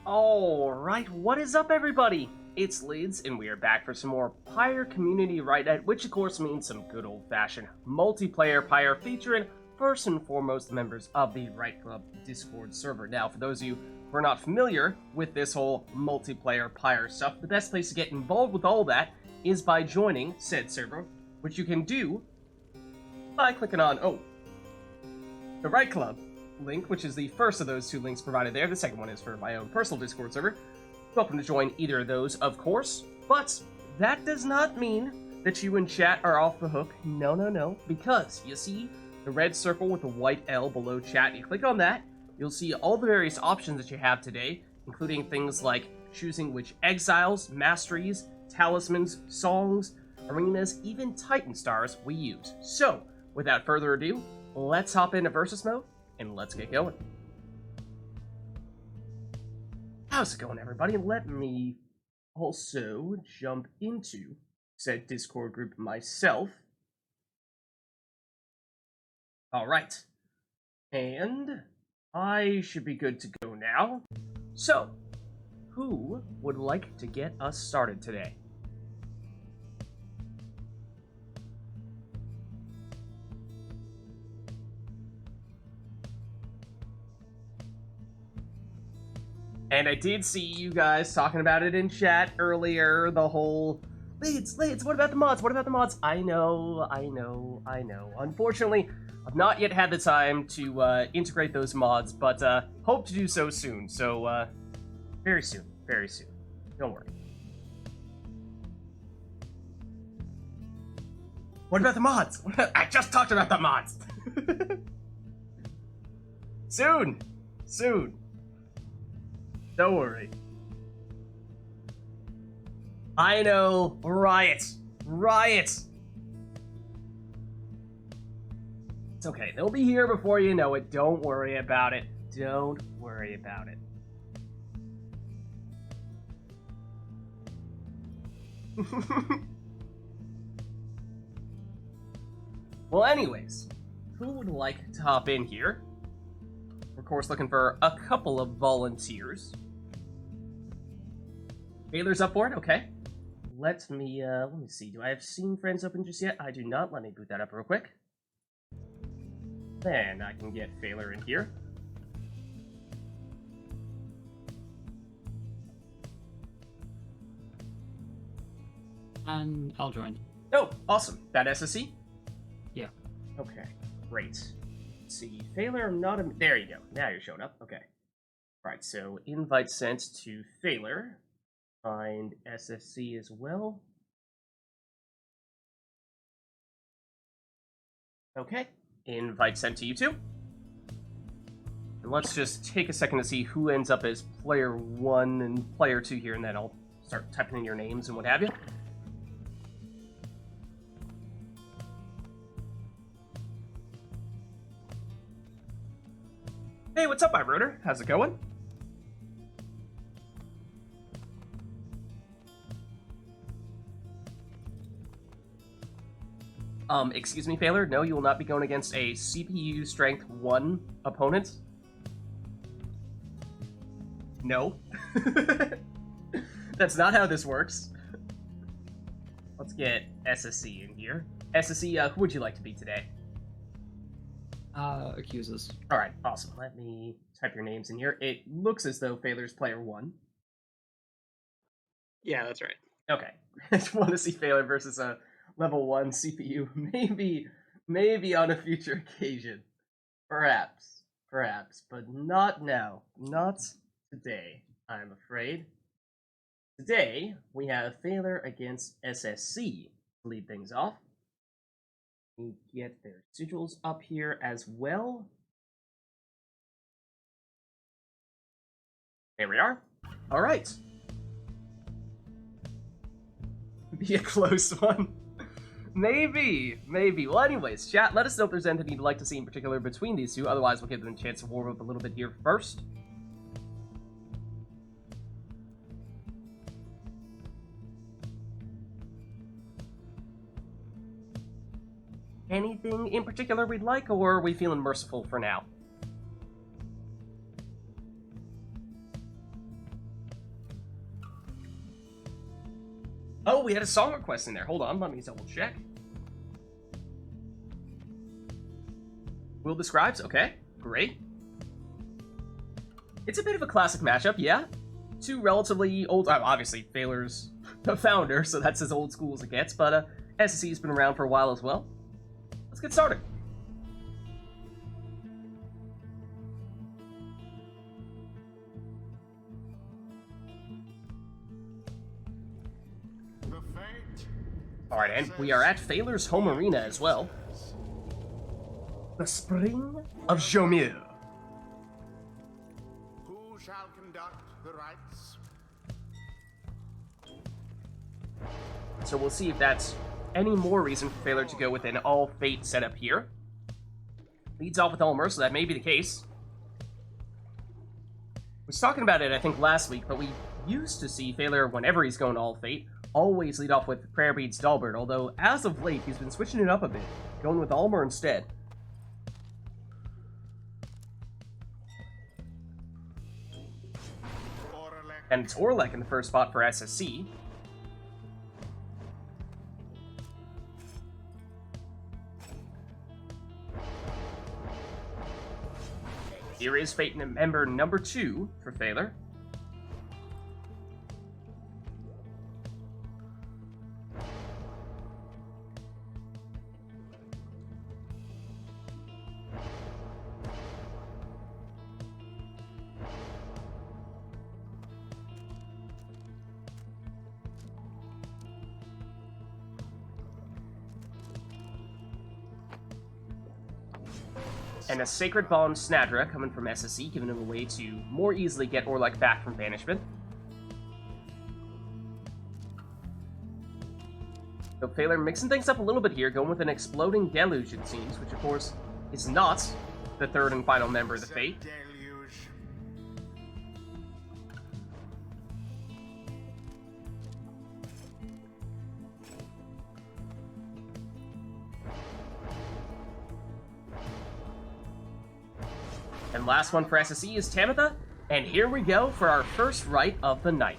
Alright, what is up everybody? It's Lids, and we are back for some more Pyre Community RITE NITE, which of course means some good old-fashioned multiplayer Pyre featuring first and foremost members of the RITE Club Discord server. Now, for those of you who are not familiar with this whole multiplayer Pyre stuff, the best place to get involved with all that is by joining said server, which you can do by clicking on, the RITE Club link, which is the first of those two links provided there. The second one is for my own personal Discord server. Welcome to join either of those, of course, but that does not mean that you in chat are off the hook. No, because you see the red circle with the white L below chat. You click on that, you'll see all the various options that you have today, including things like choosing which exiles, masteries, talismans, songs, arenas, even Titan stars we use. So, without further ado, let's hop into Versus mode, and let's get going. How's it going, everybody? Let me also jump into said Discord group myself. Alright. And I should be good to go now. So, who would like to get us started today? And I did see you guys talking about it in chat earlier, the whole, Lids, what about the mods? What about the mods? I know. Unfortunately, I've not yet had the time to integrate those mods, but hope to do so soon. So, very soon. Don't worry. What about the mods? I just talked about the mods! Soon! Don't worry. I know. Riot. It's okay. They'll be here before you know it. Don't worry about it. Well, anyways, who would like to hop in here? We're, of course, looking for a couple of volunteers. Baylor's up for it? Okay. Let me see. Do I have Scene Friends open just yet? I do not. Let me boot that up real quick. Then I can get Baylor in here. And I'll join. Oh, awesome. That SSC? Yeah. Okay, great. Let's see. Baylor, there you go. Now you're showing up. Okay. Alright, so invite sent to Baylor. Find SSC as well. Okay, invite sent to you too. And let's just take a second to see who ends up as player 1 and player 2 here, and then I'll start typing in your names and what have you. Hey, what's up, iRotor? How's it going? Excuse me, Baylor? No, you will not be going against a CPU Strength 1 opponent. No. That's not how this works. Let's get SSC in here. SSC, who would you like to be today? Accusers. Alright, awesome. Let me type your names in here. It looks as though Baylor's player 1. Yeah, that's right. Okay. I just want to see Baylor versus a level 1 CPU. Maybe on a future occasion. Perhaps, but not now. Not today, I'm afraid. Today, we have Baylor against SSC to lead things off. We get their sigils up here as well. There we are. Alright. Be a close one. Maybe. Well, anyways, chat, let us know if there's anything you'd like to see in particular between these two. Otherwise, we'll give them a chance to warm up a little bit here first. Anything in particular we'd like, or are we feeling merciful for now? Oh, we had a song request in there. Hold on, let me double check. Will Describes, okay, great. It's a bit of a classic matchup, yeah. Two relatively old, obviously, Failer's the founder, so that's as old school as it gets, but SSC's been around for a while as well. Let's get started. Alright, and we are at Failer's home arena as well. The Spring of Jomir. Who shall conduct the rites? So we'll see if that's any more reason for Failer to go with an all-fate setup here. Leads off with Ulmer, so that may be the case. Was talking about it, I think, last week, but we used to see Failer, whenever he's going all-fate, always lead off with Prayer Beads Dalbert, although as of late, he's been switching it up a bit, going with Ulmer instead. And it's Orlek in the first spot for SSC. Here is Fate member number 2 for Failer. And a Sacred Bond Snadra coming from SSC, giving him a way to more easily get Orlek back from banishment. So Failer mixing things up a little bit here, going with an Exploding Deluge, it seems, which of course is not the third and final member of the Fate. And last one for SSE is Tamitha, and here we go for our first Rite of the night.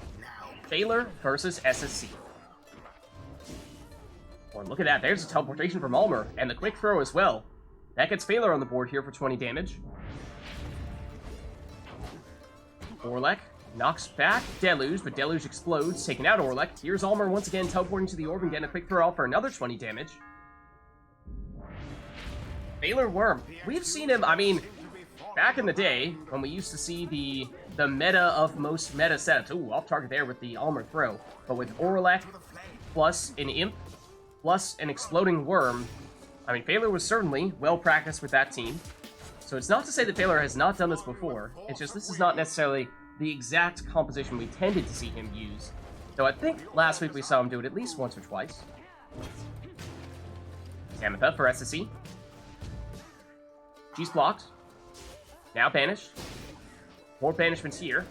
Failer versus SSC. Or look at that, there's a teleportation from Ulmer, and the quick throw as well. That gets Failer on the board here for 20 damage. Orlek knocks back Deluge, but Deluge explodes, taking out Orlek. Here's Ulmer once again teleporting to the orb and getting a quick throw off for another 20 damage. Failer Worm. We've seen him, I mean, back in the day, when we used to see the meta of most meta setups, ooh, off target there with the Ulmer throw, but with Orlek, plus an Imp, plus an Exploding Worm, I mean, Failer was certainly well-practiced with that team. So it's not to say that Failer has not done this before, it's just this is not necessarily the exact composition we tended to see him use. Though I think last week we saw him do it at least once or twice. Tamitha for SSE. She's blocked. Now banished. More banishments here.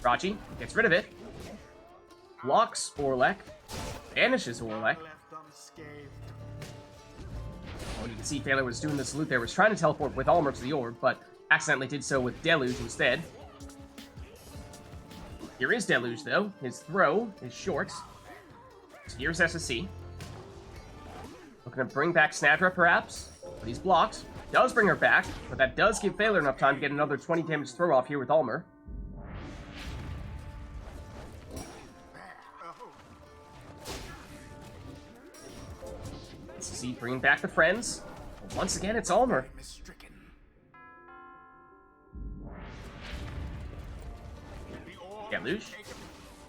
Raji gets rid of it. Blocks Orlek. Banishes Orlek. Oh, you can see Failer was doing this loot there. Was trying to teleport with Ulmer to the orb, but accidentally did so with Deluge instead. Here is Deluge, though. His throw is short. So here's SSC. Looking to bring back Snadra, perhaps. But he's blocked. Does bring her back, but that does give Failer enough time to get another 20 damage throw off here with Ulmer. Let's see, bringing back the friends. But once again, it's Ulmer. Deluge.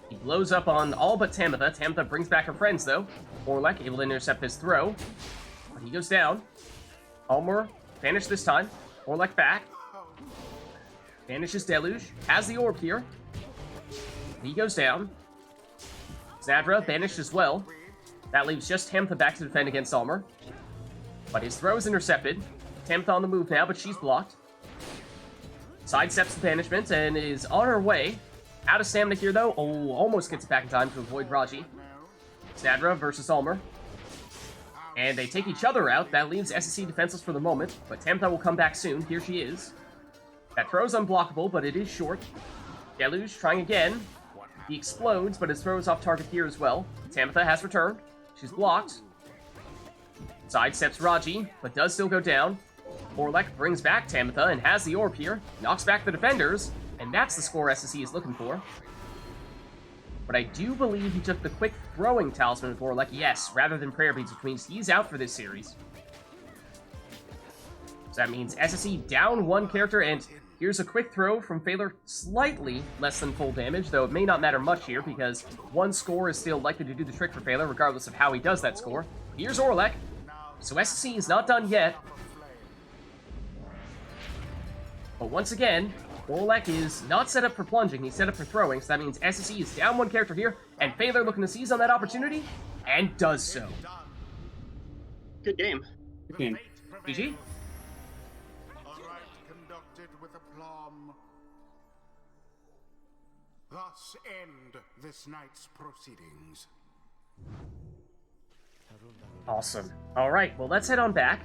He blows up on all but Tamitha. Tamitha brings back her friends, though. Orlek able to intercept his throw. But he goes down. Ulmer banished this time. Orlek back. Banishes Deluge. Has the orb here. He goes down. Snadra banished as well. That leaves just Tamitha back to defend against Ulmer. But his throw is intercepted. Tamitha on the move now, but she's blocked. Sidesteps the banishment and is on her way. Out of stamina here, though. Oh, almost gets it back in time to avoid Raji. Snadra versus Ulmer. And they take each other out. That leaves SSC defenseless for the moment, but Tamitha will come back soon. Here she is. That throw's unblockable, but it is short. Deluge trying again. He explodes, but his throw is off target here as well. Tamitha has returned. She's blocked. Sidesteps Raji, but does still go down. Orlek brings back Tamitha and has the orb here. Knocks back the defenders, and that's the score SSE is looking for. But I do believe he took the quick throwing talisman with Orlek, yes, rather than prayer beads, which means he's out for this series. So that means SSE down one character, and here's a quick throw from Phaler, slightly less than full damage, though it may not matter much here, because one score is still likely to do the trick for Phaler, regardless of how he does that score. Here's Orlek. So SSE is not done yet. But once again, Orlek is not set up for plunging, he's set up for throwing, so that means SSE is down one character here, and Phaler looking to seize on that opportunity, and does so. Good game. Good game. GG. Conducted with aplomb. Thus end this night's proceedings. Awesome. Alright, well let's head on back.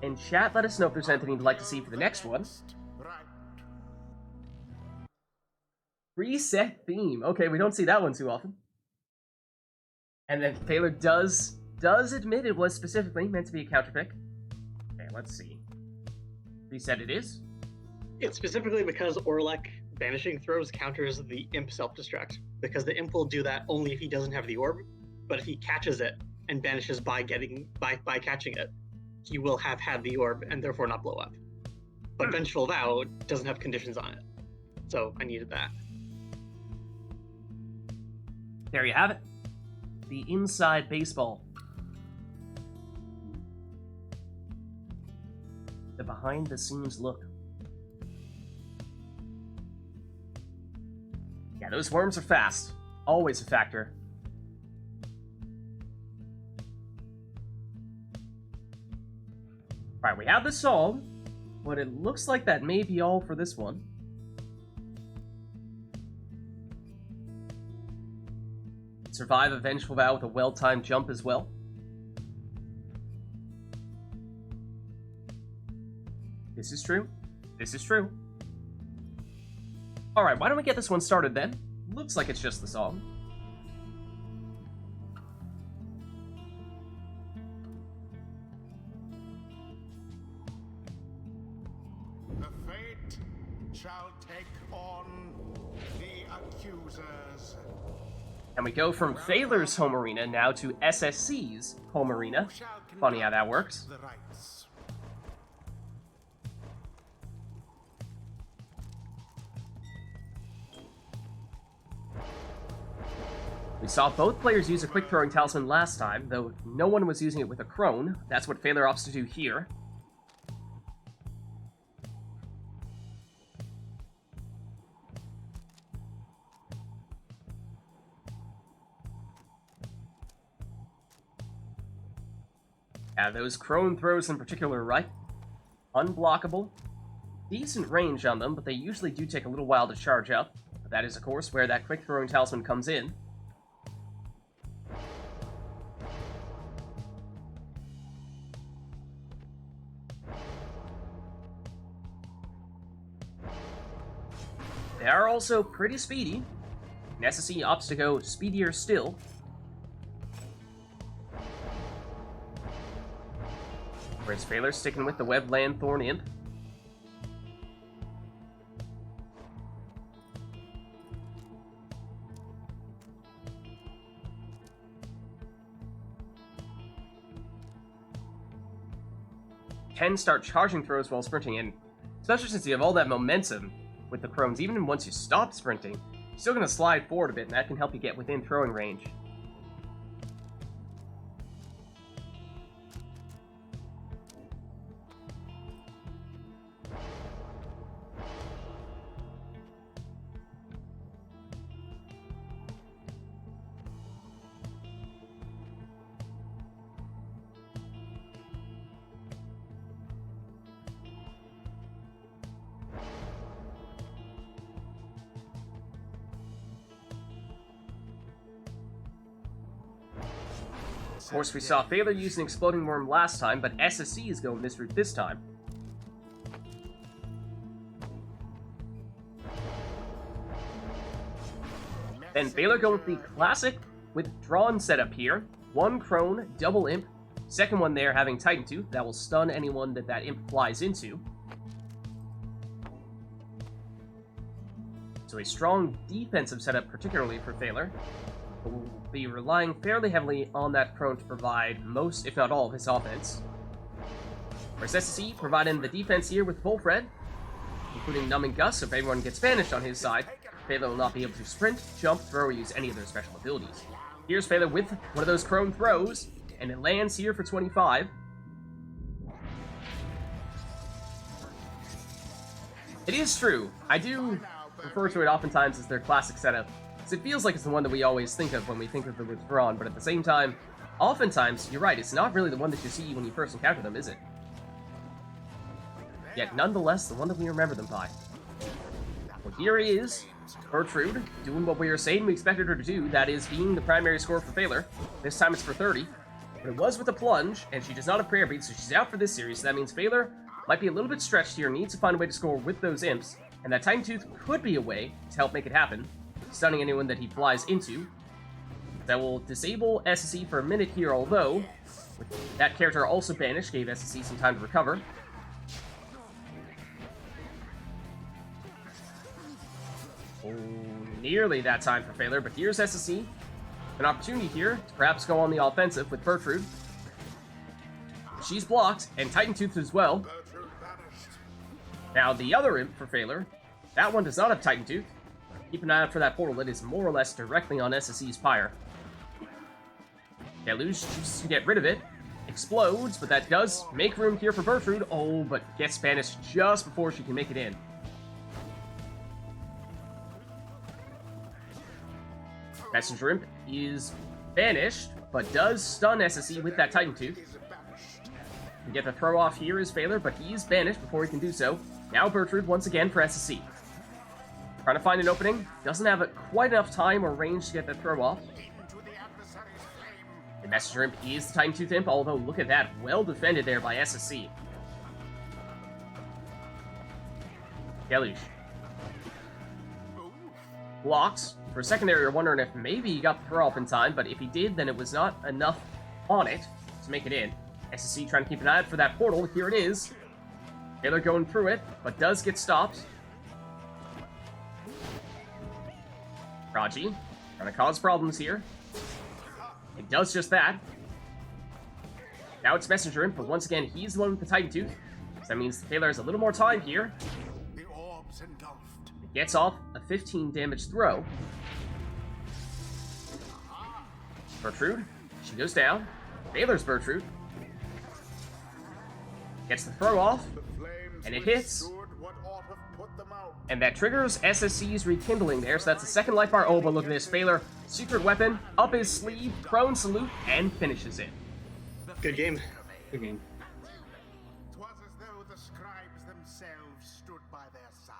And chat, let us know if there's anything you'd like to see for the next one. Preset theme. Okay, we don't see that one too often. And then Phaler does admit it was specifically meant to be a counter pick. Okay, let's see. Reset it is. It's specifically because Orlek banishing throws counters the imp self-destruct, because the imp will do that only if he doesn't have the orb, but if he catches it and banishes by catching it, he will have had the orb and therefore not blow up. But Vengeful Vow doesn't have conditions on it, so I needed that. There you have it. The inside baseball. The behind-the-scenes look. Yeah, those worms are fast. Always a factor. Alright, we have the song, but it looks like that may be all for this one. Survive a Vengeful Vow with a well-timed jump as well. This is true. This is true. Alright, why don't we get this one started then? Looks like it's just the song. The fate shall take on the accusers. And we go from Phaler's home arena now to SSC's home arena. Funny how that works. The rites. We saw both players use a quick throwing talisman last time, though no one was using it with a crone. That's what Phaler opts to do here. Yeah, those crone throws in particular, right? Unblockable. Decent range on them, but they usually do take a little while to charge up. But that is, of course, where that quick throwing talisman comes in. They are also pretty speedy. SSE opts to go speedier still. Whereas Phaler sticking with the Web Landthorn Imp. Can start charging throws while sprinting, and especially since you have all that momentum with the crones, even once you stop sprinting, you're still going to slide forward a bit, and that can help you get within throwing range. Of course, we saw Phaler use an Exploding Worm last time, but SSC is going this route this time. And Baylor going with the classic withdrawn setup here. One Crone, double Imp. Second one there having Titan Tooth. That will stun anyone that Imp flies into. So a strong defensive setup, particularly for Baylor. Will be relying fairly heavily on that Crone to provide most, if not all, of his offense. Whereas SSE providing the defense here with full Fred, including Numbing Gust, so if everyone gets banished on his side, Baylor will not be able to sprint, jump, throw, or use any of their special abilities. Here's Baylor with one of those Crone throws, and it lands here for 25. It is true. I do refer to it oftentimes as their classic setup, because it feels like it's the one that we always think of when we think of the withdrawn, but at the same time, oftentimes, you're right, it's not really the one that you see when you first encounter them, is it? Yet, nonetheless, the one that we remember them by. Well, here he is, Gertrude, doing what we were saying we expected her to do, that is, being the primary scorer for Baylor. This time it's for 30, but it was with a plunge, and she does not have prayer beads, so she's out for this series, so that means Baylor might be a little bit stretched here, needs to find a way to score with those imps, and that Titan Tooth could be a way to help make it happen, stunning anyone that he flies into. That will disable SSE for a minute here, although with that character also banished, gave SSE some time to recover. Oh, nearly that time for Baylor, but here's SSE. An opportunity here to perhaps go on the offensive with Gertrude. She's blocked, and Titan Tooth as well. Now, the other imp for Baylor, that one does not have Titan Tooth. Keep an eye out for that portal. It is more or less directly on SSE's Pyre. Deluge chooses to get rid of it. Explodes, but that does make room here for Gertrude. Oh, but gets banished just before she can make it in. Messenger Imp is banished, but does stun SSE with that Titan Tooth. We get the throw off here is Baylor, but he is banished before he can do so. Now Gertrude once again for SSE. Trying to find an opening. Doesn't have quite enough time or range to get that throw off. The Messenger Imp is the Titan Tooth Imp, although look at that. Well defended there by SSE. Deluge. Blocks. For a second there, you're wondering if maybe he got the throw off in time, but if he did, then it was not enough on it to make it in. SSE trying to keep an eye out for that portal. Here it is. Baylor going through it, but does get stopped. Raji trying to cause problems here. It does just that. Now it's Messenger Imp, but once again, he's the one with the Titan Tooth. So that means Baylor has a little more time here. The orb's engulfed. It gets off a 15 damage throw. Gertrude, she goes down. Baylor's Gertrude. Gets the throw off, and it hits. And that triggers SSC's rekindling there, so that's the second life bar. Oh, but look at this. Baylor, secret weapon, up his sleeve, prone salute, and finishes it. Good game. Good game. 'Twas as though the scribes themselves stood by their side.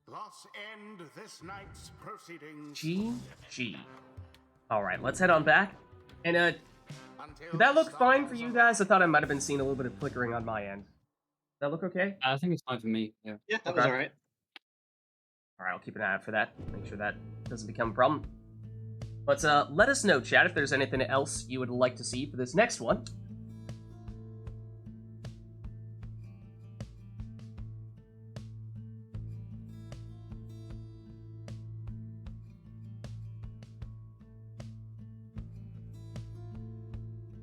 Thus end this night's proceedings. GG. Alright, let's head on back. And, Until did that look the fine for stars you of guys? I thought I might have been seeing a little bit of flickering on my end. Does that look okay? I think it's fine for me. Yeah. Yeah, that was Okay. alright. Alright, I'll keep an eye out for that. Make sure that doesn't become a problem. But let us know, chat, if there's anything else you would like to see for this next one.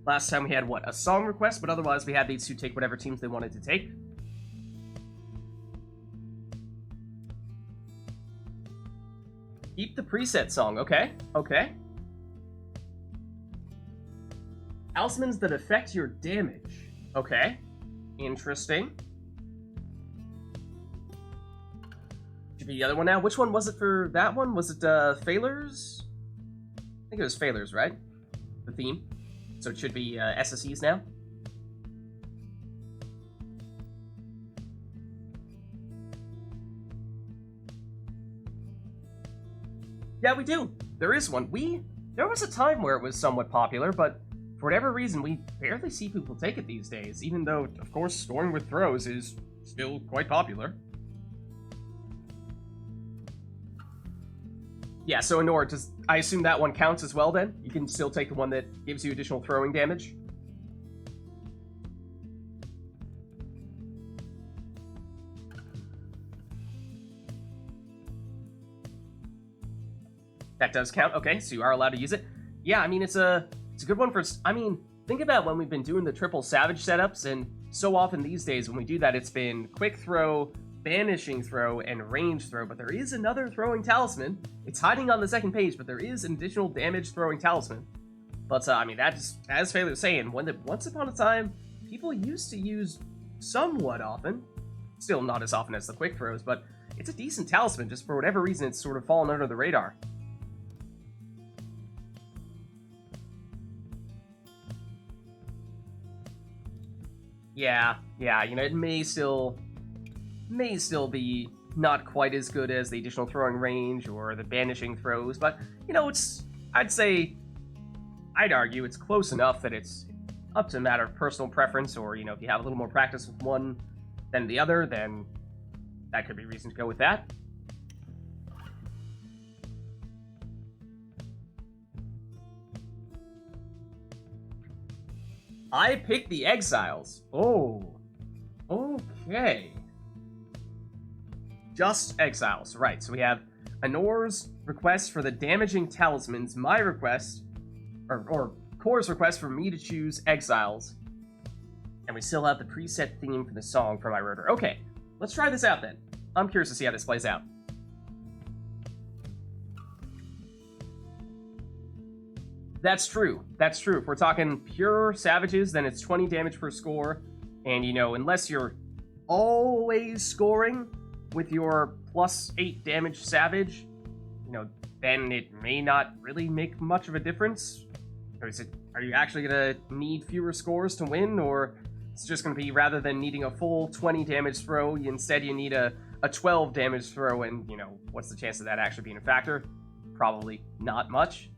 Last time we had, what, a song request, but otherwise we had these two take whatever teams they wanted to take. Keep the preset song, okay, okay. Talismans that affect your damage, okay. Interesting. Should be the other one now. Which one was it for that one? Was it, Failures? I think it was Failures, right? The theme. So it should be SSEs now. Yeah, we do. There is one. There was a time where it was somewhat popular, but for whatever reason, we barely see people take it these days, even though, of course, scoring with throws is still quite popular. Yeah, so Honor, I assume that one counts as well then? You can still take the one that gives you additional throwing damage? That does count. Okay, so you are allowed to use it. Yeah, I mean, it's a good one for... I mean, think about when we've been doing the triple Savage setups, and so often these days when we do that, it's been Quick Throw, Banishing Throw, and Range Throw, but there is another throwing talisman. It's hiding on the second page, but there is an additional damage throwing talisman. But, I mean, that just, as Phaler was saying, once upon a time, people used to use somewhat often. Still not as often as the Quick Throws, but it's a decent talisman. Just for whatever reason, it's sort of fallen under the radar. Yeah, you know, it may still be not quite as good as the additional throwing range or the banishing throws, but, you know, I'd argue it's close enough that it's up to a matter of personal preference, or, you know, if you have a little more practice with one than the other, then that could be reason to go with that. I picked the Exiles. Oh. Okay. Just Exiles. Right, so we have Honor's request for the damaging talismans, my request, or Core's request for me to choose Exiles. And we still have the preset theme for the song from my rotor. Okay, let's try this out then. I'm curious to see how this plays out. That's true. If we're talking pure savages, then it's 20 damage per score. And, you know, unless you're always scoring with your +8 damage savage, you know, then it may not really make much of a difference. Or are you actually going to need fewer scores to win? Or it's just going to be, rather than needing a full 20 damage throw, instead you need a 12 damage throw, and, you know, what's the chance of that actually being a factor? Probably not much.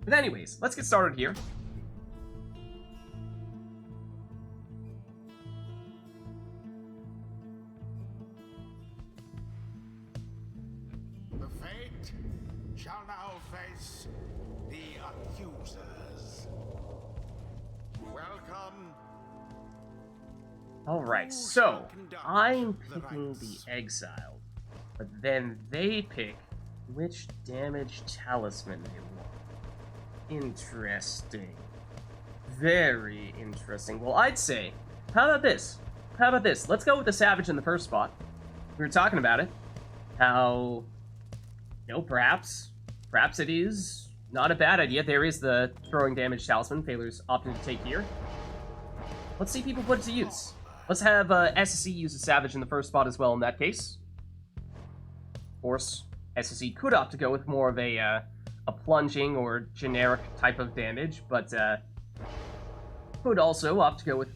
But anyways, let's get started here. The fate shall now face the accusers. Welcome. Alright, so I'm picking the Exile, but then they pick which damage talisman they want. Interesting. Very interesting. Well, I'd say, how about this? Let's go with the Savage in the first spot. We were talking about it. How, you know, perhaps it is not a bad idea. There is the throwing damage talisman Phaler's opting to take here. Let's see people put it to use. Let's have SSE use a Savage in the first spot as well in that case. Of course, SSE could opt to go with more of a plunging or generic type of damage, but could also opt to go with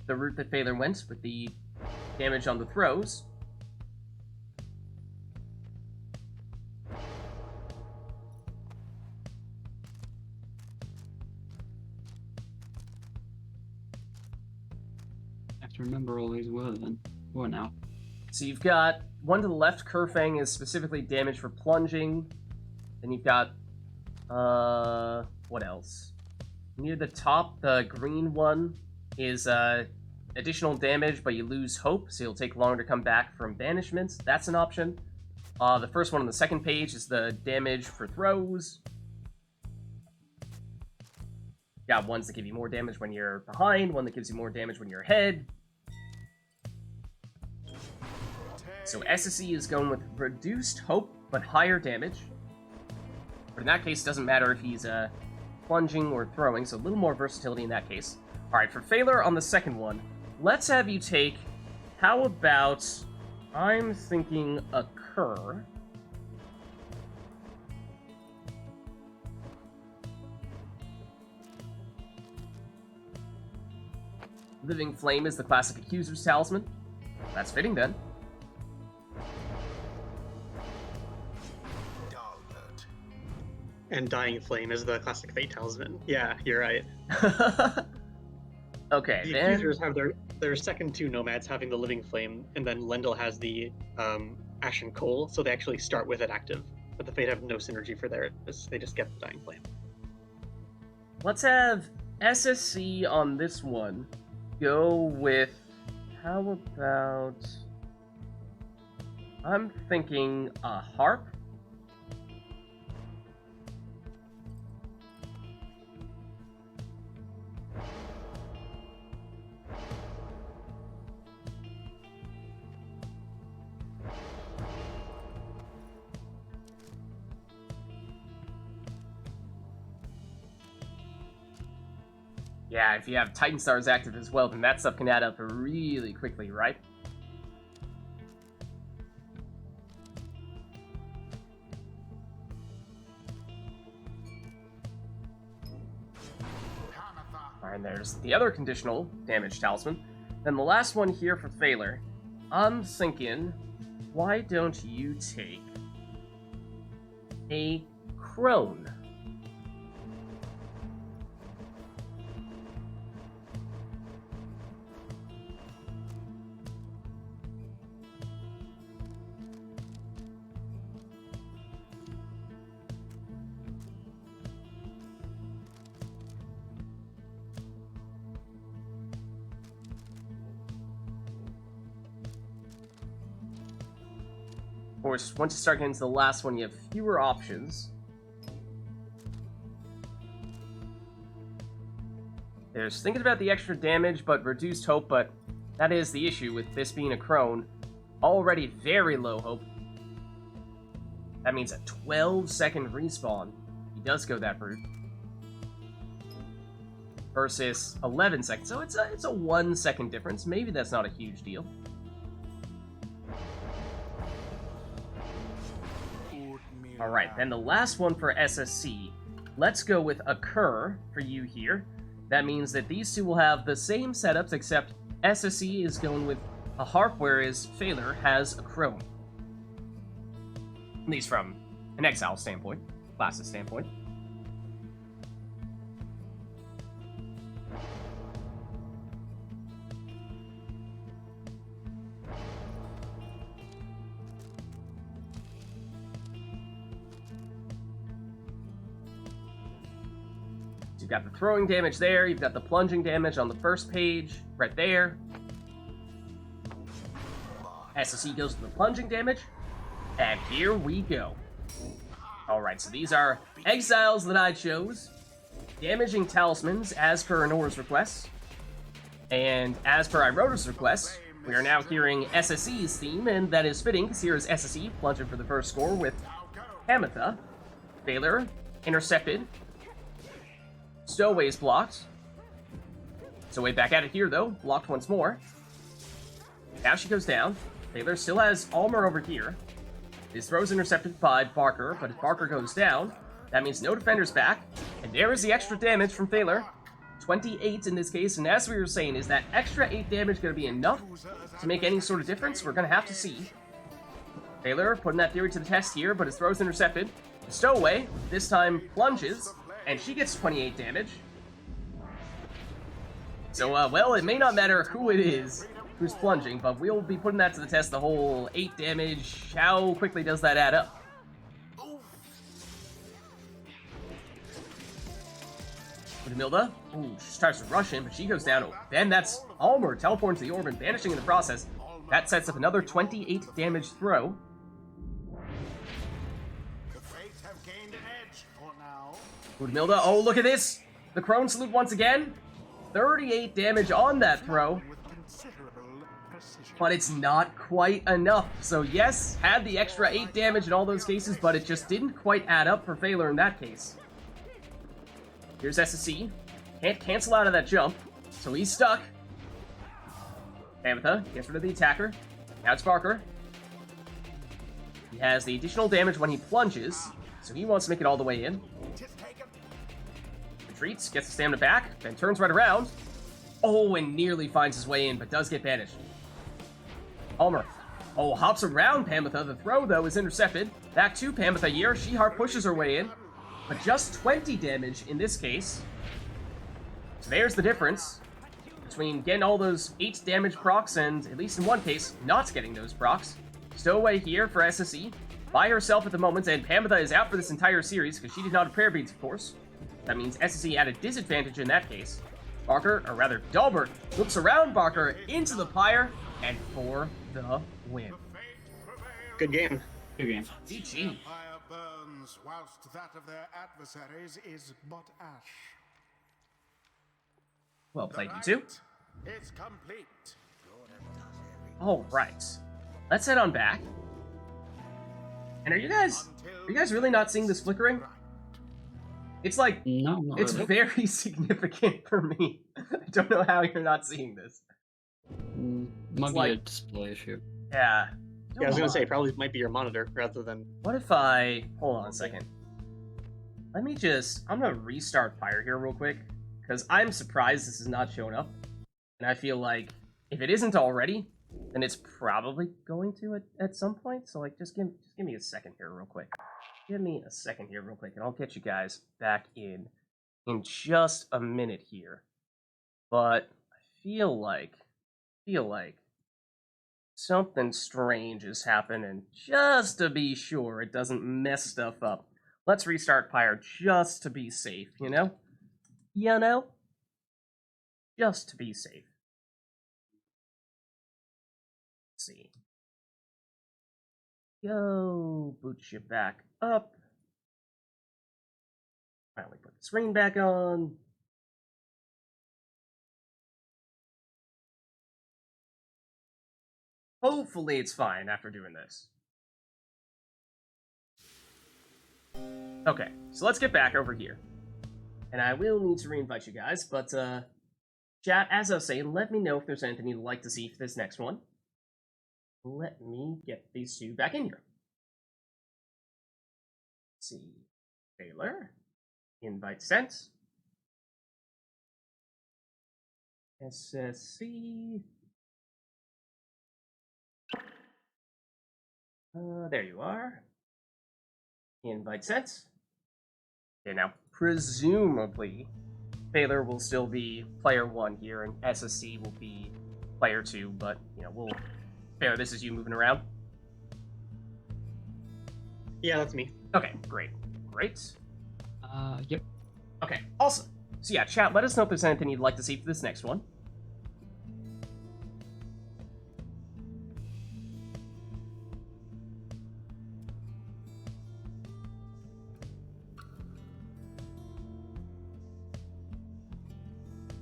the route that Phaler went, with the damage on the throws. I have to remember all these words then. What now? So you've got one to the left, Kerfang is specifically damaged for plunging. Then you've got what else? Near the top, the green one is additional damage, but you lose hope, so you'll take longer to come back from banishments. That's an option. The first one on the second page is the damage for throws. You got ones that give you more damage when you're behind, one that gives you more damage when you're ahead. So SSE is going with reduced hope, but higher damage. But in that case, it doesn't matter if he's plunging or throwing, so a little more versatility in that case. Alright, for Phaler on the second one, let's have you take, how about, I'm thinking a Cur. Living Flame is the classic Accuser's Talisman. That's fitting then. And Dying Flame is the classic Fate Talisman. Yeah, you're right. Okay, the then... Accusers have their second two Nomads having the Living Flame, and then Lendl has the Ashen Coal, so they actually start with it active. but the Fate have no synergy for theirs. They just get the Dying Flame. Let's have SSC on this one go with, how about, I'm thinking a Harp. Yeah, if you have Titan Stars active as well, then that stuff can add up really quickly, right? Alright, there's the other conditional damage talisman. Then the last one here for Thaler. I'm thinking, why don't you take a Crone? Of course, once you start getting to the last one, you have fewer options. There's thinking about the extra damage, but reduced hope, but that is the issue with this being a Crone. Already very low hope. That means a 12-second respawn. He does go that route. Versus 11 seconds, so it's a 1 second difference. Maybe that's not a huge deal. Alright, then the last one for SSC. Let's go with a Cur for you here. That means that these two will have the same setups, except SSC is going with a Harp, whereas Phaler has a Crone. At least from an Exile standpoint, classes standpoint. You've got the throwing damage there, you've got the plunging damage on the first page, right there. SSC goes to the plunging damage, and here we go. Alright, so these are exiles that I chose, damaging talismans as per Anora's request, and as per Irota's request, we are now hearing SSC's theme, and that is fitting, because here is SSC plunging for the first score with Hamatha. Phaler intercepted. Stowaway's blocked. Stowaway back at it here, though. Blocked once more. Now she goes down. Phaler still has Almer over here. His throw's intercepted by Barker, but if Barker goes down, that means no defender's back. And there is the extra damage from Phaler. 28 in this case, and as we were saying, is that extra 8 damage going to be enough to make any sort of difference? We're going to have to see. Phaler putting that theory to the test here, but his throw's intercepted. Stowaway, this time, plunges. And she gets 28 damage. So, well, it may not matter who it is who's plunging, but we'll be putting that to the test, the whole 8 damage. How quickly does that add up? Milda, ooh, she starts to rush in, but she goes down. Then that's Almer teleporting to the orb and vanishing in the process. That sets up another 28 damage throw. Milda, oh, look at this! The Crone salute once again. 38 damage on that throw. But it's not quite enough. So yes, had the extra 8 damage in all those cases, but it just didn't quite add up for Phaler in that case. Here's SSC. Can't cancel out of that jump, so he's stuck. Hamatha gets rid of the attacker. Now it's Barker. He has the additional damage when he plunges, so he wants to make it all the way in. Retreats, gets the stamina back, then turns right around. Oh, and nearly finds his way in, but does get banished. Almer. Oh, hops around Pamitha. The throw, though, is intercepted. Back to Pamitha here. She-Heart pushes her way in, but just 20 damage in this case. So there's the difference between getting all those 8 damage procs and, at least in one case, not getting those procs. Stowaway here for SSE. by herself at the moment, and Pamela is out for this entire series because she did not have prayer beads, of course. That means SSE at a disadvantage in that case. Barker, or rather Dalbert, looks around Barker into the Pyre, and for the win. Good game. Good game. GG. Fire burns, whilst that of their adversaries is but ash. Well The played, you two. rite is complete. All right, let's head on back. And are you guys really not seeing this flickering? It's like, No, not it's really. very significant for me. I don't know how you're not seeing this. Might It's be a like- display issue. Yeah. Yeah, I was gonna say probably might be your monitor rather than. What if I... Hold on a second. Let me just... I'm gonna restart Pyre here real quick, because I'm surprised this is not showing up. And I feel like, if it isn't already, then it's probably going to at some point. So, like, just give me a second here real quick. Give me a second here real quick, and I'll get you guys back in just a minute here. But I feel like something strange has happened, and just to be sure it doesn't mess stuff up, let's restart Pyre just to be safe, you know? You know? Just to be safe. Let's see. Go, boot you back up. Finally put the screen back on. Hopefully it's fine after doing this. Okay, so let's get back over here. And I will need to reinvite you guys, but chat, as I was saying, let me know if there's anything you'd like to see for this next one. Let me get these two back in here. Let's see. Taylor. Invite sent. SSC. There you are. Invite sent. Okay, now, presumably, Taylor will still be player 1 here, and SSC will be player 2, but, you know, we'll... Taylor, this is you moving around? Yeah, that's me. Okay, great. Great. Yep. Okay, awesome. So yeah, chat, let us know if there's anything you'd like to see for this next one.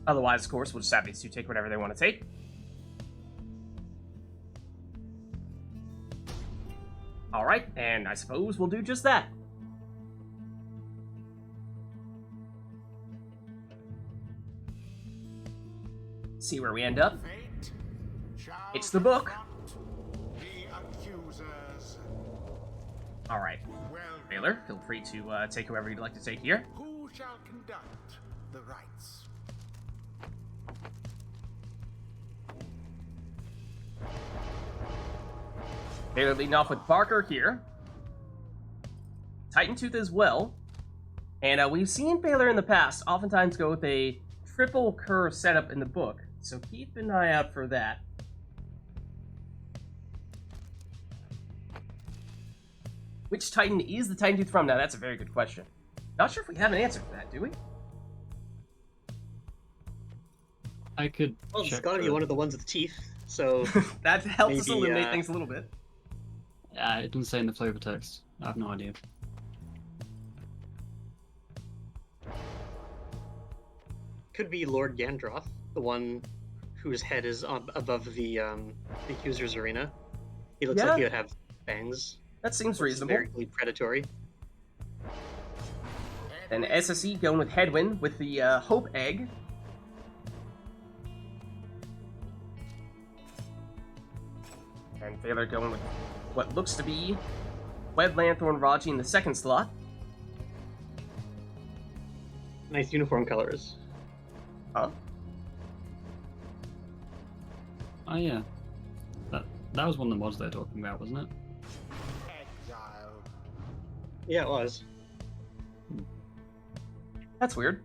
Otherwise, of course, we'll just have these two take whatever they want to take. Alright, and I suppose we'll do just that. See where we end up. Fate shall It's the book. confront the accusers. Alright, Well, Taylor, feel free to take whoever you'd like to take here. who shall conduct the rites? Taylor leading off with Barker here. Titan Tooth as well. And we've seen Baylor in the past oftentimes go with a triple curve setup in the book, so keep an eye out for that. Which Titan is the Titan Tooth from? Now, that's a very good question. Not sure if we have an answer for that, do we? I could Well, it's check gotta be the- one of the ones with teeth. So That helps us Maybe, illuminate things a little bit. it doesn't say in the flavor text. I have no idea. could be Lord Gandroth, the one whose head is above the accuser's arena. He looks Yeah. like he would have fangs. That seems Looks reasonable. Very predatory. And SSE going with Headwind with the Hope Egg. And Baylor going with what looks to be Web Lanthorn Raji in the second slot. Nice uniform colors. Huh? Oh yeah. That was one of the mods they're talking about, wasn't it? Exile. Yeah, it was. That's weird.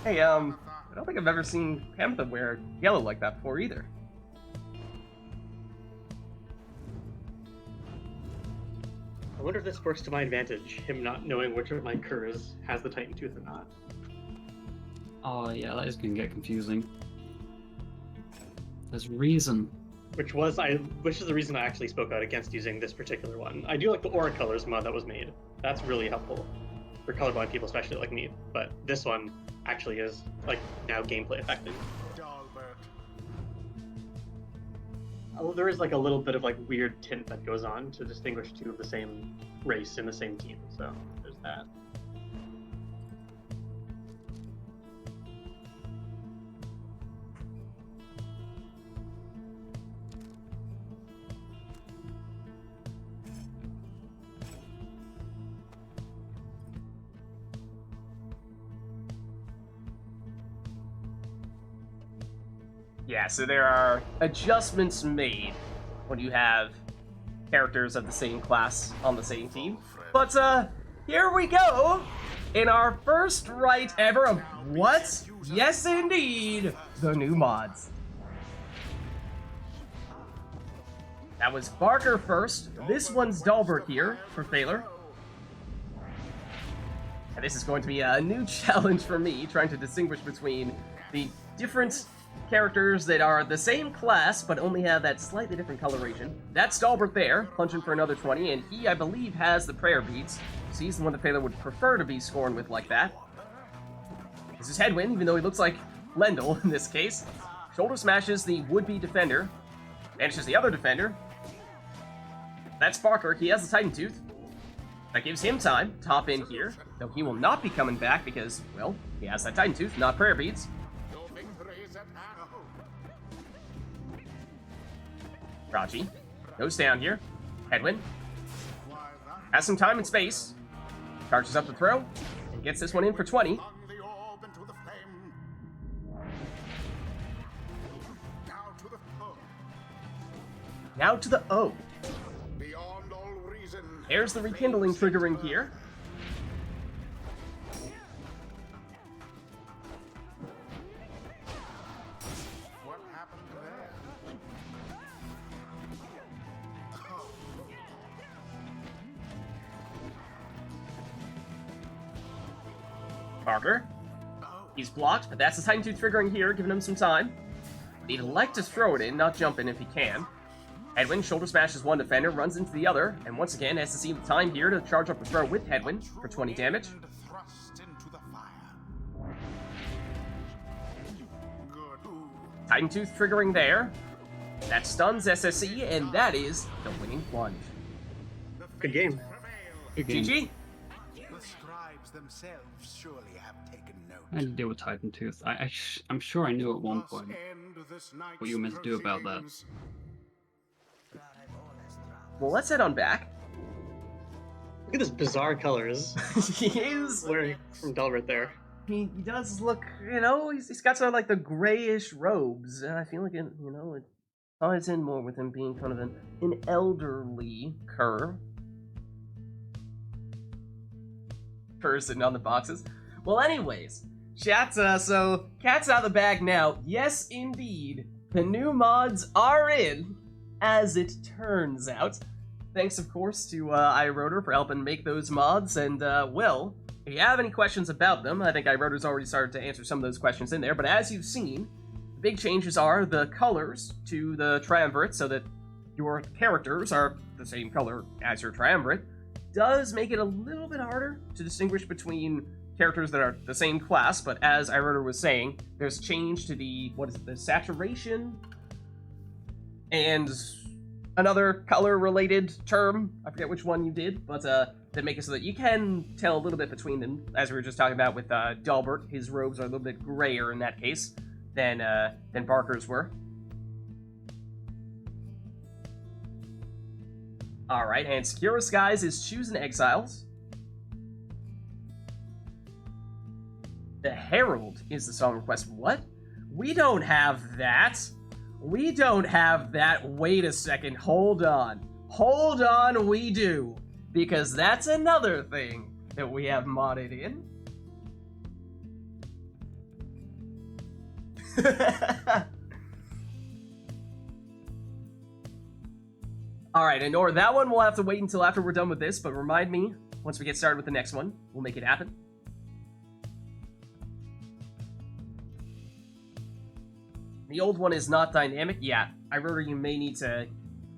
Hey, I don't think I've ever seen Panther wear yellow like that before either. I wonder if this works to my advantage, him not knowing which of my curs has the Titan Tooth or not. Oh yeah, that is gonna get confusing. There's reason. Which is the reason I actually spoke out against using this particular one. I do like the Aura Colors mod that was made. That's really helpful for colorblind people, especially like me. But this one actually is like now gameplay affecting. Dalbert. There is like a little bit of like weird tint that goes on to distinguish two of the same race in the same team. So there's that. Yeah, so there are adjustments made when you have characters of the same class on the same team. But, here we go! In our first RITE ever of what? Yes, indeed! The new mods. That was Barker first. This one's Dalbert here for Thaler. And this is going to be a new challenge for me, trying to distinguish between the different characters that are the same class but only have that slightly different coloration. That's Dalbert there, punching for another 20, and he, I believe, has the prayer beads, so he's the one that Thaler would prefer to be scoring with like that. This is Hedwyn, even though he looks like Lendl in this case. Shoulder smashes the would-be defender, vanishes the other defender. That's Barker, he has the Titan Tooth. That gives him time to hop in here, though he will not be coming back because, well, he has that Titan Tooth, not prayer beads. Raji goes down here. Hedwyn has some time and space. Charges up the throw and gets this one in for 20. Now to the O. There's the rekindling triggering here. What happened there? Barker. He's blocked, but that's the Titan Tooth triggering here, giving him some time. But he'd like to throw it in, not jump in if he can. Hedwyn shoulder smashes one defender, runs into the other, and once again has to see the time here to charge up the throw with Hedwyn for 20 damage. Thrust into the fire. Good. Titan Tooth triggering there. That stuns SSE, and that is the winning plunge. Good game. Good game. GG. The scribes themselves surely have taken note. I had to deal with Titan Tooth. I'm sure I knew at one point what you were meant to do about that. Well, let's head on back. Look at this bizarre colors He is. wearing from Dalbert there. He does look, you know, he's got sort of like the grayish robes. And I feel like, it ties in more with him being kind of an elderly cur. Person on the boxes. Well, anyways, chat, so cat's out of the bag now. Yes, indeed. The new mods are in, as it turns out. Thanks, of course, to iRotor for helping make those mods, and, well, if you have any questions about them, I think iRotor's already started to answer some of those questions in there, but as you've seen, the big changes are the colors to the triumvirate, so that your characters are the same color as your triumvirate, does make it a little bit harder to distinguish between characters that are the same class, but as iRotor was saying, there's change to the, the saturation, and another color-related term, I forget which one you did, but that make it so that you can tell a little bit between them, as we were just talking about with Dalbert. His robes are a little bit grayer in that case than Barker's were. Alright, and Secure Skies is Choosing Exiles. The Herald is the song request. What? We don't have that. We don't have that. Wait a second. Hold on. Hold on, we do. Because that's another thing that we have modded in. Alright, and or that one we'll have to wait until after we're done with this, but remind me, once we get started with the next one, we'll make it happen. The old one is not dynamic. Yeah, I wrote you may need to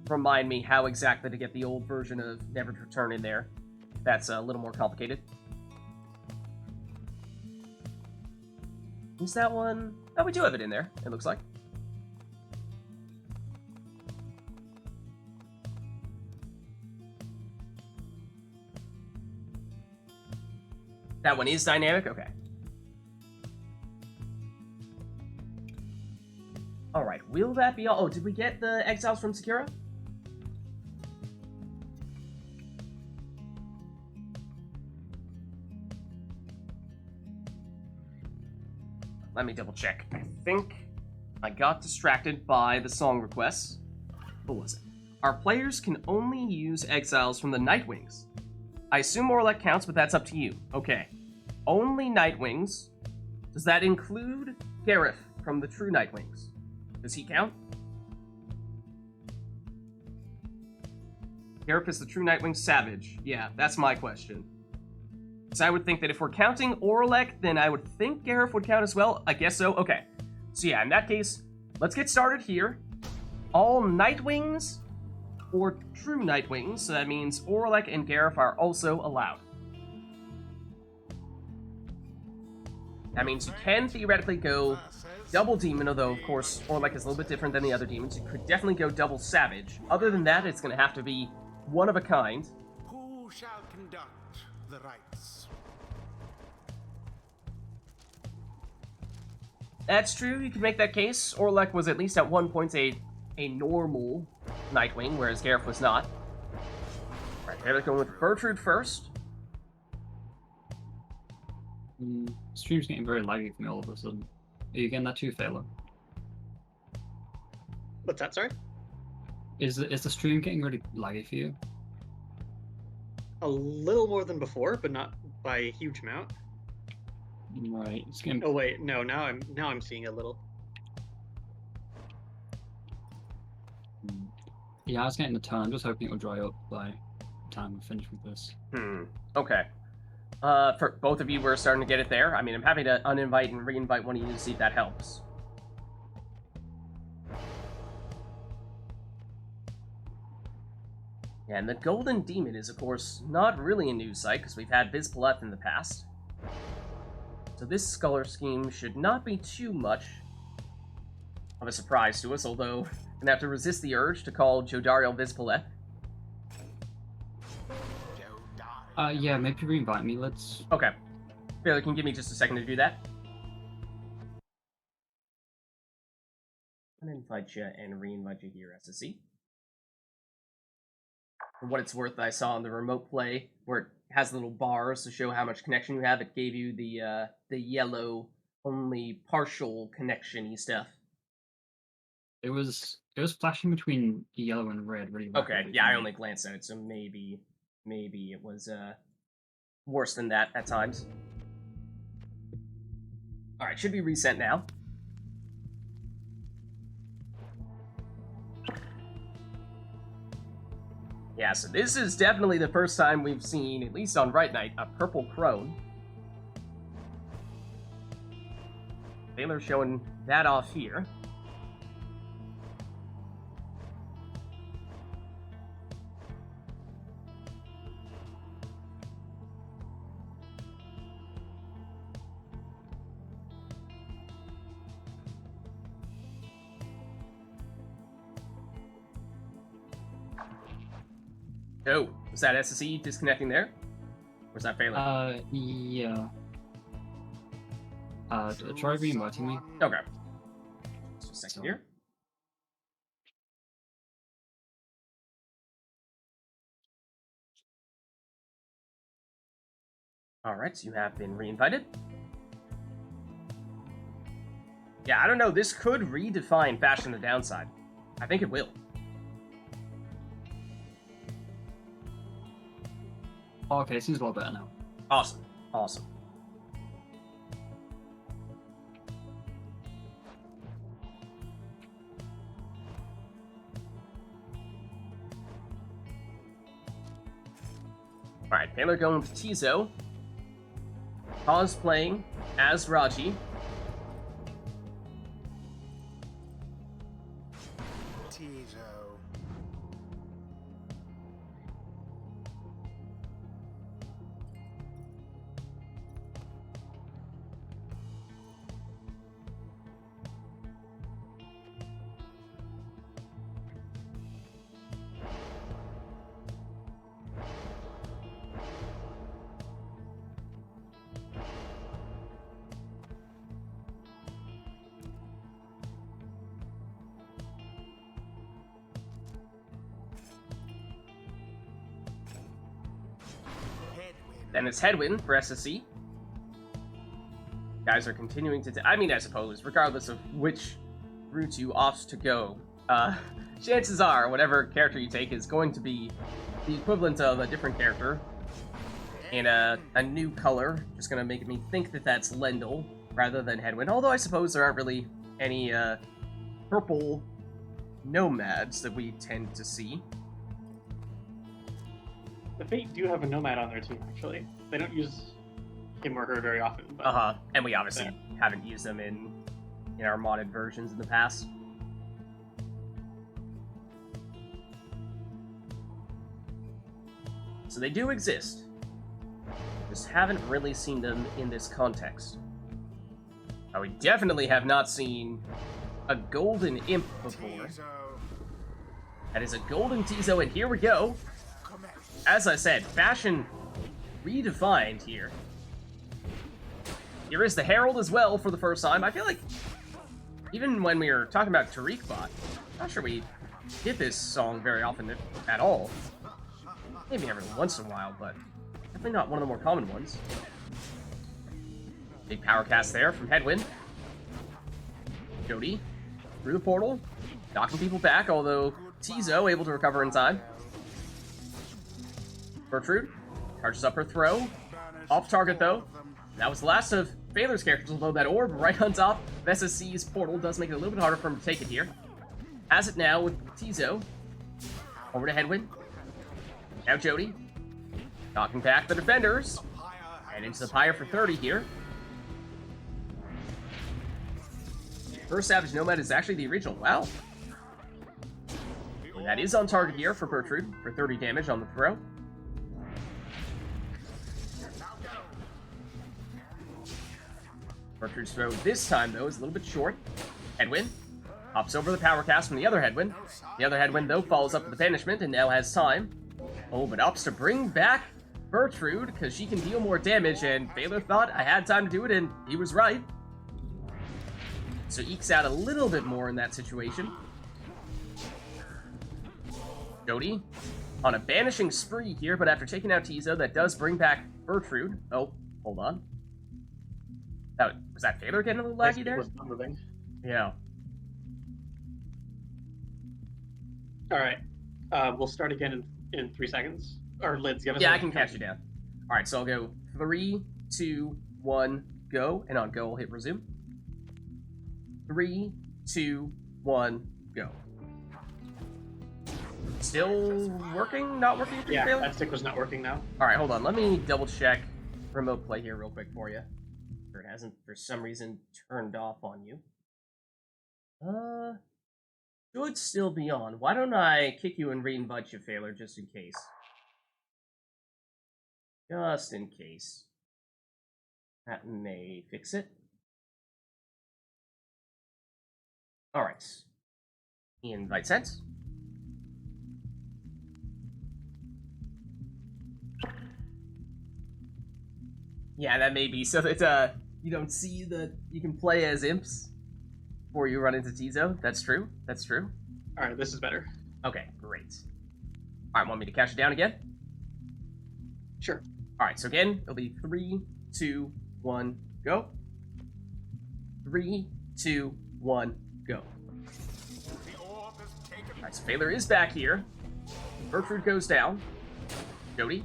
remind me how exactly to get the old version of Never to Return in there. That's a little more complicated. Is that one? Oh, we do have it in there, it looks like. That one is dynamic? Okay. Alright, will that be all? Oh, did we get the exiles from Sakura? Let me double check. I think I got distracted by the song requests. What was it? Our players can only use exiles from the Nightwings. I assume Orlek counts, but that's up to you. Okay. Only Nightwings. Does that include Gareth from the True Nightwings? Does he count? Gareth is the True Nightwing Savage. Yeah, that's my question. So I would think that if we're counting Orlek, then I would think Gareth would count as well. I guess so. Okay. So yeah, in that case, let's get started here. All Nightwings or True Nightwings, so that means Orlek and Gareth are also allowed. That means you can theoretically go double demon, although of course Orlek is a little bit different than the other demons. You could definitely go double savage. Other than that, it's going to have to be one of a kind. Who shall conduct the rites? That's true, you could make that case. Orlek was at least at one point a normal Nightwing, whereas Gareth was not. Alright, Gareth going with Bertrude first. Stream's getting very laggy for me all of a sudden. Are you getting that too, Phaler? What's that, sorry? Is the stream getting really laggy for you? A little more than before, but not by a huge amount. Right, it's getting... Oh wait, no, now I'm seeing a little. Yeah, I was getting the turn. I'm just hoping it will dry up by the time we finish with this. Okay. For both of you, we're starting to get it there. I mean, I'm happy to uninvite and reinvite one of you to see if that helps. Yeah, and the Golden Demon is, of course, not really a new sight, because we've had Vids in the past. So this Scholar scheme should not be too much of a surprise to us, although I'm gonna have to resist the urge to call Jodariel Vids. Yeah, maybe reinvite me, let's... Okay. Fairly, can you give me just a second to do that? I'm gonna invite you and reinvite you here, SSC. For what it's worth, I saw in the remote play, where it has little bars to show how much connection you have, it gave you the yellow, only partial connection-y stuff. It was flashing between yellow and red really rapidly. Okay, yeah, I only glanced at it, so maybe it was worse than that at times. Alright, should be reset now. Yeah, so this is definitely the first time we've seen, at least on RITE NITE, a purple crone. Taylor showing that off here. Oh, was that SSE disconnecting there? Or was that failing? Yeah. Try re-inviting me. Okay. Just a second here. Alright, so you have been re-invited. Yeah, I don't know, this could redefine Fashion the Downside. I think it will. Okay, seems a lot better now. Awesome. Awesome. Alright, Taylor going with Tizo. Cosplaying as Raji. Tizo. Then it's Headwind for SSC. Guys are continuing to... I mean, I suppose, regardless of which route you opt to go, chances are whatever character you take is going to be the equivalent of a different character in a new color. Just going to make me think that that's Lendl rather than Headwind. Although I suppose there aren't really any purple nomads that we tend to see. The Fate do have a Nomad on their team, actually. They don't use him or her very often. But, And we obviously haven't used them in our modded versions in the past. So they do exist. Just haven't really seen them in this context. Now, we definitely have not seen a golden imp before. Tizo. That is a golden Tizo, and here we go. As I said, fashion redefined here. Here is the Herald as well for the first time. I feel like even when we were talking about Tariqbot, I'm not sure we did this song very often at all. Maybe every once in a while, but definitely not one of the more common ones. Big power cast there from Headwind. Jody through the portal, knocking people back, although Tizo able to recover in time. Gertrude charges up her throw. Off target, though. That was the last of Phaler's characters, although that orb right on top of SSC's portal does make it a little bit harder for him to take it here. Has it now with Tizo. Over to Headwind. Now Jody. Knocking back the defenders. And into the Pyre for 30 here. First Savage Nomad is actually the original. Wow. And that is on target here for Gertrude for 30 damage on the throw. Gertrude's throw this time, though, is a little bit short. Headwind hops over the power cast from the other Headwind. The other Headwind, though, follows up with the banishment and now has time. Oh, but opts to bring back Gertrude because she can deal more damage, and Phaler thought I had time to do it, and he was right. So ekes out a little bit more in that situation. Jody on a banishing spree here, but after taking out Tizo, that does bring back Gertrude. Oh, hold on. Was that Phaler getting a little laggy there? Yeah. Alright. We'll start again in 3 seconds. Or Lids, give us I can catch you down. Alright, so I'll go 3, 2, 1, go. And on go, I'll hit resume. 3, 2, 1, go. Still working? Not working for you, Phaler? That stick was not working now. Alright, hold on. Let me double check remote play here real quick for you. It hasn't for some reason turned off on you. Should still be on. Why don't I kick you and re-invite you, Phaler, just in case. Just in case. That may fix it. Alright. Invite sent. Yeah, that may be so that you don't see that you can play as imps before you run into Tizo. That's true. That's true. Alright, this is better. Okay, great. Alright, want me to cash it down again? Sure. Alright, so again, it'll be 3, 2, 1, go. 3, 2, 1, go. Alright, so Phaler is back here. Gertrude goes down. Jody.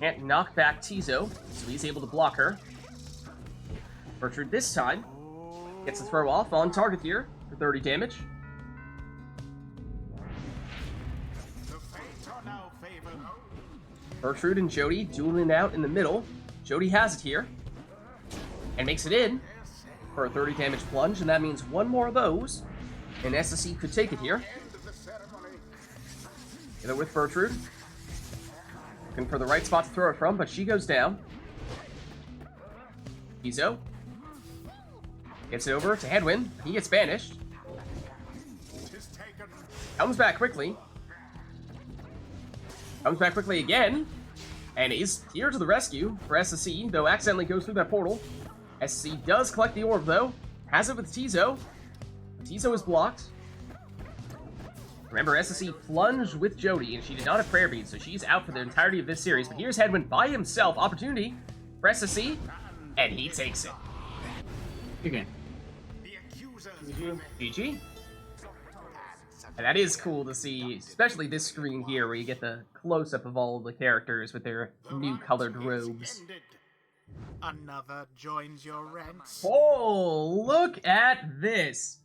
Can't knock back Tizo, so he's able to block her. Gertrude this time gets the throw off on target here for 30 damage. Gertrude and Jody dueling out in the middle. Jody has it here. And makes it in for a 30 damage plunge, and that means one more of those. And SSE could take it here. Together with Gertrude. Looking for the right spot to throw it from, but she goes down. Izo gets it over to Hedwyn. He gets banished. Comes back quickly. Comes back quickly again. And is here to the rescue for SSE, though accidentally goes through that portal. SSE does collect the orb, though. Has it with Tizo. Tizo is blocked. Remember, SSE plunged with Jody, and she did not have prayer beads, so she's out for the entirety of this series. But here's Hedwyn by himself. Opportunity for SSE, and he takes it. Okay. GG. And that is cool to see, especially this screen here, where you get the close-up of all of the characters with their new colored robes. Another joins your ranks. Oh, look at this!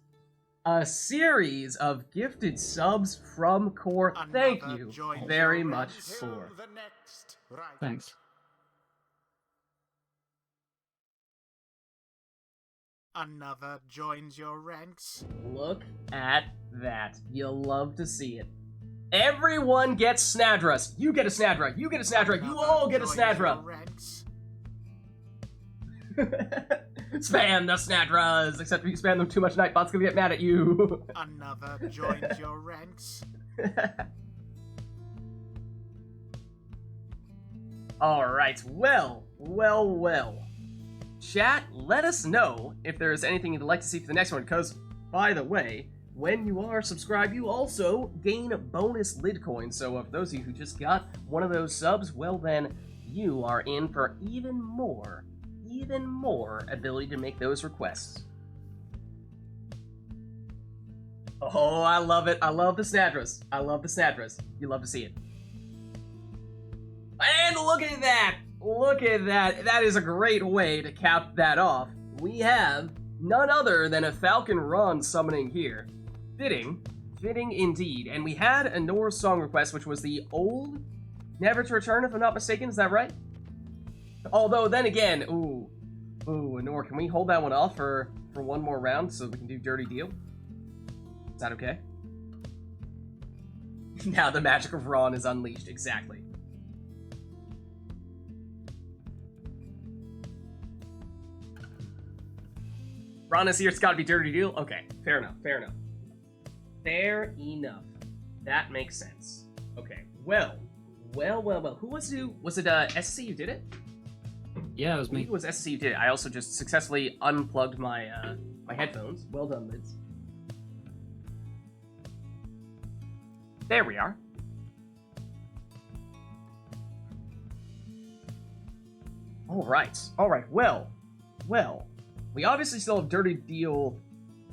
A series of gifted subs from Core. Thank you very much for. Thanks. Another joins your ranks. Look at that. You'll love to see it. Everyone gets Snadras. You get a Snadra. You get a Snadra. You all get a Snadra. Spam the Snadras. Except if you spam them too much, Nightbot's gonna get mad at you. Another joins your ranks. Alright, well. Chat, let us know if there's anything you'd like to see for the next one, because, by the way, when you are subscribed, you also gain bonus lid coins, so for those of you who just got one of those subs, well then, you are in for even more ability to make those requests. Oh, I love it. I love the Snadras. You love to see it. And look at that! Look at that. That is a great way to cap that off. We have none other than a Falcon Ron summoning here. Fitting indeed. And we had a Norse song request, which was the old Never to Return, if I'm not mistaken. Is that right? Although, then again, ooh, Nor, can we hold that one off for one more round so we can do Dirty Deal? Is that okay? Now the magic of Ron is unleashed, exactly. Ron is here, it's gotta be Dirty Deal? Okay, fair enough. That makes sense. Okay, well. Who was it SC who did it? Yeah, it was me. It was SC who did it. I also just successfully unplugged my my headphones. Well done, Vids. There we are. Alright, well. We obviously still have Dirty Deal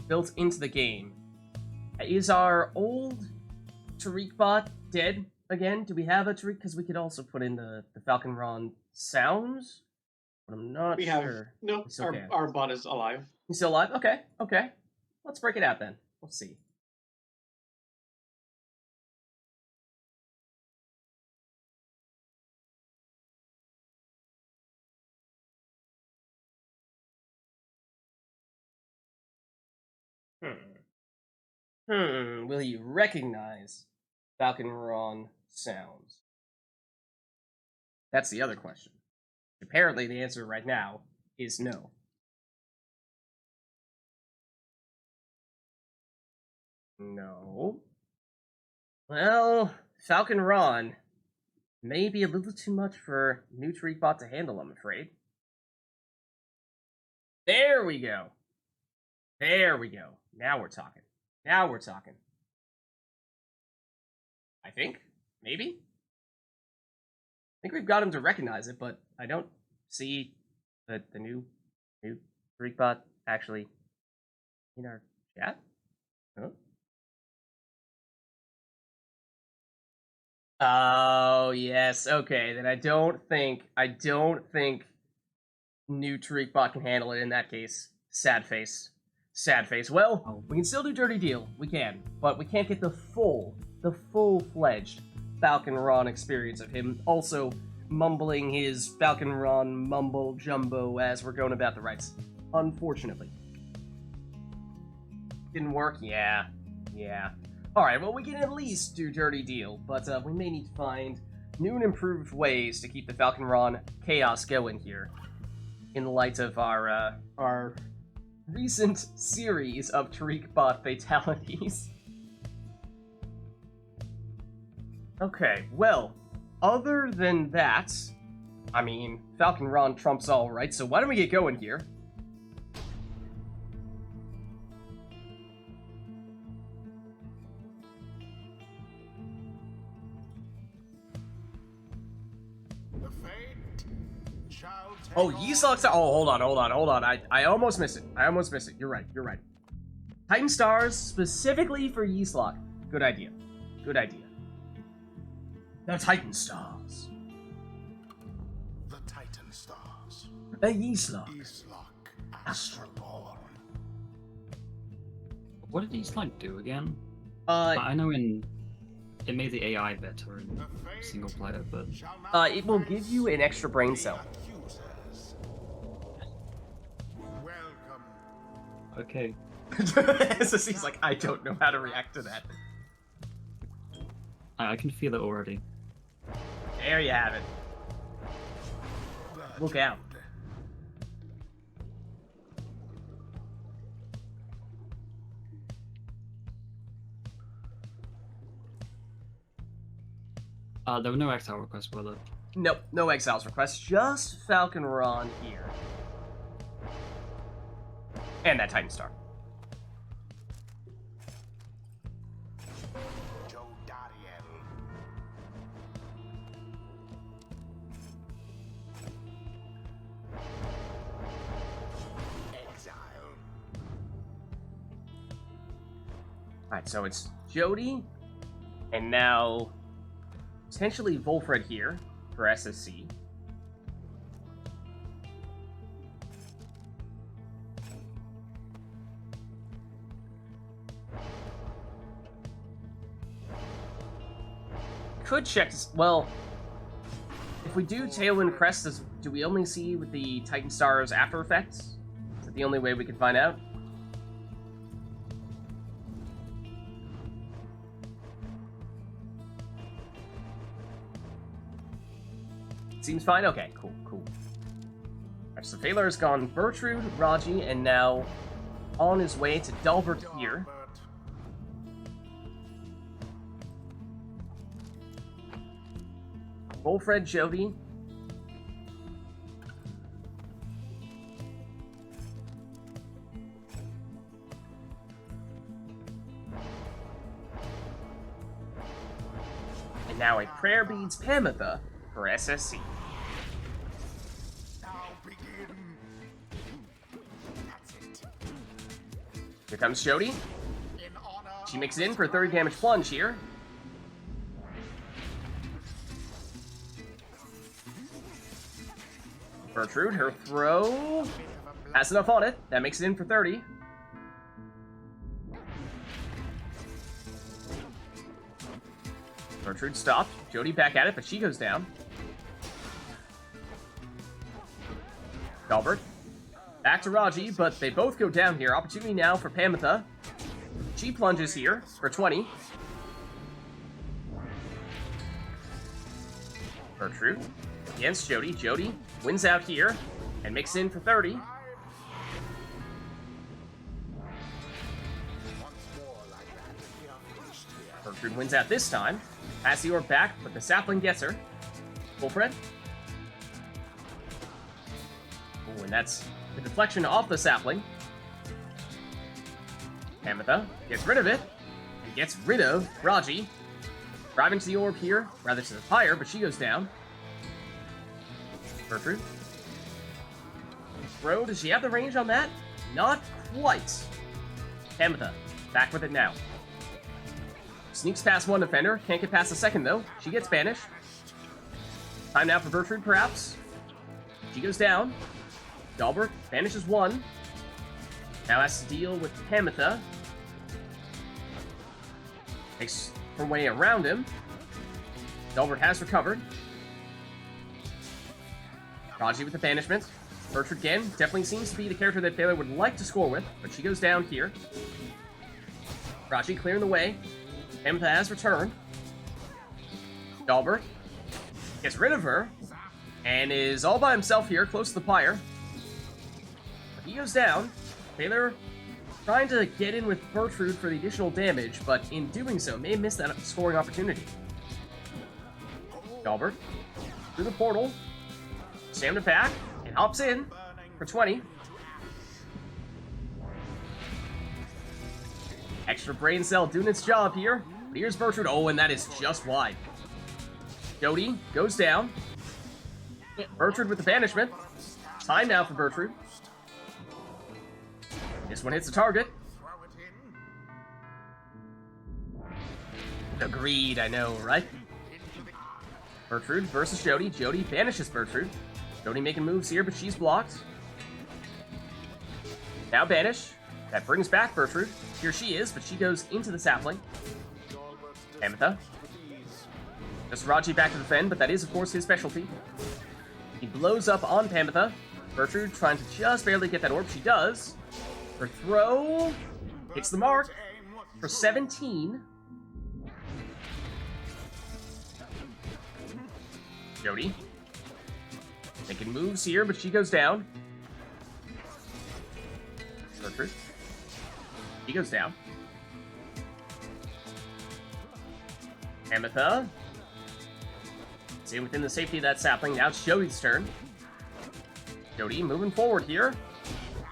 built into the game. Is our old Tariq bot dead again? Do we have a Tariq? Because we could also put in the Falcon Ron sounds. But I'm not sure. No, okay. our bot is alive. He's still alive? Okay. Let's break it out then. We'll see. Will he recognize Falcon Ron sounds? That's the other question. Apparently, the answer right now is no. No. Well, Falcon Ron may be a little too much for NutriBot to handle, I'm afraid. There we go. Now we're talking. I think. Maybe? I think we've got him to recognize it, but I don't see the new Greekbot actually in our chat. Huh? Oh yes, okay. Then I don't think new Tariqbot can handle it in that case. Sad face. Well, we can still do Dirty Deal. We can, but we can't get the full-fledged Falcon Ron experience of him also mumbling his Falcon Ron mumble jumbo as we're going about the rites. Unfortunately. Didn't work? Yeah. Alright, well, we can at least do Dirty Deal, but we may need to find new and improved ways to keep the Falcon Ron chaos going here, in light of our recent series of Tariq bot fatalities. Okay, well, other than that, I mean, Falcon Ron trumps all, right? So why don't we get going here? Oh, Yeeslocks. Oh, hold on. I almost missed it. You're right. Titan Stars specifically for Yeeslocks. Good idea. The Titan Stars. The Titan Stars. A Yeeslocks. Yeeslocks Astroborn. What did Yeeslocks do again? I I know it made the AI better in single player, but it will give you an extra brain cell. Welcome. okay. SSC's like, I don't know how to react to that. I can feel it already. There you have it. Look out. There were no exile requests, were there? Nope, no exiles requests, just Falcon Ron here. And that Titan Star. Alright, so it's Jody, and now potentially Volfred here for SSC. Could check this. Well, if we do Tailwind Crest, do we only see with the Titan Stars after effects? Is that the only way we can find out? Seems fine? Okay, cool. Alright, so Phalar's gone Bertrude, Raji, and now on his way to Dalbert here. Volfred, Jody. And now a Prayer Beads Pamitha for SSC. Here comes Jody. She makes it in for a 30 damage plunge here. Bertrude, her throw has enough on it. That makes it in for 30. Bertrude stopped. Jody back at it, but she goes down. Dalbert. Back to Raji, but they both go down here. Opportunity now for Pamitha. She plunges here for 20. Bertrude against Jody. Jody wins out here and makes it in for 30. Bertrude wins out this time. Has the orb back, but the sapling gets her. Volfred. Oh, and that's the deflection off the sapling. Pamitha gets rid of it, and gets rid of Raji. Driving to the orb here, rather to the Pyre, but she goes down. Bertrude. Throw, does she have the range on that? Not quite. Pamitha, back with it now. Sneaks past one defender, can't get past the second though. She gets banished. Time now for Bertrude, perhaps. She goes down. Dalbert banishes one. Now has to deal with Pamitha. Makes her way around him. Delbert has recovered. Raji with the banishment. Bertrude again definitely seems to be the character that Baylor would like to score with, but she goes down here. Raji clearing the way. Pamitha has returned. Delbert gets rid of her and is all by himself here, close to the Pyre. He goes down. Baylor trying to get in with Bertrude for the additional damage, but in doing so, may miss that scoring opportunity. Delbert through the portal. Stamina back and hops in for 20. Extra brain cell doing its job here. But here's Bertrude. Oh, and that is just wide. Jody goes down. Bertrude with the banishment. Time now for Bertrude. This one hits the target. Agreed, I know, right? Bertrude versus Jody. Jody banishes Bertrude. Jody making moves here, but she's blocked. Now banish. That brings back Bertrude. Here she is, but she goes into the sapling. Pamitha. Just Raji back to defend, but that is, of course, his specialty. He blows up on Pamitha. Bertrude trying to just barely get that orb. She does. Her throw hits the mark for 17. Jody making moves here, but she goes down. Bertrude. He goes down. Pamitha. Staying within the safety of that sapling. Now it's Jody's turn. Jody moving forward here.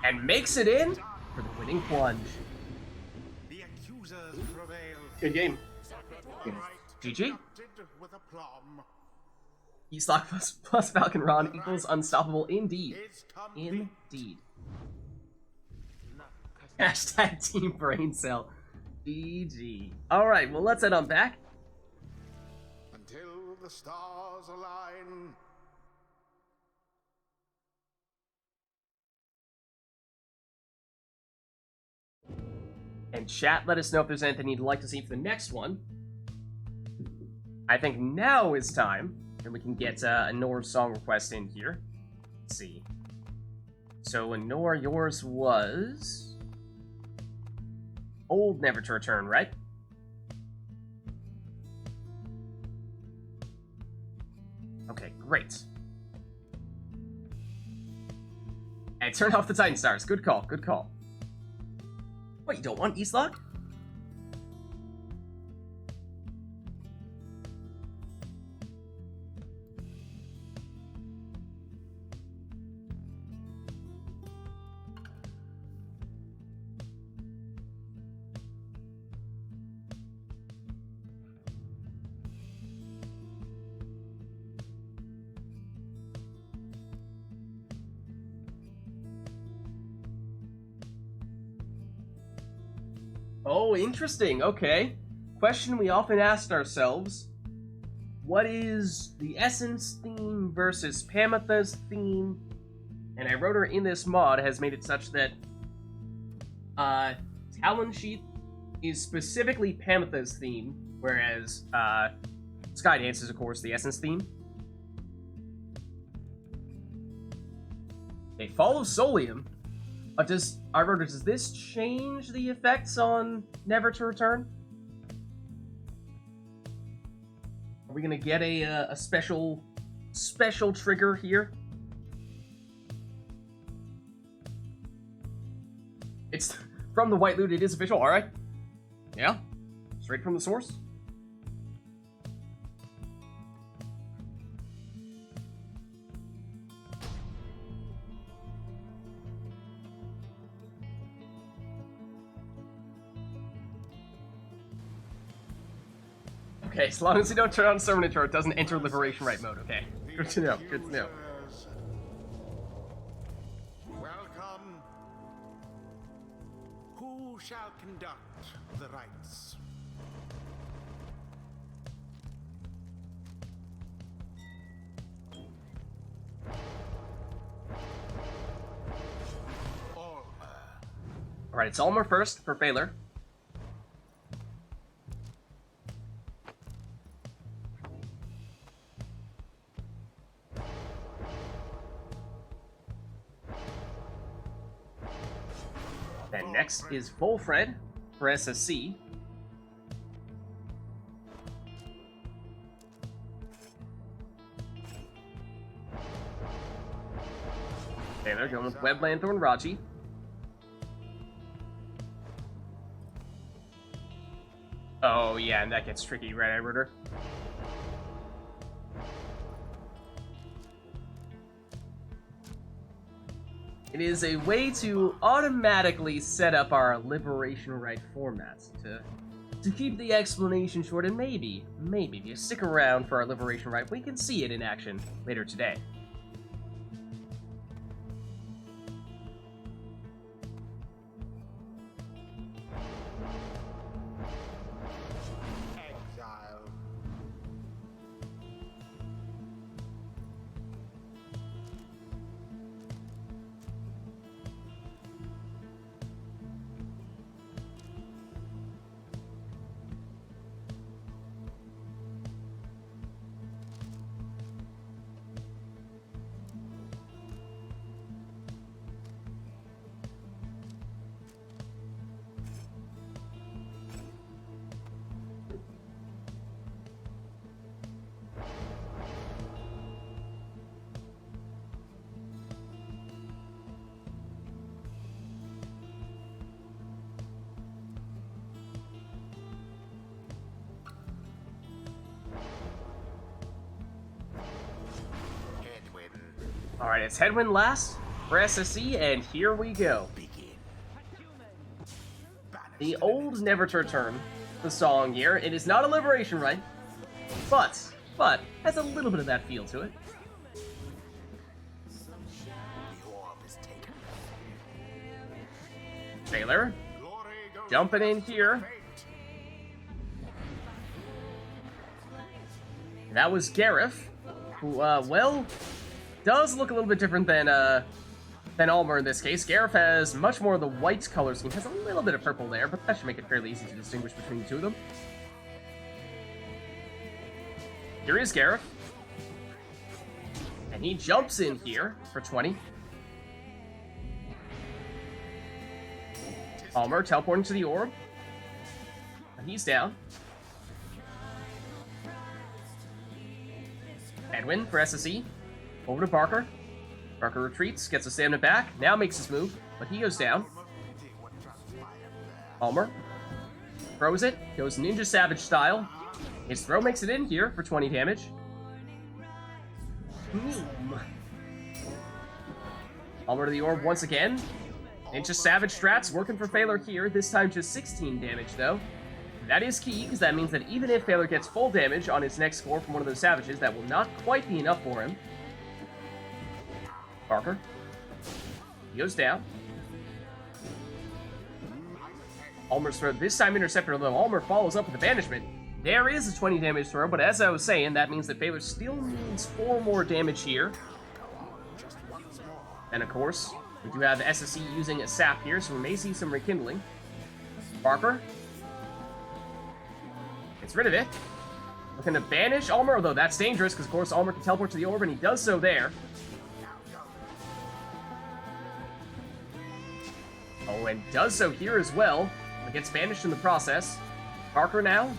And makes it in for the winning plunge. The accusers prevail. Good game. GG. With aplomb. Eastlock plus Falcon Ron equals unstoppable indeed. Indeed. Hashtag Team Brain Cell. GG. Alright, well let's head on back. Until the stars align. And chat, let us know if there's anything you'd like to see for the next one. I think now is time, and we can get a Nora's song request in here. Let's see. So, Nora, yours was Old Never to Return, right? Okay, great. And turn off the Titan Stars. Good call, good call. What, you don't want Eastlock? Oh, interesting. Okay. Question we often asked ourselves. What is the Essence theme versus Pamitha's theme? And I wrote her in this mod has made it such that Talon Sheath is specifically Pamitha's theme, whereas Skydance is, of course, the Essence theme. They follow Solium. Does this change the effects on Never to Return? Are we gonna get a special trigger here? It's from the White Loot. It is official. All right. Yeah, straight from the source. Okay, as long as you don't turn on Sermonitor, it doesn't enter Liberation Rite mode, okay? Good to know, good to know. Welcome. Who shall conduct the rites? Alright, it's Almer first for Baylor. next is Volfred for SSC. Taylor going with Web Lanthorn Raji. Oh yeah, and that gets tricky, right, Ritter? It is a way to automatically set up our Liberation Rite formats to keep the explanation short, and maybe if you stick around for our Liberation Rite, we can see it in action later today. Exile. Alright, it's Headwind last for SSC, and here we go. The old Never to Return, the song here. It is not a Liberation Rite, but has a little bit of that feel to it. Taylor, jumping in here. That was Gareth, who, well, does look a little bit different than Almer in this case. Gareth has much more of the white color scheme, has a little bit of purple there, but that should make it fairly easy to distinguish between the two of them. Here is Gareth. And he jumps in here for 20. Almer teleporting to the orb. And he's down. Edwin for SSE. Over to Barker. Barker retreats, gets a stamina back, now makes his move, but he goes down. Almer throws it, goes Ninja Savage style. His throw makes it in here for 20 damage. Almer to the orb once again. Ninja Savage strats working for Phalar here, this time just 16 damage though. That is key, because that means that even if Phalar gets full damage on his next score from one of those savages, that will not quite be enough for him. Barker. He goes down. Almer's throw this time intercepted, although Almer follows up with a banishment. There is a 20 damage throw, but as I was saying, that means that Phalar still needs 4 more damage here. And of course, we do have SSE using a sap here, so we may see some rekindling. Barker gets rid of it. Looking to banish Almer, although that's dangerous, because of course Almer can teleport to the orb, and he does so there. Oh, and does so here as well. But gets banished in the process. Barker now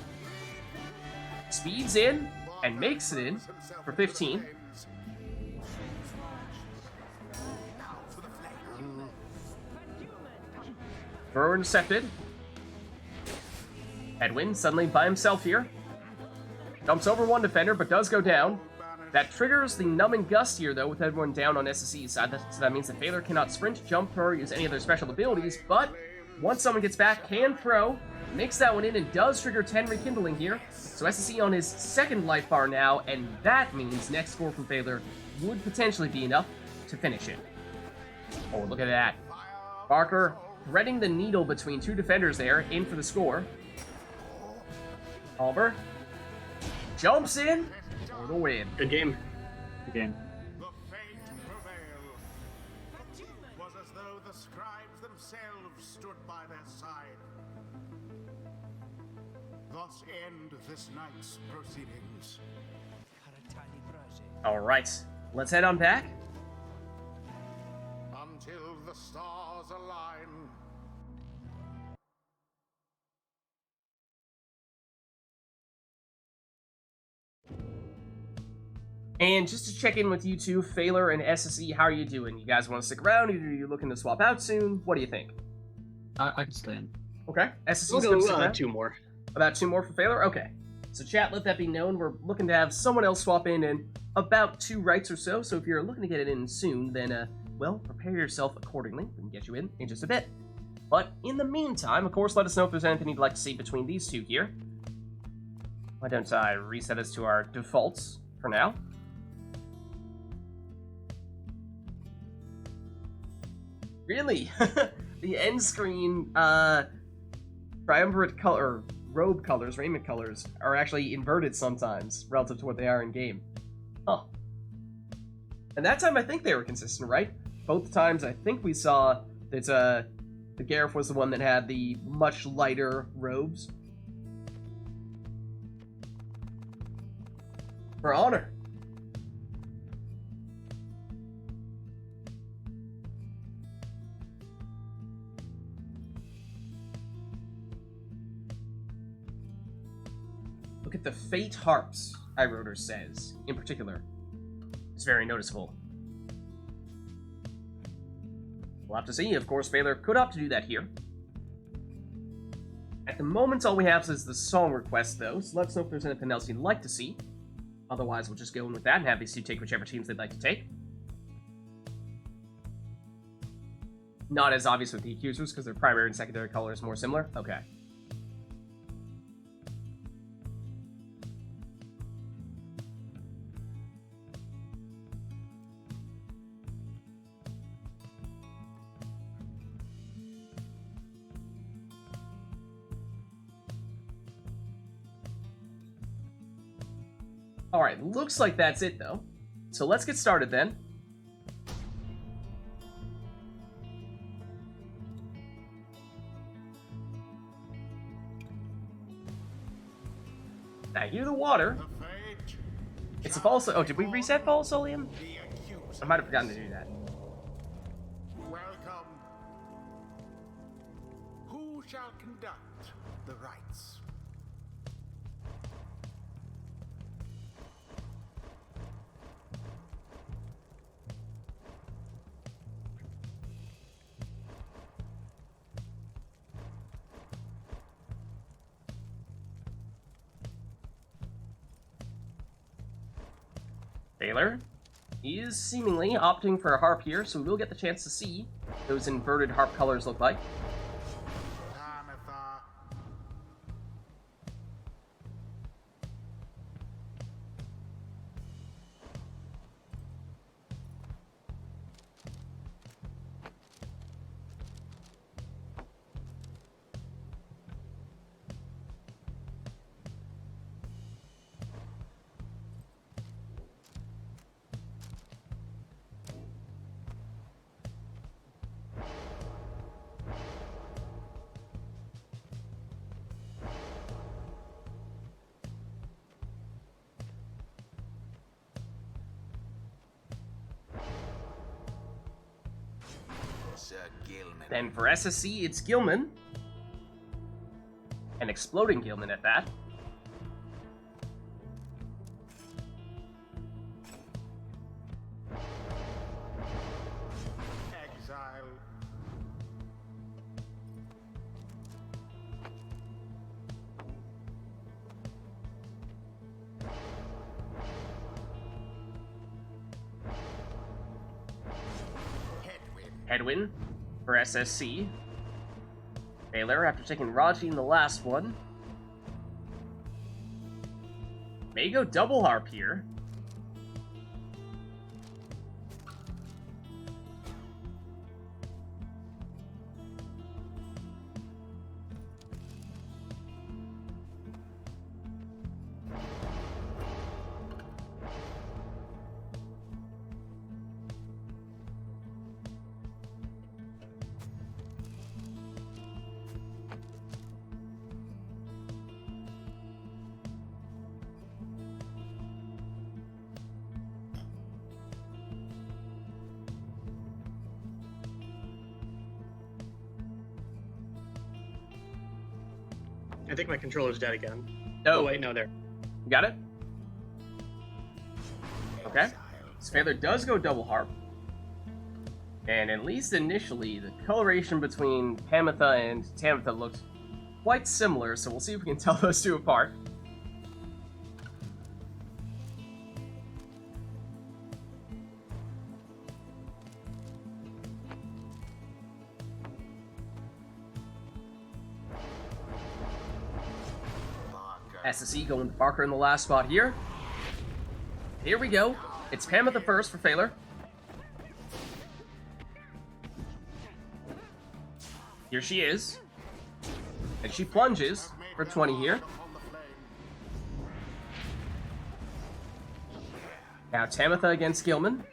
speeds in and makes it in for 15. Thrower intercepted. Edwin suddenly by himself here. Jumps over one defender, but does go down. That triggers the Numbing Gust here, though, with everyone down on SSE's side. So that means that Phalar cannot sprint, jump, or use any other special abilities, but once someone gets back, can throw, makes that one in, and does trigger 10 rekindling here. So SSE on his second life bar now, and that means next score from Phalar would potentially be enough to finish it. Oh, look at that. Barker threading the needle between two defenders there, in for the score. Almer jumps in for the win. Good game. Good game. The fate prevailed. It was as though the scribes themselves stood by their side. Thus end this night's proceedings. Alright, let's head on back. Until the stars align. And just to check in with you two, Phaler and SSE, how are you doing? You guys want to stick around? Are you looking to swap out soon? What do you think? I can stay in. Okay. SSE's We'll good to stick go around? 2 more. About 2 more for Phaler? Okay. So chat, let that be known. We're looking to have someone else swap in about 2 rights or so. So if you're looking to get it in soon, then, well, prepare yourself accordingly. We can get you in just a bit. But in the meantime, of course, let us know if there's anything you'd like to see between these two here. Why don't I reset us to our defaults for now? Really? The end screen, triumvirate color, robe colors, raiment colors, are actually inverted sometimes relative to what they are in game. Huh. And that time I think they were consistent, right? Both times I think we saw that the Gareth was the one that had the much lighter robes. For honor. Look at the Fate harps, iRotor says, in particular. It's very noticeable. We'll have to see. Of course, Phaler could opt to do that here. At the moment, all we have is the song request, though, so let us know if there's anything else you'd like to see. Otherwise, we'll just go in with that and have these two take whichever teams they'd like to take. Not as obvious with the accusers, because their primary and secondary color is more similar. Okay. Alright, looks like that's it, though. So let's get started, then. I hear the water. It's a false... Oh, did we reset false Solium? I might have forgotten to do that. Welcome. Who shall conduct the rites? Phaler. He is seemingly opting for a harp here, so we will get the chance to see those inverted harp colors look like. Then for SSC, it's Gilman. An exploding Gilman at that. Exile. Headwind for SSC. Phaler, after taking Raji in the last one. May go double harp here. I think my controller's dead again. Oh, Oh wait, no, there. got it? Okay. Spader does go double harp. And at least initially, the coloration between Pamitha and Tamitha looks quite similar, so we'll see if we can tell those two apart. SSE going with Barker in the last spot here. Here we go. It's Pamitha first for Phaler. Here she is. And she plunges for 20 here. Now Tamitha against Gilman.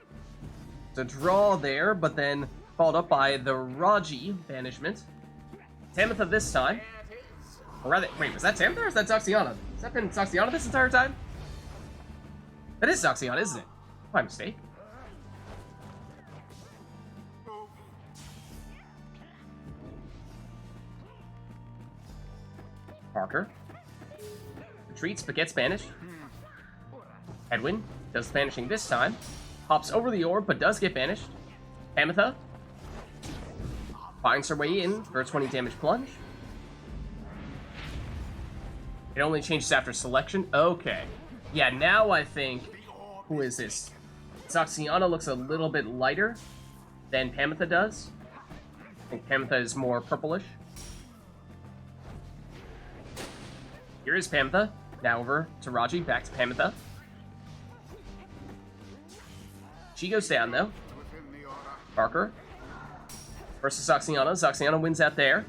It's a draw there, but then followed up by the Raji banishment. Tamitha this time. Or rather, wait, was that Tamitha or is that Zoxiana? Has that been Zoxiana this entire time? That is Zoxiana, isn't it? My mistake. Parker retreats but gets banished. Edwin does banishing this time. Hops over the orb but does get banished. Tamitha finds her way in for a 20 damage plunge. It only changes after selection. Okay. Yeah, now I think... Who is this? Zoxiana looks a little bit lighter than Pamitha does. I think Pamitha is more purplish. Here is Pamitha. Now over to Raji. Back to Pamitha. She goes down, though. Barker versus Zoxiana. Zoxiana wins out there.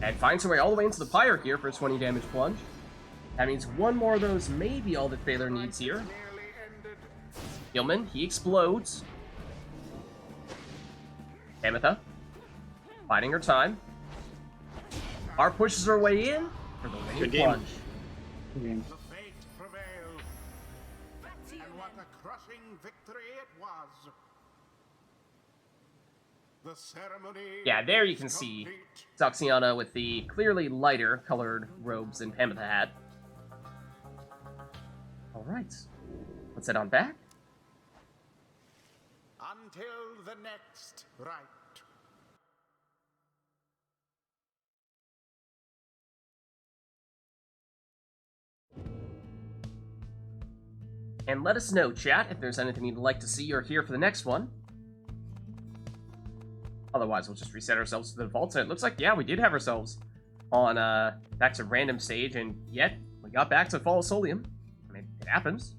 And finds her way all the way into the Pyre here for a 20 damage plunge. That means one more of those may be all that Phaler needs here. Gilman, he explodes. Tamitha, biding her time. R pushes her way in for the winning plunge. The fate prevailed. And what a crushing victory it was. The ceremony. Yeah, there you can see Zoxiana with the clearly lighter colored robes than Pamitha had. Alright, let's head on back. Until the next rite. And let us know, chat, if there's anything you'd like to see or hear for the next one. Otherwise, we'll just reset ourselves to the default. So it looks like, yeah, we did have ourselves on back to random stage, and yet we got back to Fall of Solium. I mean, it happens.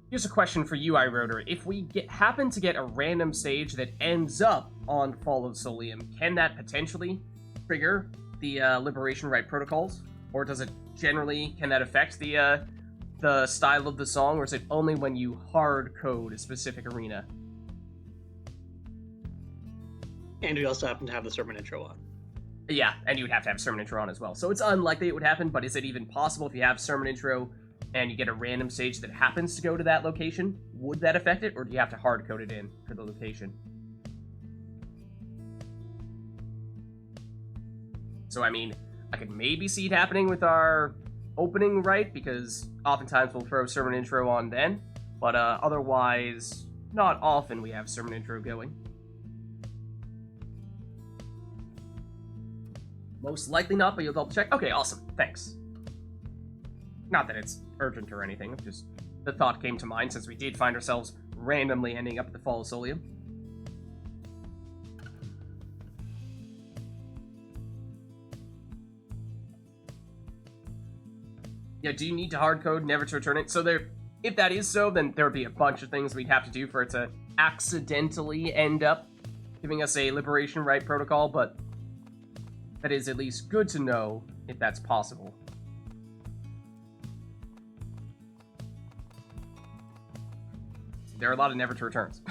Here's a question for you, iRotor. If we happen to get a random stage that ends up on Fall of Solium, can that potentially trigger the Liberation Rite protocols? Or does it generally, can that affect the style of the song, or is it only when you hard code a specific arena? And we also happen to have the sermon intro on. Yeah, and you would have to have sermon intro on as well. So it's unlikely it would happen, but is it even possible if you have sermon intro and you get a random stage that happens to go to that location? Would that affect it, or do you have to hard code it in for the location? So, I mean, I could maybe see it happening with our opening rite, because oftentimes we'll throw sermon intro on then, but otherwise, not often we have sermon intro going. Most likely not, but you'll double check. Okay, awesome. Thanks. Not that it's urgent or anything, just the thought came to mind since we did find ourselves randomly ending up at the Fall of Solium. Yeah, do you need to hard code never to return it? So there, if that is so, then there would be a bunch of things we'd have to do for it to accidentally end up giving us a Liberation Rite protocol, but that is at least good to know if that's possible. There are a lot of never to returns.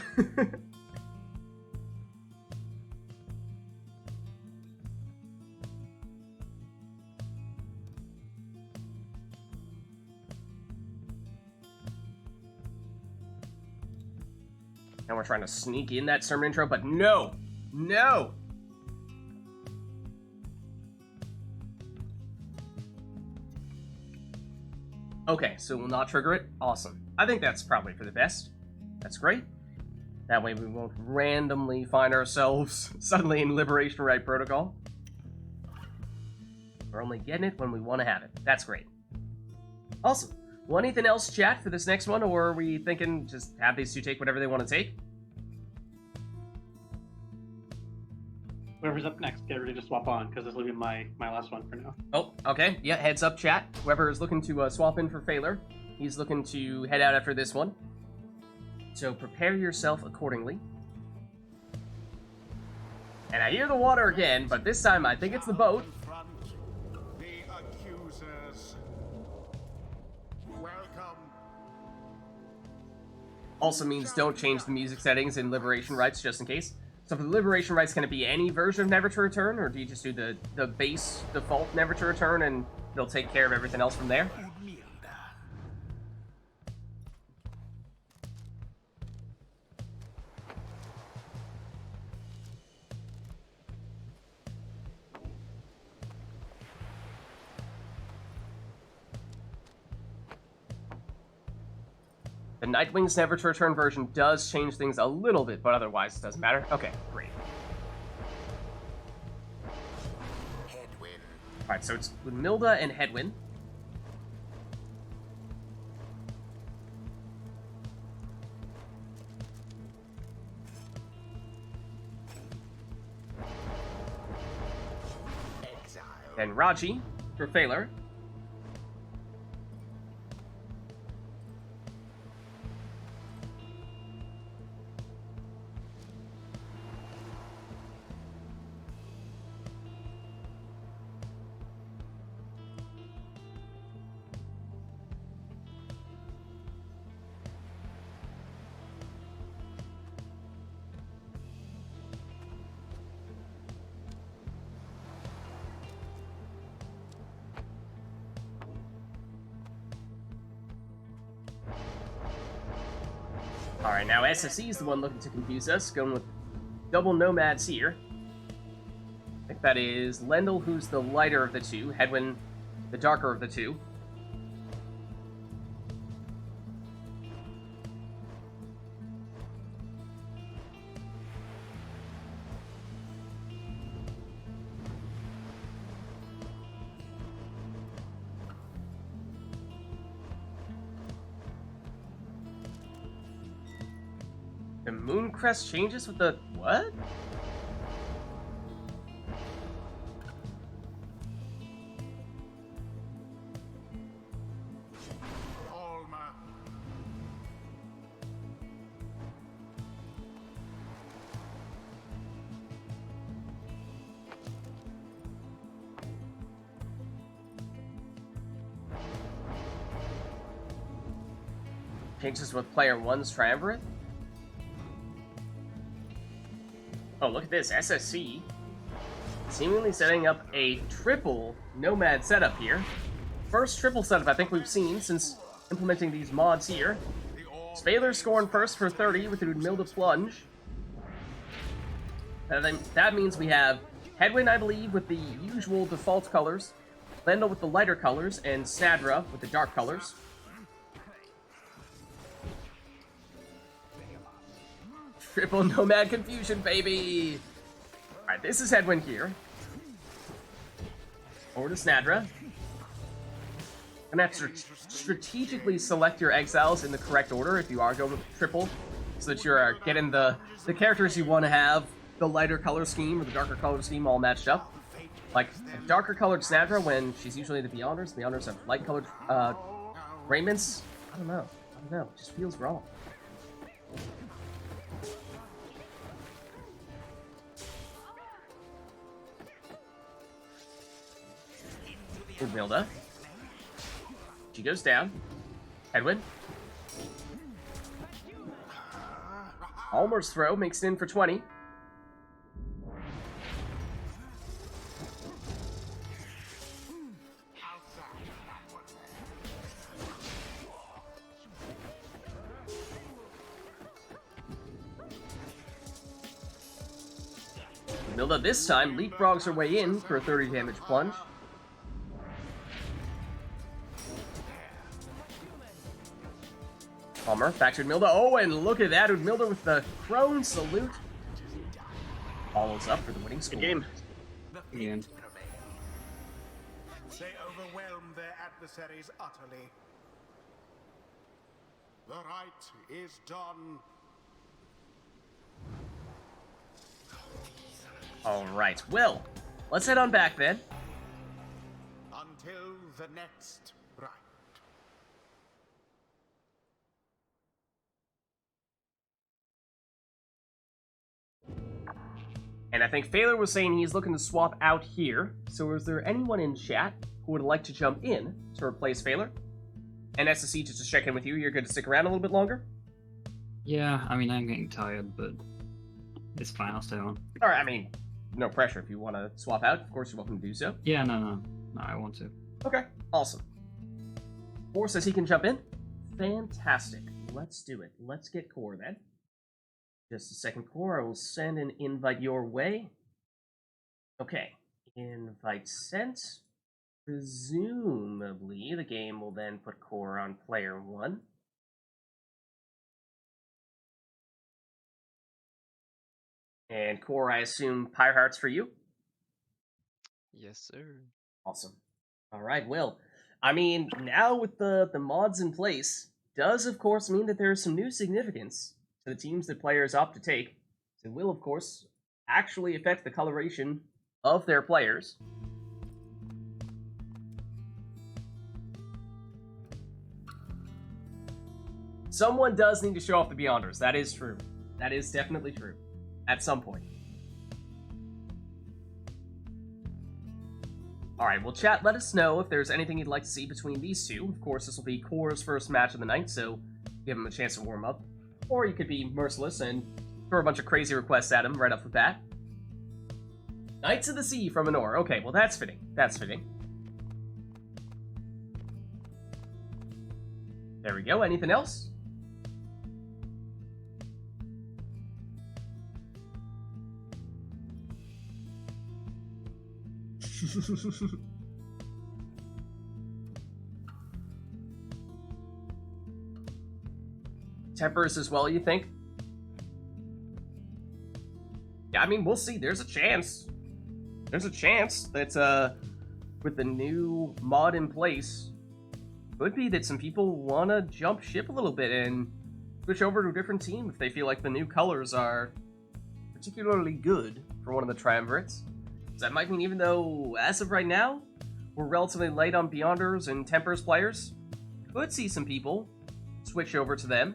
And we're trying to sneak in that sermon intro, but no! No! Okay, so we'll not trigger it. Awesome. I think that's probably for the best. That's great. That way we won't randomly find ourselves suddenly in Liberation Rite Protocol. We're only getting it when we want to have it. That's great. Awesome. Well, anything else, chat, for this next one, or are we thinking just have these two take whatever they want to take? Whoever's up next, get ready to swap on, because this will be my last one for now. Oh, okay. Yeah, heads up, chat. Whoever is looking to swap in for Phaler, he's looking to head out after this one. So prepare yourself accordingly. And I hear the water again, but this time I think it's the boat. The accusers. Welcome. Also means don't change the music settings in Liberation Rites, just in case. So for the Liberation Rites, can it be any version of Never to Return, or do you just do the base default Never to Return and they'll take care of everything else from there? The Nightwing's Never to Return version does change things a little bit, but otherwise it doesn't matter. Okay, great. Alright, so it's with Milda and Hedwyn. Then Raji for Phaler. Alright, now SSE is the one looking to confuse us, going with double nomads here. I think that is Lendl, who's the lighter of the two, Hedwyn, the darker of the two. The Mooncrest changes with the... what? Alma. Changes with player 1's Triumvirate? Oh, look at this, SSC. Seemingly setting up a triple Nomad setup here. First triple setup I think we've seen since implementing these mods here. Spaler's scoring first for 30 with the Milda Plunge. And then that means we have Hedwyn, I believe, with the usual default colors, Lendl with the lighter colors, and Snadra with the dark colors. Triple Nomad confusion, baby! Alright, this is Hedwyn here. Over to Snadra. Gonna have to strategically select your exiles in the correct order if you are going with triple, so that you're getting the characters you want to have, the lighter color scheme or the darker color scheme all matched up. Like, a darker colored Snadra when she's usually the Beyonders. Beyonders have light colored raiments. I don't know. It just feels wrong. With Milda. She goes down. Hedwyn. Almer's throw makes it in for 20. Milda this time leapfrogs her way in for a 30 damage plunge. Palmer, back to Udmilda. Oh, and look at that, Udmilda with the Crone salute. Follows up for the winning score. Good game. Yeah. They overwhelmed their adversaries utterly. The right is done. Alright, well, let's head on back then. Until the next right. And I think Phaler was saying he's looking to swap out here. So is there anyone in chat who would like to jump in to replace Phaler? And SSC, just to check in with you, you're good to stick around a little bit longer? Yeah, I mean, I'm getting tired, but it's fine, I'll stay on. Alright, I mean, no pressure. If you want to swap out, of course you're welcome to do so. Yeah, no, I want to. Okay, awesome. Core says he can jump in. Fantastic. Let's do it. Let's get Core then. Just a second, Core. I will send an invite your way. Okay. Invite sent. Presumably, the game will then put Core on player 1. And Core, I assume Pyre Hearts for you? Yes, sir. Awesome. Alright, well, I mean, now with the mods in place, does of course mean that there is some new significance to the teams that players opt to take. It will, of course, actually affect the coloration of their players. Someone does need to show off the Beyonders. That is true. That is definitely true. At some point. Alright, well, chat, let us know if there's anything you'd like to see between these two. Of course, this will be Core's first match of the night, so give him a chance to warm up. Or you could be merciless and throw a bunch of crazy requests at him right off the bat. Knights of the Sea from Anor. Okay, well, that's fitting. That's fitting. There we go. Anything else? Tempers as well, you think? Yeah, I mean, we'll see. There's a chance. There's a chance that, with the new mod in place, could be that some people want to jump ship a little bit and switch over to a different team if they feel like the new colors are particularly good for one of the triumvirates. So that might mean even though, as of right now, we're relatively light on Beyonders and Tempers players, could see some people switch over to them.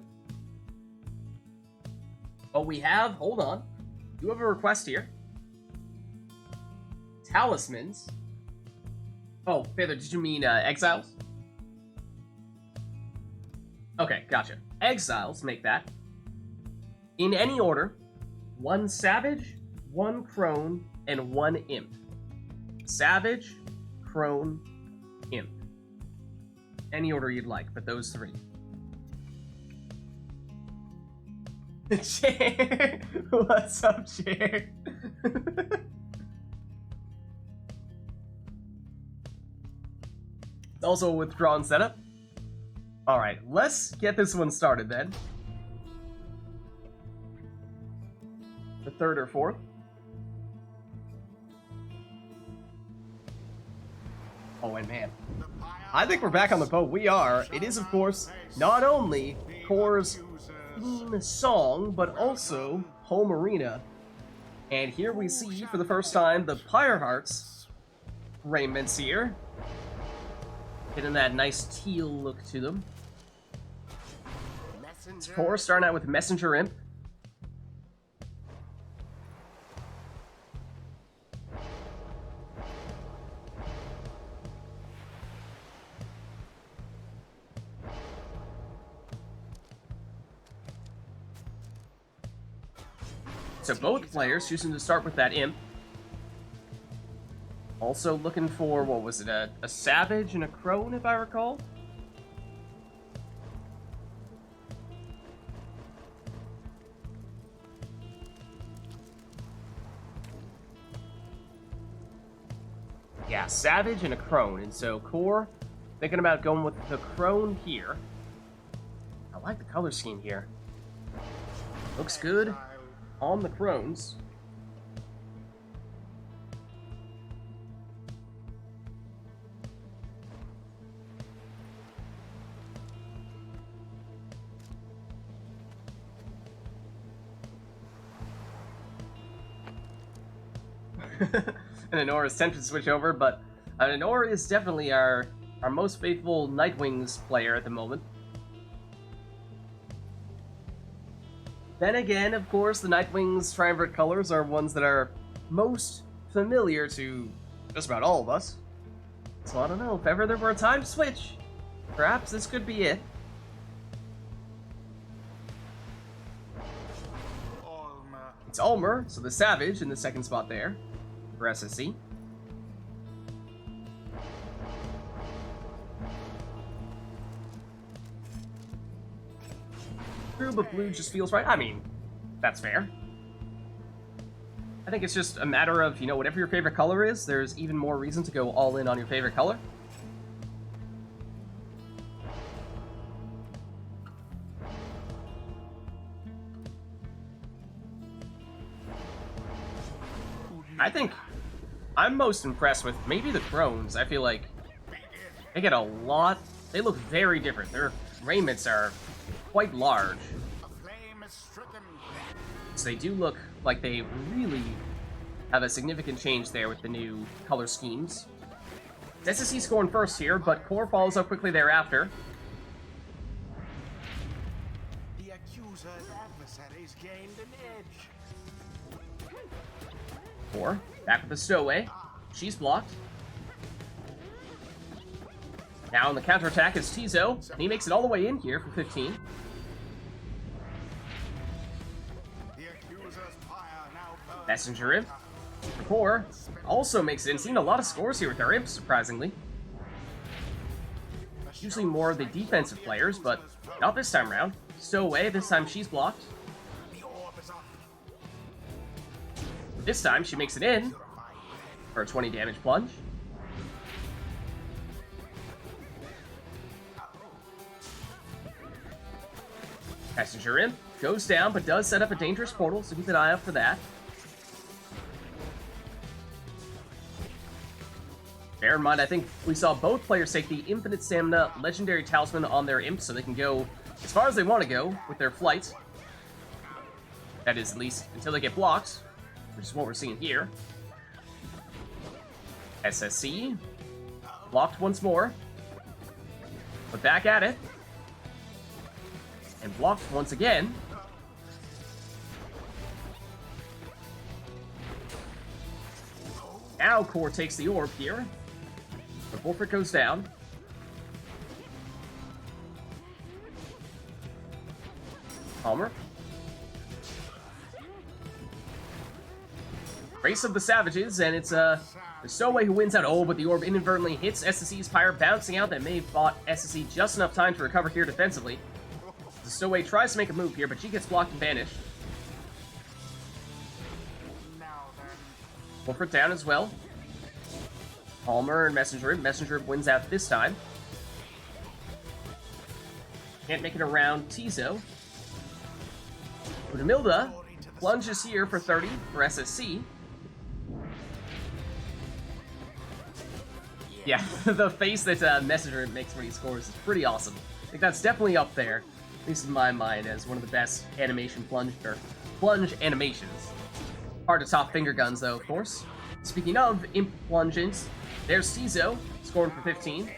But we have, hold on, you have a request here. Talismans. Oh, Phaler, did you mean exiles? Okay, gotcha. Exiles, make that. In any order, 1 Savage, 1 Crone, and 1 Imp. Savage, Crone, Imp. Any order you'd like, but those 3. Chair! What's up, Chair? It's also a withdrawn setup. Alright, let's get this one started then. The 3rd or 4th. Oh, and man. I think we're back on the boat. We are. It is, of course, not only Core's theme song, but also home arena. And here we see, for the first time, the Pyre Hearts raiments here. Getting that nice teal look to them. Core starting out with Messenger Imp. So both players choosing to start with that Imp. Also looking for, what was it, a Savage and a Crone, if I recall? Yeah, Savage and a Crone, and so Core thinking about going with the Crone here. I like the color scheme here. Looks good on the Crones. And Honora is tempted to switch over, but Honora is definitely our most faithful Nightwings player at the moment. Then again, of course, the Nightwings triumvirate colors are ones that are most familiar to just about all of us. So I don't know, if ever there were a time to switch, perhaps this could be it. It's Ulmer, so the Savage in the second spot there for SSC. True, but blue just feels right. I mean, that's fair. I think it's just a matter of, you know, whatever your favorite color is, there's even more reason to go all in on your favorite color. I think I'm most impressed with maybe the Crones. I feel like they get a lot. They look very different. Their raiments are quite large. So they do look like they really have a significant change there with the new color schemes. It's SSC scoring first here, but Core follows up quickly thereafter. The accuser's adversaries gained an edge. Core, back with the stowaway. She's blocked. Now on the counterattack is Tizo, and he makes it all the way in here for 15. Messenger Imp. Core also makes it in. Seeing a lot of scores here with our Imps, surprisingly. Usually more of the defensive players, but not this time around. Stowaway, this time she's blocked. This time she makes it in for a 20 damage plunge. Messenger Imp goes down, but does set up a dangerous portal, so keep an eye out for that. Bear in mind, I think we saw both players take the Infinite Stamina Legendary Talisman on their Imps, so they can go as far as they want to go with their flight. That is, at least until they get blocked, which is what we're seeing here. SSC, blocked once more, but back at it, and blocked once again. Now Core takes the orb here. The Bullfrit goes down. Palmer. Race of the Savages, and it's the Stowaway who wins out. Oh, but the orb inadvertently hits SSC's Pyre, bouncing out. That may have bought SSC just enough time to recover here defensively. The Stowaway tries to make a move here, but she gets blocked and banished. Bullfrit down as well. Palmer and Messenger. Messenger wins out this time. Can't make it around Tizo. Udamilda plunges here for 30 for SSC. Yeah, the face that Messenger makes when he scores is pretty awesome. I think that's definitely up there, at least in my mind, as one of the best animation plunge animations. Hard to top finger guns, though, of course. Speaking of imp plunges, there's Tizo, scoring for 15.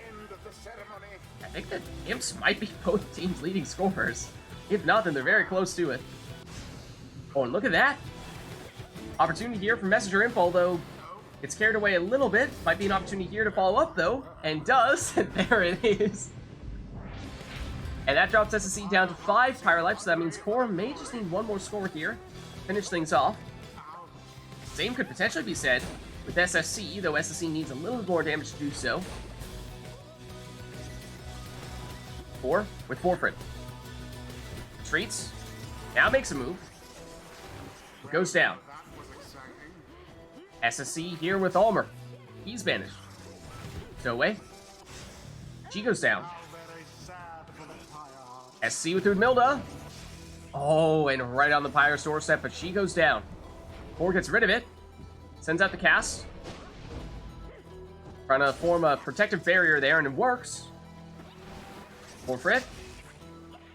I think that Imps might be both teams' leading scorers. If not, then they're very close to it. Oh, and look at that! Opportunity here for Messenger Imp, although it's carried away a little bit. Might be an opportunity here to follow up, though, and does, and there it is. And that drops SSC down to 5 Pyre Life, so that means Core may just need one more score here to finish things off. Same could potentially be said with SSC, though SSC needs a little more damage to do so. Core with Bullfrit. Retreats. Now makes a move. It goes down. SSC here with Ulmer. He's banished. Stowaway. She goes down. SC with Udmilda. Oh, and right on the Pyre's doorstep, but she goes down. Core gets rid of it. Sends out the cast. Trying to form a protective barrier there, and it works. Forfeit.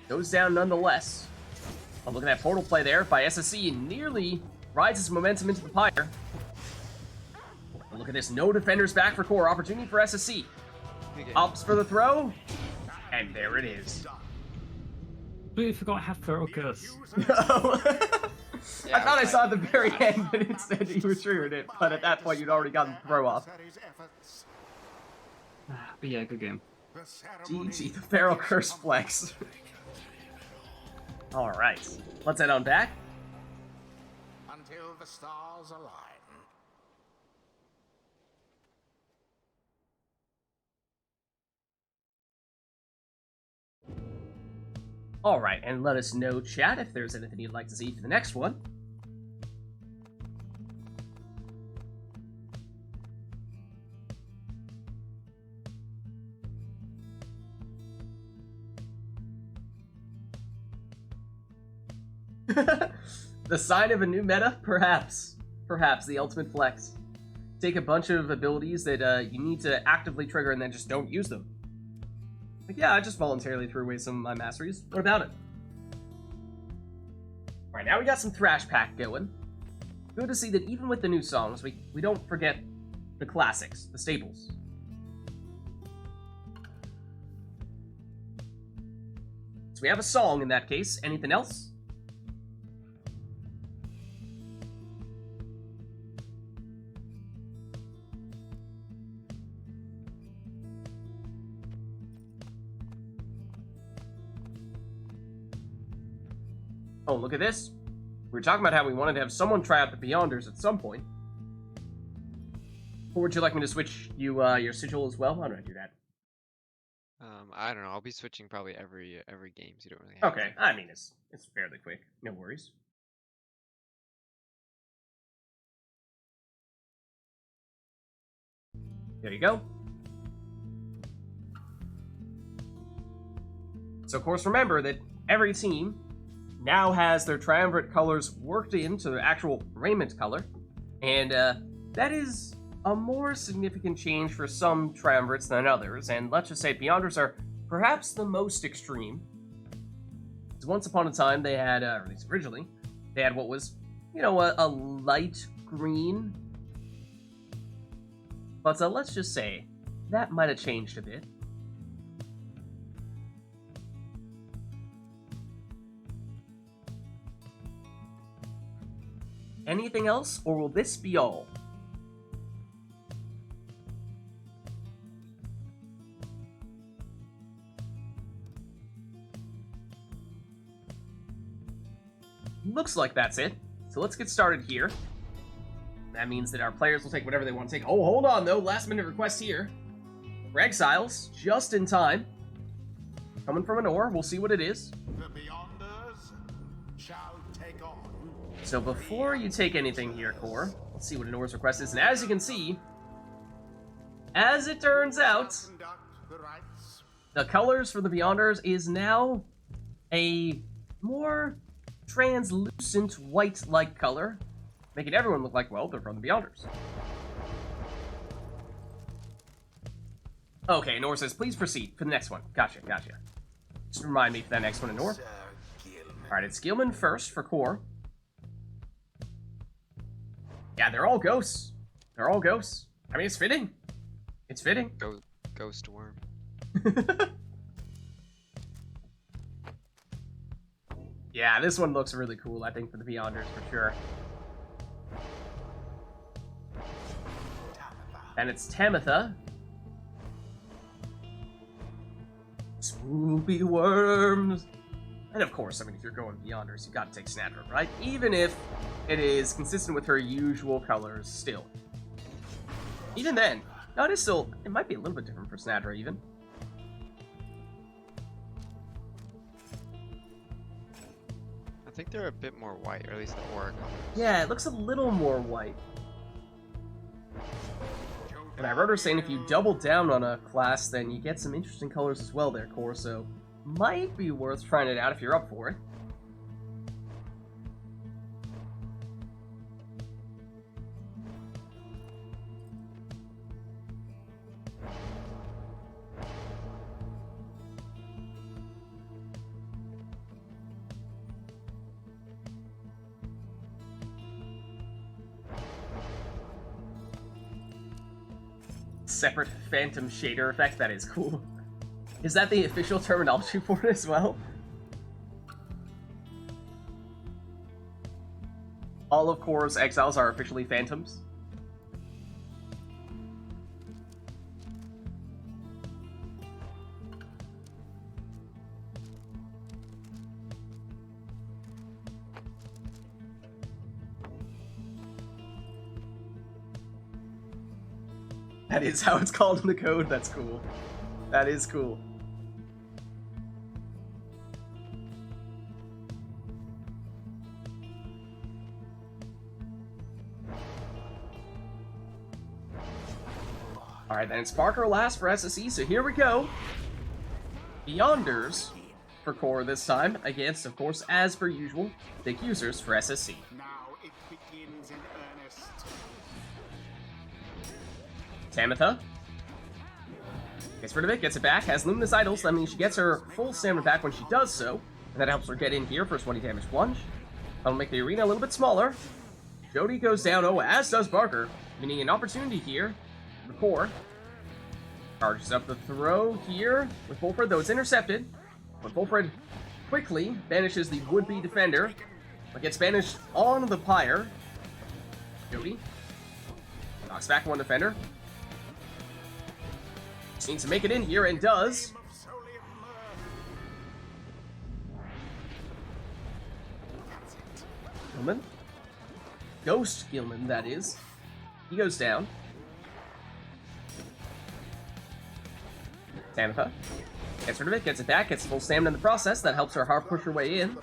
Goes down nonetheless. Oh, look at that portal play there by SSC. Nearly rides its momentum into the Pyre. Oh, look at this. No defenders back for Core. Opportunity for SSC. Ups for the throw. And there it is. Completely forgot I have Feral Curse. I thought I saw at the very end, but instead you were triggered it. But at that point, you'd already gotten the throw off. But yeah, good game. GG, the Feral Curse flex. Alright, let's head on back. Until the stars align. Alright, and let us know, chat, if there's anything you'd like to see for the next one. The sign of a new meta? Perhaps. Perhaps, the ultimate flex. Take a bunch of abilities that you need to actively trigger and then just don't use them. Like, yeah, I just voluntarily threw away some of my masteries. What about it? Alright, now we got some Thrash Pack going. Good to see that even with the new songs, we don't forget the classics, the staples. So we have a song in that case. Anything else? Oh, look at this. We were talking about how we wanted to have someone try out the Beyonders at some point. Or would you like me to switch you your sigil as well? How do I do that? I don't know. I'll be switching probably every game, so you don't really have Okay, to. I mean, it's fairly quick. No worries. There you go. So, of course, remember that every team now has their triumvirate colors worked into their actual raiment color, and that is a more significant change for some triumvirates than others, and let's just say Beyonders are perhaps the most extreme. Because once upon a time they had, or at least originally, they had what was, you know, a light green. But let's just say that might have changed a bit. Anything else, or will this be all? Looks like that's it. So let's get started here. That means that our players will take whatever they want to take. Oh, hold on, though. Last minute request here. For Exiles, just in time. Coming from an ore. We'll see what it is. The Beyonders shall take on. So before you take anything here, Core, let's see what an ore's request is. And as you can see, as it turns out, Conduct the rites. the colors for the Beyonders is now a more translucent white-like color, making everyone look like, well, they're from the Beyonders. Okay, Nor says, please proceed for the next one. Gotcha. Just remind me for that next one, Nor. Sir Gilman. Alright, it's Gilman first for Core. Yeah, they're all ghosts. I mean, it's fitting. Ghost worm. Yeah, this one looks really cool, I think, for the Beyonders, for sure. And it's Tamitha. Swoopy worms. And of course, I mean, if you're going Beyonders, you gotta take Snadra, right? Even if it is consistent with her usual colors still. Even then, no, it might be a little bit different for Snadra, even. I think they're a bit more white, or at least the aura colors. Yeah, it looks a little more white. And I wrote her saying if you double down on a class, then you get some interesting colors as well there, Core, so might be worth trying it out if you're up for it. Separate phantom shader effect, that is cool. Is that the official terminology for it as well? All of Korra's exiles are officially phantoms? That is how it's called in the code. That's cool. That is cool. Alright, then it's Parker last for SSE, so here we go. Beyonders for Korra this time, against, of course, as per usual, the accusers for SSE. Now it begins in earnest. Tamitha gets rid of it, gets it back, has Luminous Idols, that means she gets her full stamina back when she does so, and that helps her get in here for a 20 damage plunge. That'll make the arena a little bit smaller. Jody goes down, oh, as does Barker, meaning an opportunity here for the core. Charges up the throw here with Fulfred, though it's intercepted. But Fulfred quickly banishes the would-be defender, but gets banished on the Pyre. Jody knocks back one defender. Needs to make it in here, and does. Gilman. Ghost Gilman, that is. He goes down. Tamitha gets rid of it, gets it back, gets full stamina in the process. That helps her hard push her way in.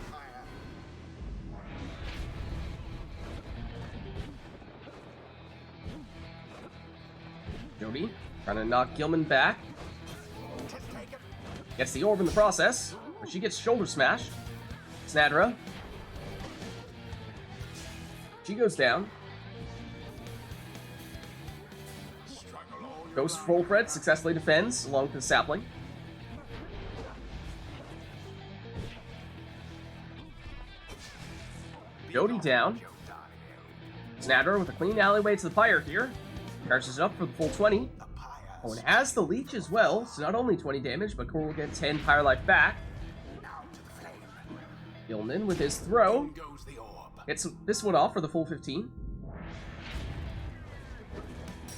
Jody trying to knock Gilman back. Gets the orb in the process, but she gets shoulder smashed. Snadra. She goes down. Ghost Fulfred successfully defends along with the sapling. Jody down. Snadra with a clean alleyway to the Pyre here. Charges it up for the full 20. Oh, and has the leech as well, so not only 20 damage, but Korra will get 10 Pyre life back. Gilman with his throw. Gets this one off for the full 15.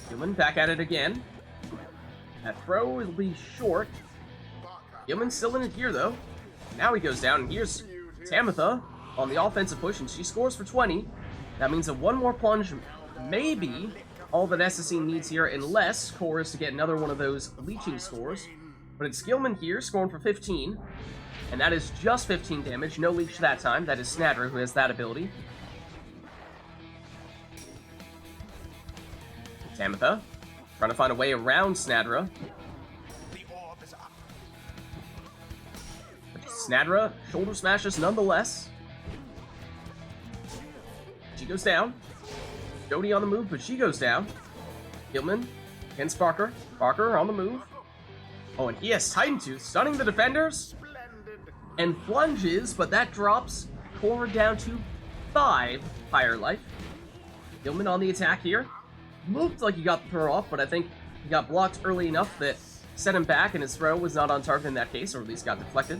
Gilman back at it again. That throw will be short. Gilman's still in it here, though. Now he goes down, and here's Tamitha on the offensive push, and she scores for 20. That means that one more plunge, maybe all that SSE needs here, unless Korra is to get another one of those leeching scores. But it's Gilman here, scoring for 15. And that is just 15 damage, no leech that time. That is Snadra who has that ability. Tamitha trying to find a way around Snadra. But Snadra shoulder smashes nonetheless. She goes down. Jody on the move, but she goes down. Gilman against Parker. Parker on the move. Oh, and he has Titan Tooth, stunning the defenders. And plunges, but that drops Korra down to 5 Pyre life. Gilman on the attack here. Looked like he got the throw off, but I think he got blocked early enough that set him back, and his throw was not on target in that case, or at least got deflected.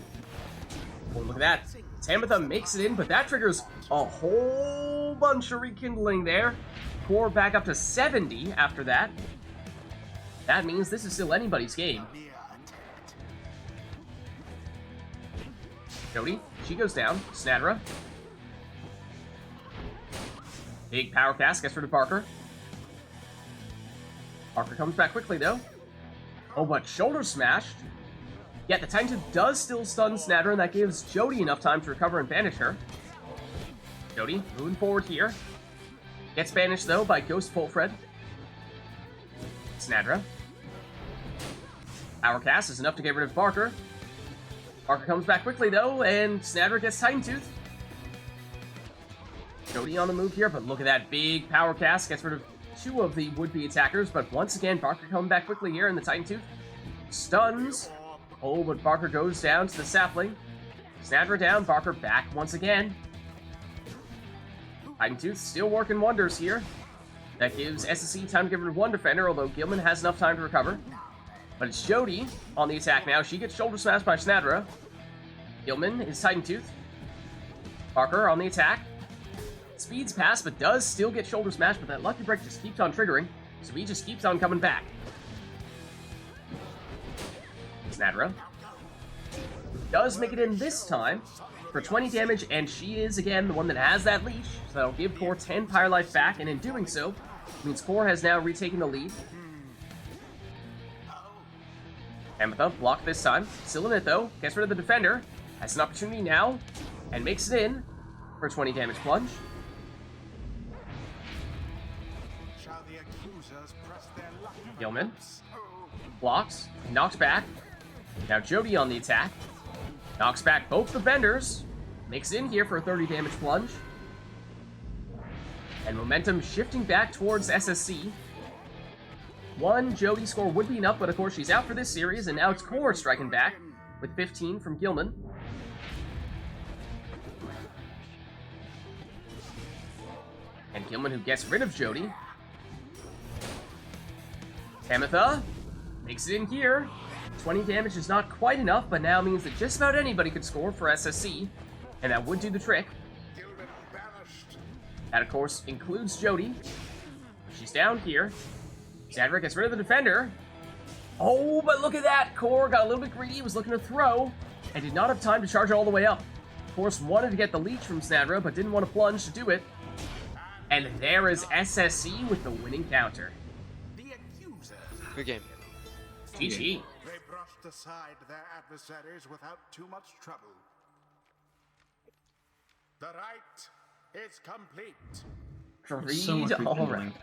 Oh, look at that. Tamitha makes it in, but that triggers a whole bunch of rekindling there. Korra back up to 70 after that. That means this is still anybody's game. Jody, she goes down. Snadra. Big power cast, gets rid of Parker. Parker comes back quickly, though. Oh, but shoulder smashed. Yet the Titan does still stun Snadra, and that gives Jody enough time to recover and banish her. Jody, moving forward here. Gets banished, though, by Ghost Fulfred. Snadra. Power cast is enough to get rid of Parker. Barker comes back quickly, though, and Snadra gets Titan Tooth. Jody on the move here, but look at that big power cast. Gets rid of 2 of the would-be attackers, but once again, Barker coming back quickly here, and the Titan Tooth stuns. Oh, but Barker goes down to the sapling. Snadra down, Barker back once again. Titan Tooth still working wonders here. That gives SSC time to get rid of one defender, although Gilman has enough time to recover. But it's Jody on the attack now. She gets shoulder smashed by Snadra. Gilman is Titan Tooth. Barker on the attack. Speeds past, but does still get shoulder smashed, but that Lucky Break just keeps on triggering, so he just keeps on coming back. Snadra does make it in this time for 20 damage, and she is, again, the one that has that leash, so that'll give Core 10 Pyre life back, and in doing so, means Core has now retaken the lead. Ametha blocked this time. Still in it, though. Gets rid of the defender. Has an opportunity now, and makes it in for 20 damage plunge. Gilman blocks, knocks back. Now Jody on the attack. Knocks back both defenders. Makes it in here for a 30 damage plunge. And momentum shifting back towards SSC. One Jody score would be enough, but of course she's out for this series, and now it's Core striking back with 15 from Gilman. And Gilman who gets rid of Jody. Ametha makes it in here. 20 damage is not quite enough, but now means that just about anybody could score for SSC, and that would do the trick. That, of course, includes Jody. She's down here. Snadra gets rid of the defender. Oh, but look at that! Core got a little bit greedy, was looking to throw, and did not have time to charge all the way up. Of course, wanted to get the leech from Snadra, but didn't want to plunge to do it. And there is SSC with the winning counter. Good game. GG. They brushed aside their adversaries without too much trouble. The rite is complete. So much Creed, all right. rebuilding.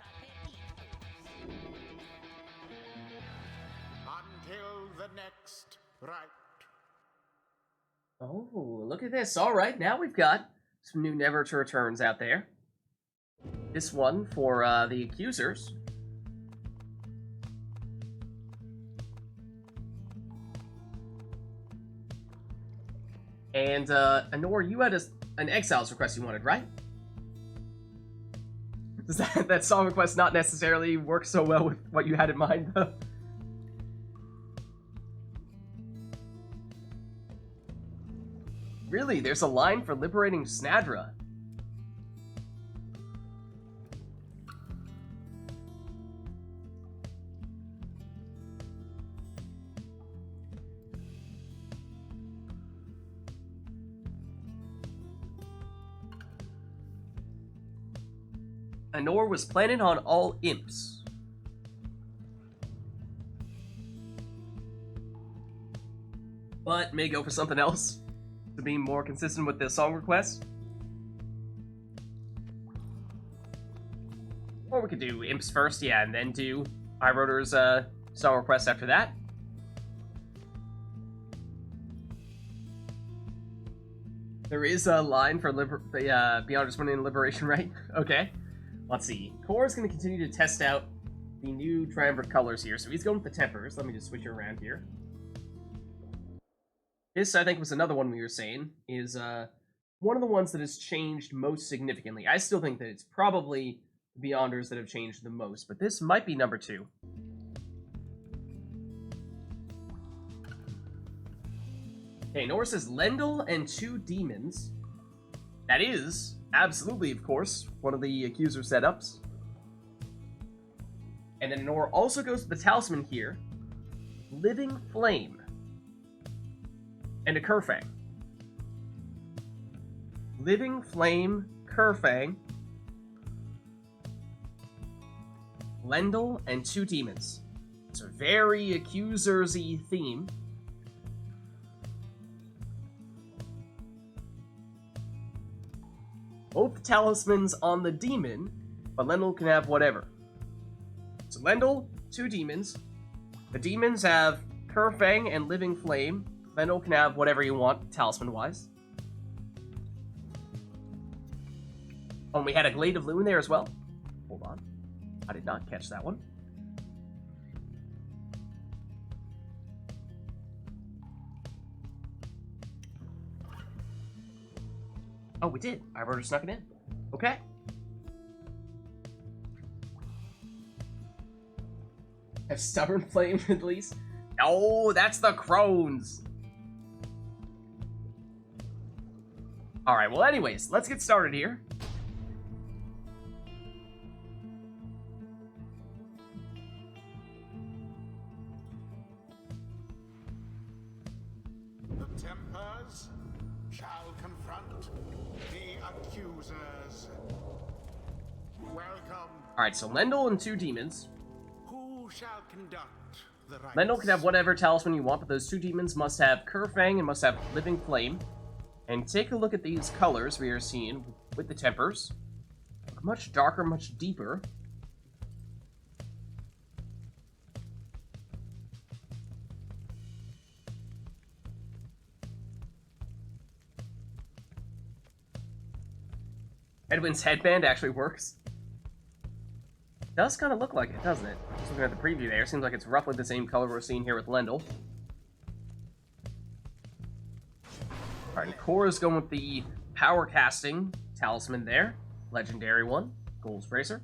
Until the next rite. Oh, look at this. All right, now we've got some new Never to Returns out there. This one for the Accusers. And, Anor, you had an Exiles request you wanted, right? Does that song request not necessarily work so well with what you had in mind, though? Really? There's a line for liberating Snadra. Anor was planning on all imps. But may go for something else to be more consistent with the song request. Or we could do imps first, yeah, and then do iRotor's song request after that. There is a line for Beyond Just Winning Liberation, right? Okay. Let's see. Core is going to continue to test out the new triumvirate colors here. So he's going with the Tempers. Let me just switch it around here. This, I think, was another one we were saying, is one of the ones that has changed most significantly. I still think that it's probably the Beyonders that have changed the most, but this might be number 2. Okay, Nora says Lendl and 2 demons. That is, absolutely, of course, one of the Accuser setups. And then Nora also goes to the Talisman here. Living Flame. And a Kerfang. Living Flame, Kerfang. Lendl and 2 demons. It's a very Accusers-y theme. Both talismans on the demon, but Lendl can have whatever. So Lendl, 2 demons. The demons have Kerfang and Living Flame. Lendl can have whatever you want, talisman-wise. Oh, and we had a Glade of Loon there as well. Hold on. I did not catch that one. Oh, we did. I've already snuck it in. Okay. Have Stubborn Flame release? Oh, that's the Crones. Alright, well anyways, let's get started here. The Tempers shall confront the accusers. Welcome. Alright, so Lendl and 2 demons. Who shall conduct the rites? Lendl can have whatever talisman you want, but those 2 demons must have Curfang and must have Living Flame. And take a look at these colors we are seeing with the tempers. Much darker, much deeper. Edwin's headband actually works. Does kind of look like it, doesn't it? Just looking at the preview there, seems like it's roughly the same color we're seeing here with Lendl. Alright, and Cora's going with the power casting talisman there. Legendary one. Gold Bracer.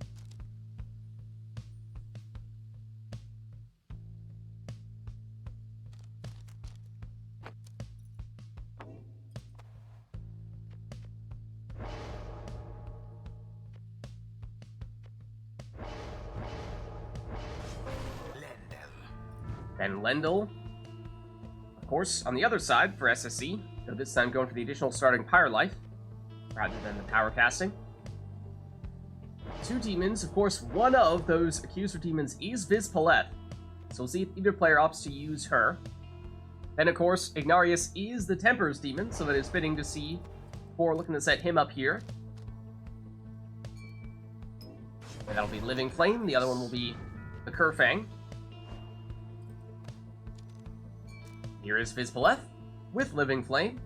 And Lendl, of course, on the other side for SSC, so this time going for the additional starting Pyre life, rather than the power casting. 2 demons, of course, one of those accuser demons is Vids, so we'll see if either player opts to use her. Then, of course, Ignarius is the Tempers demon, so that is fitting to see Cora looking to set him up here. And that'll be Living Flame, the other one will be the Curfang. Here is Vids with Living Flame.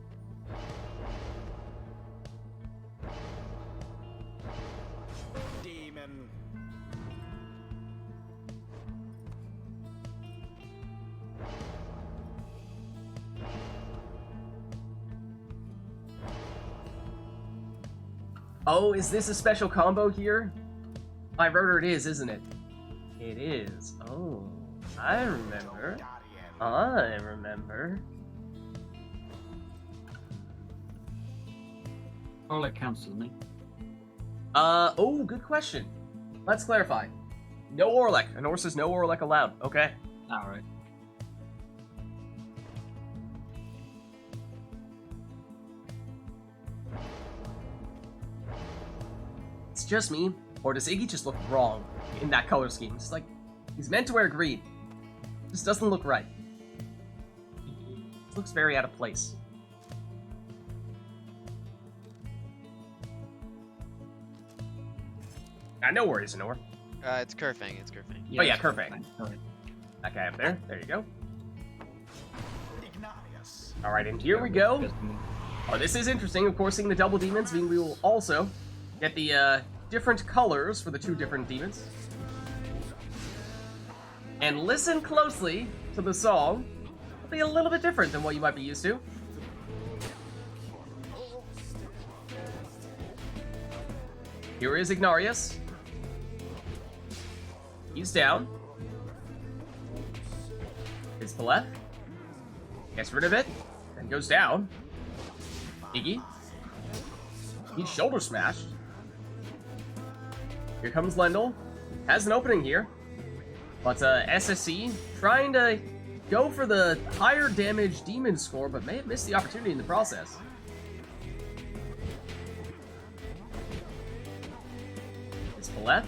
Demon. Oh, is this a special combo here? By Rotor it is, isn't it? It is. Oh, I remember. I remember. Orlick counts, doesn't he? Oh, good question. Let's clarify. No Orlick. Anor says no Orlick allowed. Okay. Alright. It's just me, or does Iggy just look wrong in that color scheme? It's like, he's meant to wear green. Just doesn't look right. It looks very out of place. No worries, Anor. It's Curfang, it's Curfang. Oh yeah, it's Curfang. Alright. That guy up there. There you go. Ignarius. Alright, and here we go. Oh, this is interesting. Of course, seeing the double demons mean we will also get the different colors for the 2 different demons. And listen closely to the song. It'll be a little bit different than what you might be used to. Here is Ignarius. He's down. It's the left. Gets rid of it. Then goes down. Iggy. He's shoulder smashed. Here comes Lendl. Has an opening here. But SSC trying to go for the higher damage demon score, but may have missed the opportunity in the process. It's Paleth.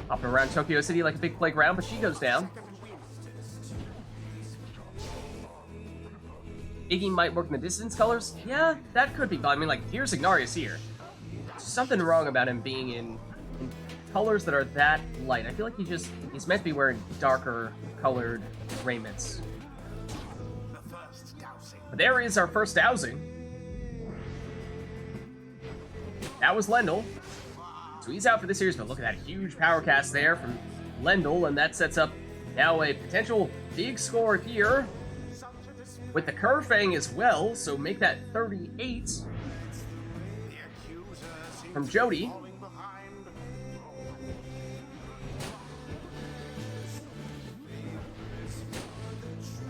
Hopping around Tokyo City like a big playground, but she goes down. Iggy might work in the distance colors? Yeah, that could be, but I mean, like, here's Ignarius here. There's something wrong about him being in colors that are that light. I feel like he's meant to be wearing darker colored raiments. The But there is our first dowsing. That was Lendl. So he's out for this series, but look at that huge power cast there from Lendl, and that sets up now a potential big score here with the Curve Fang as well, so make that 38 from Jody.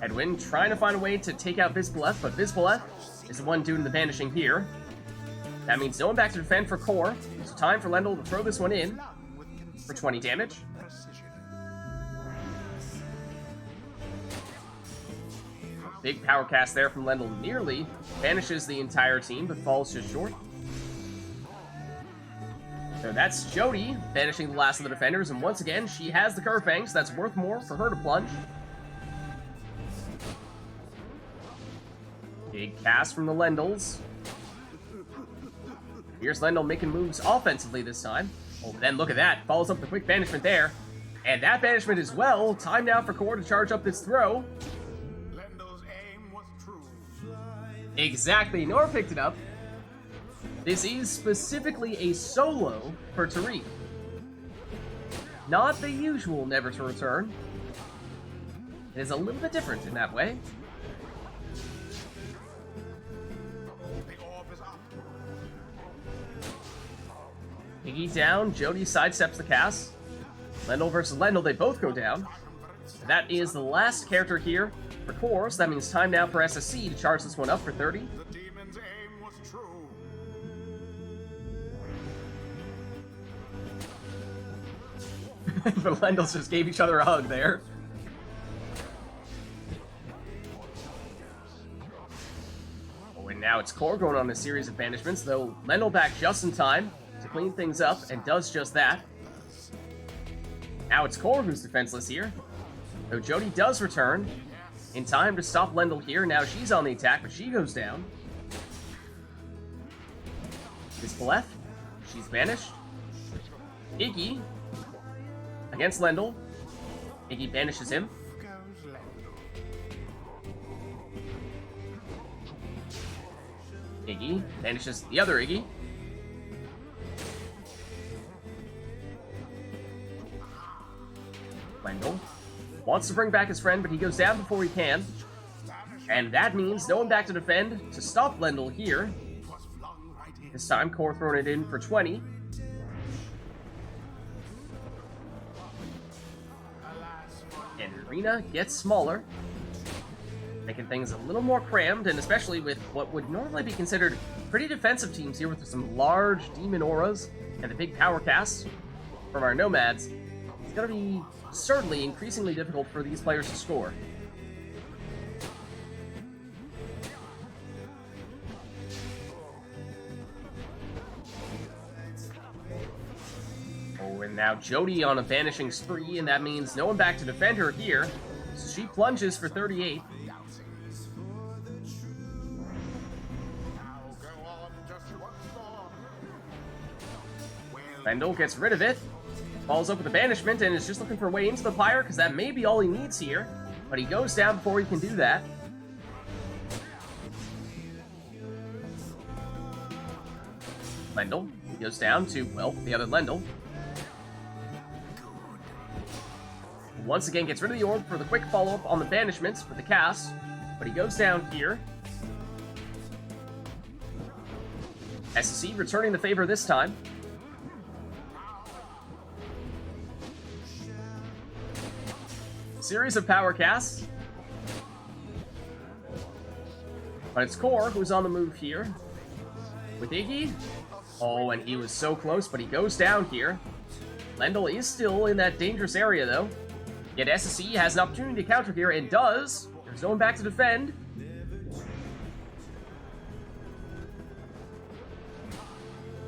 Edwin trying to find a way to take out Vizboleth, but Vizboleth is the one doing the banishing here. That means no one back to defend for Core, so time for Lendl to throw this one in for 20 damage. Big power cast there from Lendl nearly banishes the entire team, but falls just short. So that's Jody banishing the last of the defenders, and once again, she has the Curve Fang, so that's worth more for her to plunge. Big cast from the Lendls. Here's Lendl making moves offensively this time. Oh, then look at that. Follows up the quick banishment there. And that banishment as well. Time now for Core to charge up this throw. Lendl's aim was true. Exactly. Nora picked it up. This is specifically a solo for Tariq. Not the usual never to return. It is a little bit different in that way. The orb is up. Iggy down, Jody sidesteps the cast. Lendl versus Lendl, they both go down. That is the last character here for Core, so that means time now for SSC to charge this one up for 30. The demon's aim was true. But Lendls just gave each other a hug there. Oh, and now it's Core going on a series of banishments, though Lendl back just in time to clean things up, and does just that. Now it's Core who's defenseless here. Though Jody does return in time to stop Lendl here. Now she's on the attack, but she goes down. Vizboleth, she's banished. Iggy against Lendl. Iggy banishes him. Goes Lendl. Iggy banishes the other Iggy. Lendl wants to bring back his friend, but he goes down before he can. And that means no one back to defend to stop Lendl here. This time, Core throwing it in for 20. And Arena gets smaller, making things a little more crammed, and especially with what would normally be considered pretty defensive teams here with some large demon auras and the big power casts from our Nomads. It's going to be certainly increasingly difficult for these players to score. Oh, and now Jody on a vanishing spree, and that means no one back to defend her here. So she plunges for 38. Now go on just once more. Lendl gets rid of it. Follows up with a banishment and is just looking for a way into the Pyre, because that may be all he needs here. But he goes down before he can do that. Lendl, he goes down to, well, the other Lendl. Once again gets rid of the orb for the quick follow-up on the banishments with the cast. But he goes down here. SSC returning the favor this time. Series of power casts. But it's Core who's on the move here. With Iggy. Oh, and he was so close, but he goes down here. Lendl is still in that dangerous area, though. Yet SSC has an opportunity to counter here, and does. There's no one back to defend.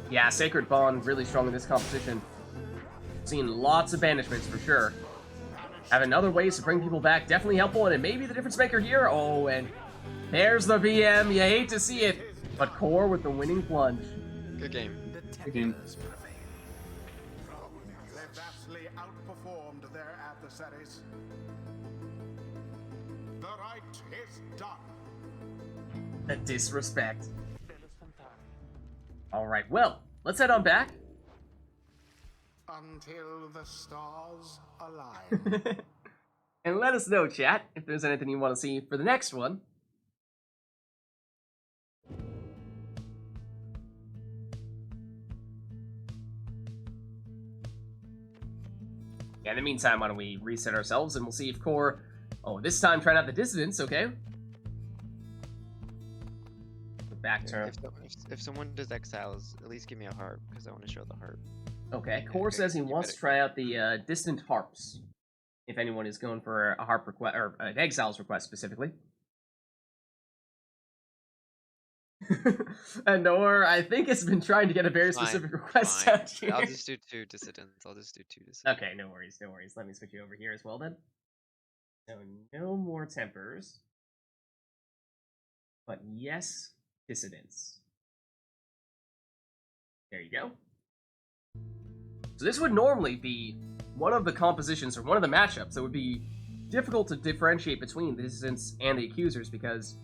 Yeah, Sacred Bond really strong in this competition. Seen lots of banishments for sure. Having other ways to bring people back definitely helpful, and it may be the difference maker here. Oh, and there's the VM. You hate to see it, but Core with the winning plunge. Good game. Good game. They vastly outperformed their adversaries. The rite is done. The disrespect. Alright, well, let's head on back. Until the stars align. And let us know, chat, if there's anything you want to see for the next one. Yeah, in the meantime, why don't we reset ourselves and we'll see if Core... Oh, this time trying out the Dissidents, okay. Back turn. If someone does exiles, at least give me a harp, because I want to show the harp. Okay, Core says he wants to try out the Distant Harps. If anyone is going for a harp request, or an exiles request specifically. And or I think it's been trying to get a very specific request out here. I'll just do 2 dissidents. Okay, no worries, no worries. Let me switch you over here as well then. So no more tempers. But yes, dissidents. There you go. So this would normally be one of the compositions or one of the matchups that would be difficult to differentiate between the dissidents and the accusers because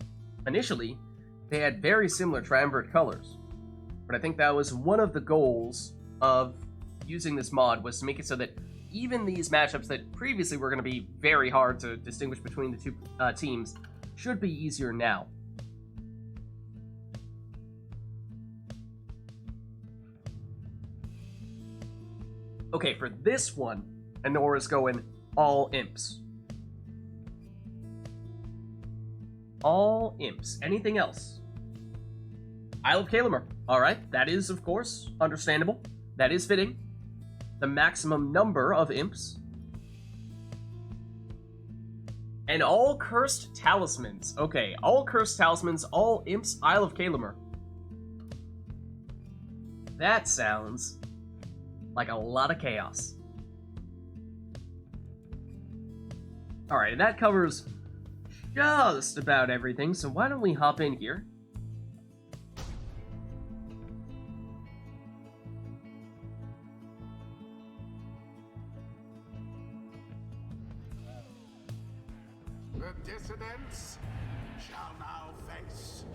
initially they had very similar triumvirate colors. But I think that was one of the goals of using this mod was to make it so that even these matchups that previously were going to be very hard to distinguish between the two teams should be easier now. Okay, for this one, Anora's going all imps. All imps. Anything else? Isle of Kalamer. Alright, that is, of course, understandable. That is fitting. The maximum number of imps. And all cursed talismans. Okay, all cursed talismans, all imps, Isle of Kalamer. That sounds like a lot of chaos. Alright, and that covers just about everything, so why don't we hop in here? The dissidents shall now face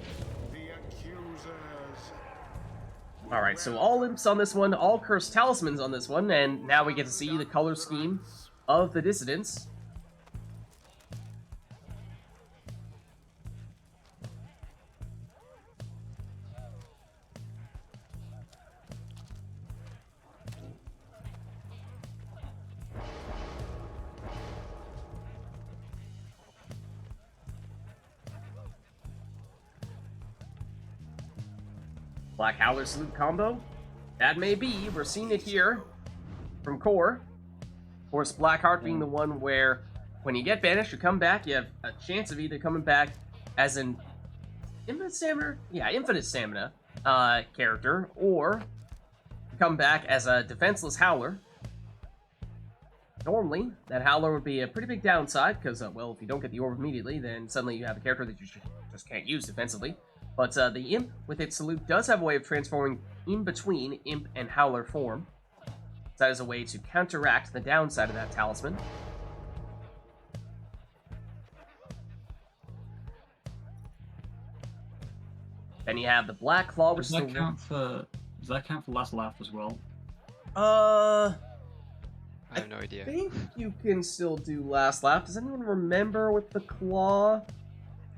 the accusers. Alright, so all imps on this one, all cursed talismans on this one, and now we get to see the color scheme of the dissidents. Black Howler Salute combo? That may be. We're seeing it here from Core. Of course, Blackheart being the one where when you get banished, you come back, you have a chance of either coming back as an infinite stamina? Yeah, infinite stamina character, or come back as a defenseless Howler. Normally, that Howler would be a pretty big downside, because, well, if you don't get the orb immediately, then suddenly you have a character that you just can't use defensively. But the Imp, with its salute, does have a way of transforming in between Imp and Howler form. So that is a way to counteract the downside of that talisman. Then you have the Black Claw, which does that count for last laugh as well? I have no idea. I think you can still do Last Laugh. Does anyone remember with the Claw?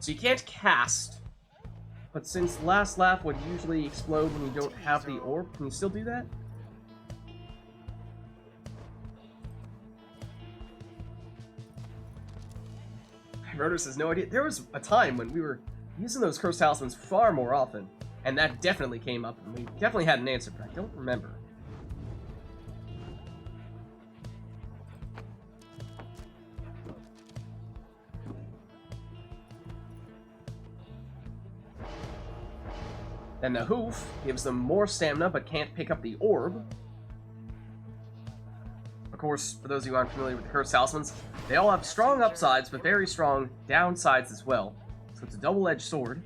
So you can't cast. But since Last Laugh would usually explode when you don't have the orb, can you still do that? Rotor says no idea. There was a time when we were using those cursed talismans far more often, and that definitely came up, and we definitely had an answer, but I don't remember. Then the Hoof gives them more stamina but can't pick up the orb. Of course, for those of you who aren't familiar with the Cursed Talismans, they all have strong upsides but very strong downsides as well. So it's a double-edged sword.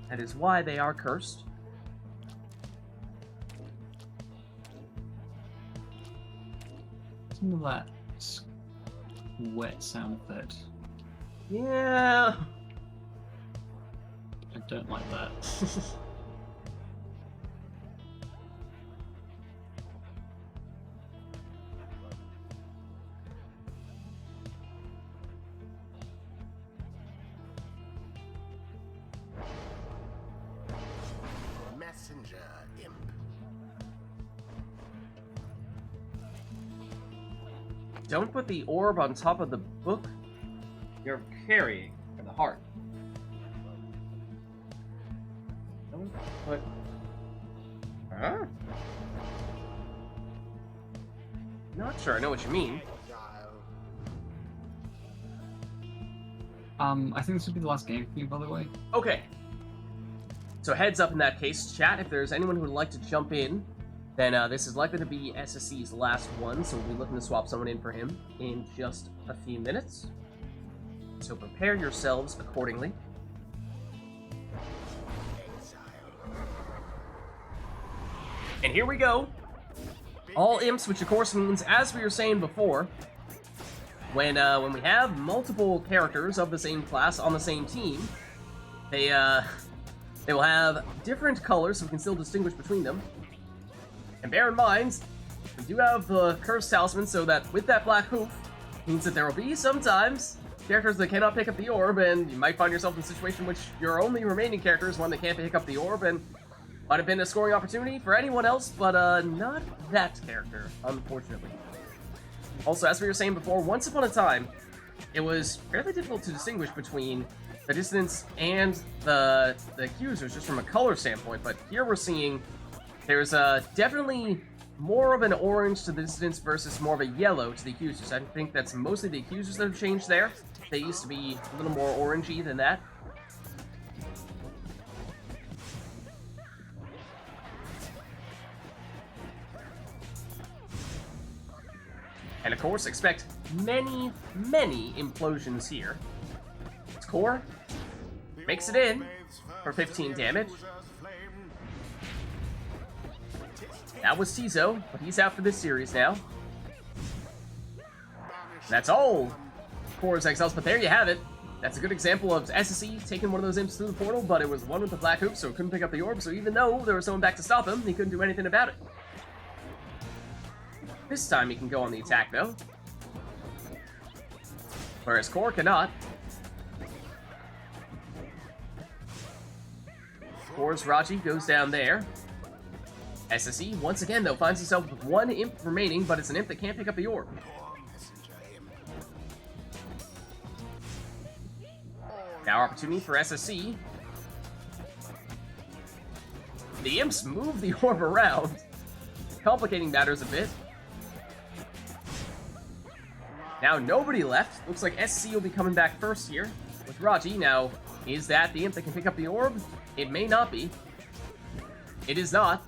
That is why they are cursed. Some of that wet sound effect. Yeah. I don't like that. Messenger imp. Don't put the orb on top of the book you're carrying for the heart. Don't put... Huh? Not sure I know what you mean. I think this would be the last game for you, by the way. Okay. So heads up in that case, chat, if there's anyone who would like to jump in, then this is likely to be SSC's last one, so we'll be looking to swap someone in for him in just a few minutes. So prepare yourselves accordingly. And here we go. All imps, which of course means, as we were saying before, when we have multiple characters of the same class on the same team, they will have different colors, so we can still distinguish between them. And bear in mind, we do have the Cursed Talisman, so that with that black hoof, means that there will be sometimes characters that cannot pick up the orb, and you might find yourself in a situation in which your only remaining character is one that can't pick up the orb, and might have been a scoring opportunity for anyone else, but not that character, unfortunately. Also, as we were saying before, once upon a time, it was fairly difficult to distinguish between the dissidents and the accusers, just from a color standpoint, but here we're seeing there's definitely more of an orange to the dissidents versus more of a yellow to the accusers. I think that's mostly the accusers that have changed there. They used to be a little more orangey than that. And of course, expect many, many implosions here. It's Core. Makes it in for 15 damage. That was Tizo, but he's out for this series now. That's all Core's exiles, but there you have it. That's a good example of SSE taking one of those imps through the portal, but it was the one with the black hoop, so it couldn't pick up the orb, so even though there was someone back to stop him, he couldn't do anything about it. This time he can go on the attack, though. Whereas Core cannot. Core's Raji goes down there. SSE, once again, though, finds himself with one imp remaining, but it's an imp that can't pick up the orb. Now opportunity for SSE. The imps move the orb around, complicating matters a bit. Now nobody left. Looks like SC will be coming back first here with Raji. Now, is that the imp that can pick up the orb? It may not be. It is not.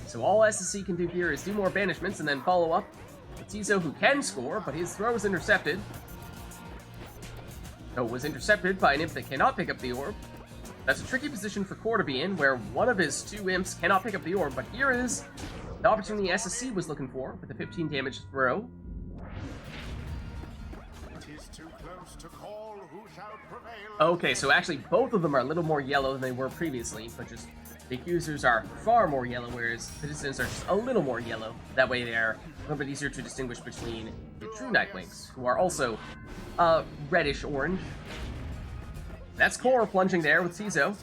So all SSC can do here is do more banishments and then follow up with Tizo, who can score, but his throw is intercepted. So it was intercepted by an imp that cannot pick up the orb. That's a tricky position for Core to be in, where one of his two imps cannot pick up the orb, but here is the opportunity SSC was looking for with the 15 damage throw. Okay, so actually both of them are a little more yellow than they were previously, but just the accusers are far more yellow, whereas the dissidents are just a little more yellow. That way they are a little bit easier to distinguish between the true Nightwings, who are also reddish orange. That's Core plunging there with Tizo.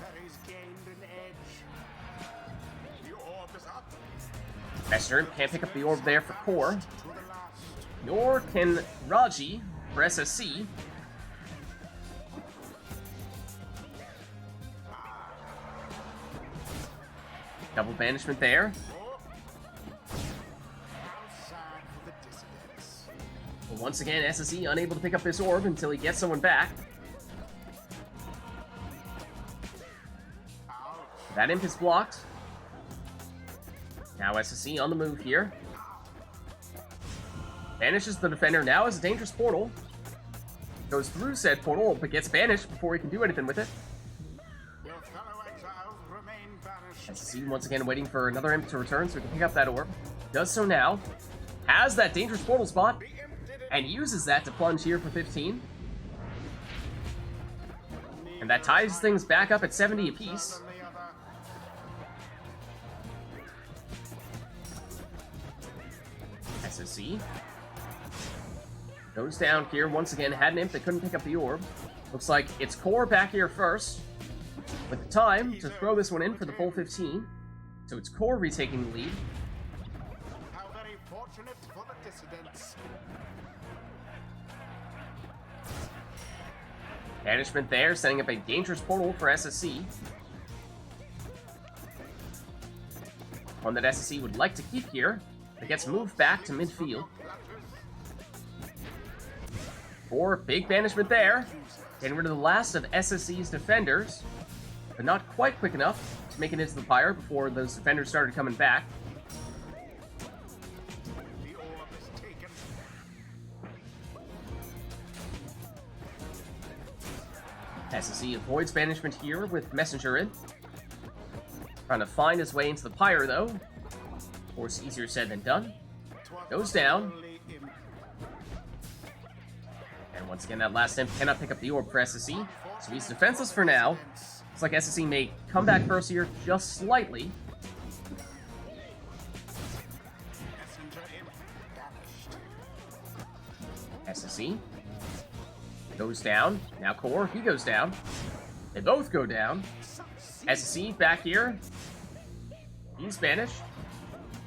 Messenger can't pick up the orb there for Core. Nor can Raji for SSC. Double banishment there. Well, once again, SSE unable to pick up this orb until he gets someone back. That imp is blocked. Now SSE on the move here. Banishes the defender. Now is a dangerous portal. Goes through said portal, but gets banished before he can do anything with it. SSE once again waiting for another imp to return so he can pick up that orb. Does so now. Has that dangerous portal spot. And uses that to plunge here for 15. And that ties things back up at 70 apiece. SSC goes down here. Once again, had an imp that couldn't pick up the orb. Looks like it's Core back here first, with the time to throw this one in for the full 15. So it's Core retaking the lead. How very fortunate for the dissidents. Banishment there, setting up a dangerous portal for SSC. One that SSC would like to keep here. It gets moved back to midfield. Or big banishment there. Getting rid of the last of SSC's defenders. But not quite quick enough to make it into the Pyre before those defenders started coming back. The orb is taken. SSC avoids banishment here with Messenger in. Trying to find his way into the Pyre though. Of course, easier said than done. Goes down. And once again, that last imp cannot pick up the orb for SSC, so he's defenseless for now. Looks like SSC may come back first here just slightly. SSC goes down. Now Core, he goes down. They both go down. SSC back here. He's banished.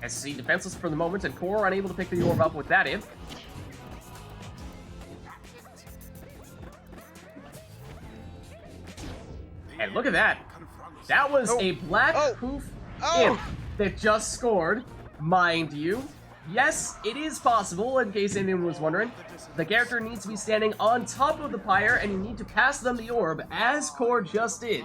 SSC defenseless for the moment, and Core unable to pick the orb up with that imp. And look at that. That was a black poof imp that just scored, mind you. Yes, it is possible, in case anyone was wondering. The character needs to be standing on top of the Pyre, and you need to pass them the orb, as Core just did.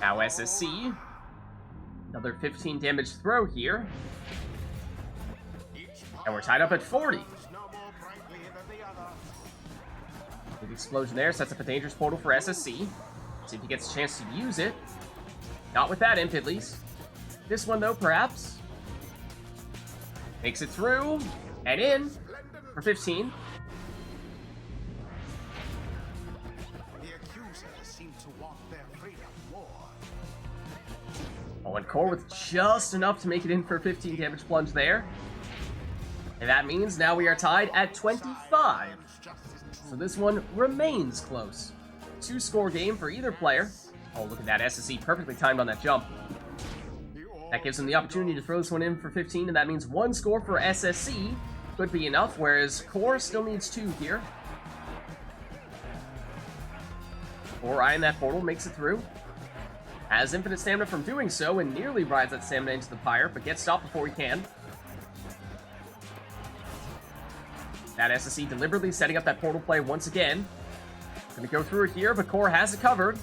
Now SSC. Another 15 damage throw here. And we're tied up at 40. Big explosion there, sets up a dangerous portal for SSC. See if he gets a chance to use it. Not with that imp, at least. This one, though, perhaps. Makes it through, and in for 15. Oh, and Core with just enough to make it in for a 15 damage plunge there. And that means now we are tied at 25. So this one remains close. 2-score game for either player. Oh, look at that. SSC perfectly timed on that jump. That gives him the opportunity to throw this one in for 15, and that means 1 score for SSC could be enough, whereas Core still needs 2 here. Core eyeing that portal, makes it through. Has infinite stamina from doing so, and nearly rides that stamina into the Pyre, but gets stopped before he can. That SSC deliberately setting up that portal play once again. Gonna go through it here, but Core has it covered.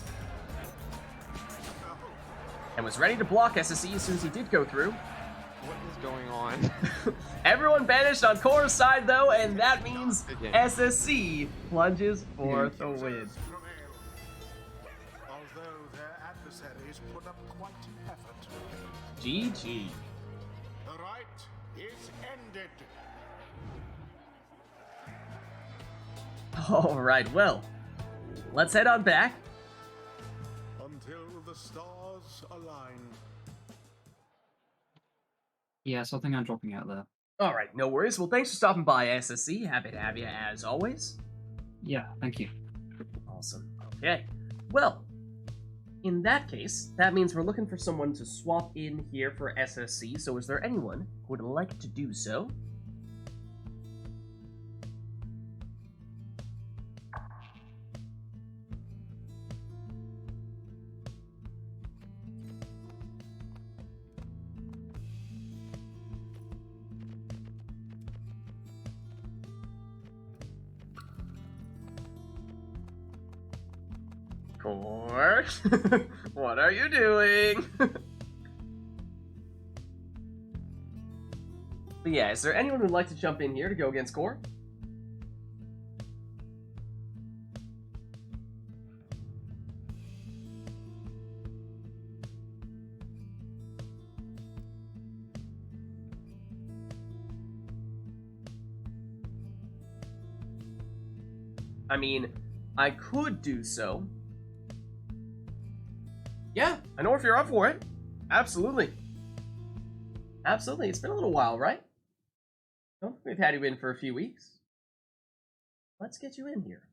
And was ready to block SSC as soon as he did go through. What is going on? Everyone banished on Core's side, though, and that means SSC plunges for the win. Although their adversaries put up quite an effort. GG. The rite is ended. Alright, well, let's head on back. Until the stars align. Yeah, so I think I'm dropping out there. Alright, no worries. Well, thanks for stopping by, SSC. Happy to have you as always. Yeah, thank you. Awesome. Okay. Well, in that case, that means we're looking for someone to swap in here for SSC, so is there anyone who would like to do so? Core? What are you doing? But yeah, is there anyone who'd like to jump in here to go against Core? I mean, I could do so. Yeah, I know if you're up for it. Absolutely. Absolutely. It's been a little while, right? I don't think we've had you in for a few weeks. Let's get you in here.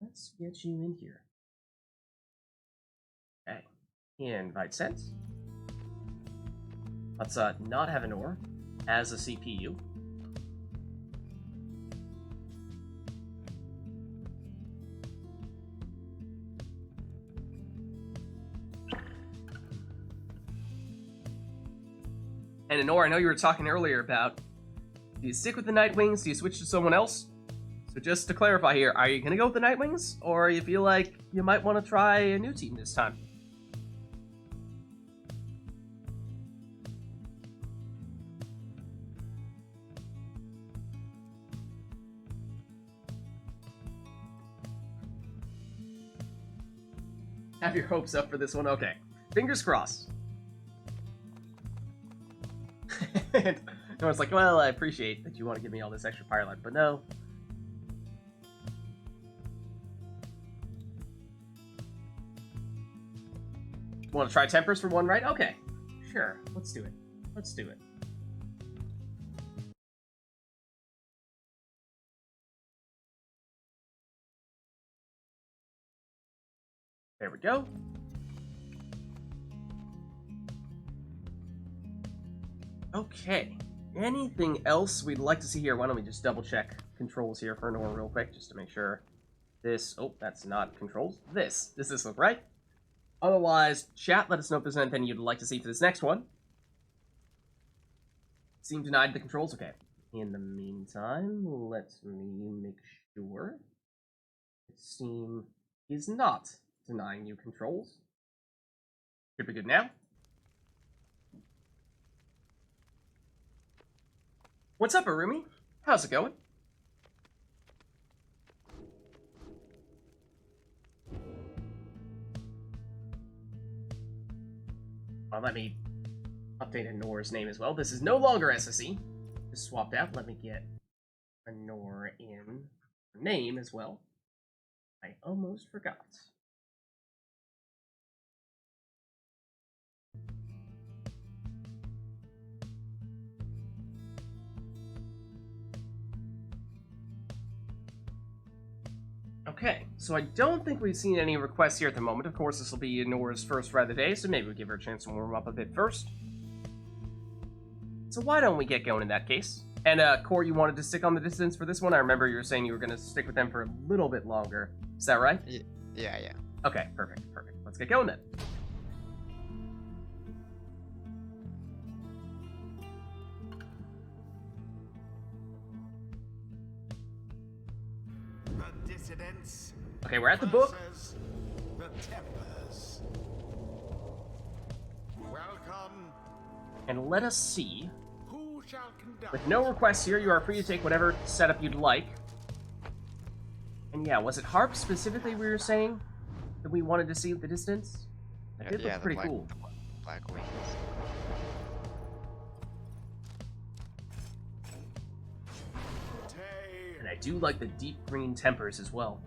Let's get you in here. Okay. Invite sense. Let's not have an ore as a CPU. And Anor, I know you were talking earlier about, do you stick with the Nightwings? Do you switch to someone else? So just to clarify here, are you going to go with the Nightwings? Or you feel like you might want to try a new team this time? Have your hopes up for this one? Okay. Fingers crossed. And I was like, well, I appreciate that you want to give me all this extra Pyre life, but no. Want to try Tempers for one, right? Okay. Sure. Let's do it. Let's do it. There we go. Okay. Anything else we'd like to see here? Why don't we just double check controls here for Nora real quick, just to make sure. This, oh, that's not controls. Does this look right? Otherwise, chat, let us know if there's anything you'd like to see for this next one. Seem denied the controls? Okay. In the meantime, let me make sure Steam is not denying you controls. Should be good now. What's up, Arumi? How's it going? Well, let me update Anor's name as well. This is no longer SSE. Just swapped out. Let me get Anor in her name as well. I almost forgot. Okay, so I don't think we've seen any requests here at the moment. Of course, this will be Nora's first ride of the day, so maybe we'll give her a chance to warm up a bit first. So why don't we get going in that case? And, Core, you wanted to stick on the distance for this one? I remember you were saying you were going to stick with them for a little bit longer. Is that right? Yeah. Okay, perfect. Let's get going then. The dissidents. Okay, we're at the book. Versus the Tempers. Welcome. And let us see. Who shall conduct? With no requests here, you are free to take whatever setup you'd like. And yeah, was it harp specifically we were saying that we wanted to see at the distance? That did look pretty cool. Black wings. And I do like the deep green tempers as well.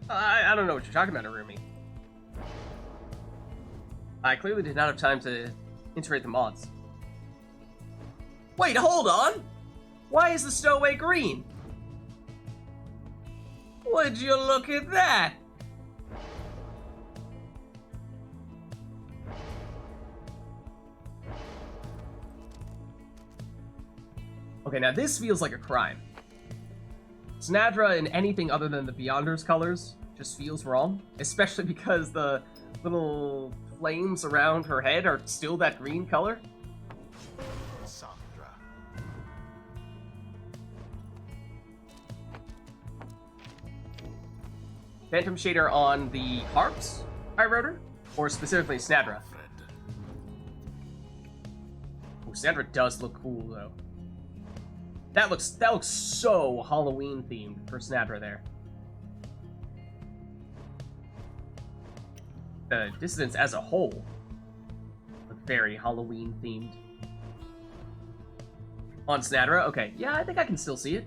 I don't know what you're talking about, Arumi. I clearly did not have time to integrate the mods. Wait, hold on! Why is the stowaway green? Would you look at that? Okay, now this feels like a crime. Snadra in anything other than the Beyonders colors just feels wrong, especially because the little flames around her head are still that green color. Sandra. Phantom shader on the harps, I wrote her, or specifically Snadra. Oh, Snadra does look cool though. That looks so Halloween themed for Snadra there. the Dissidents as a whole look very Halloween themed. On Snadra, okay, yeah, I think I can still see it.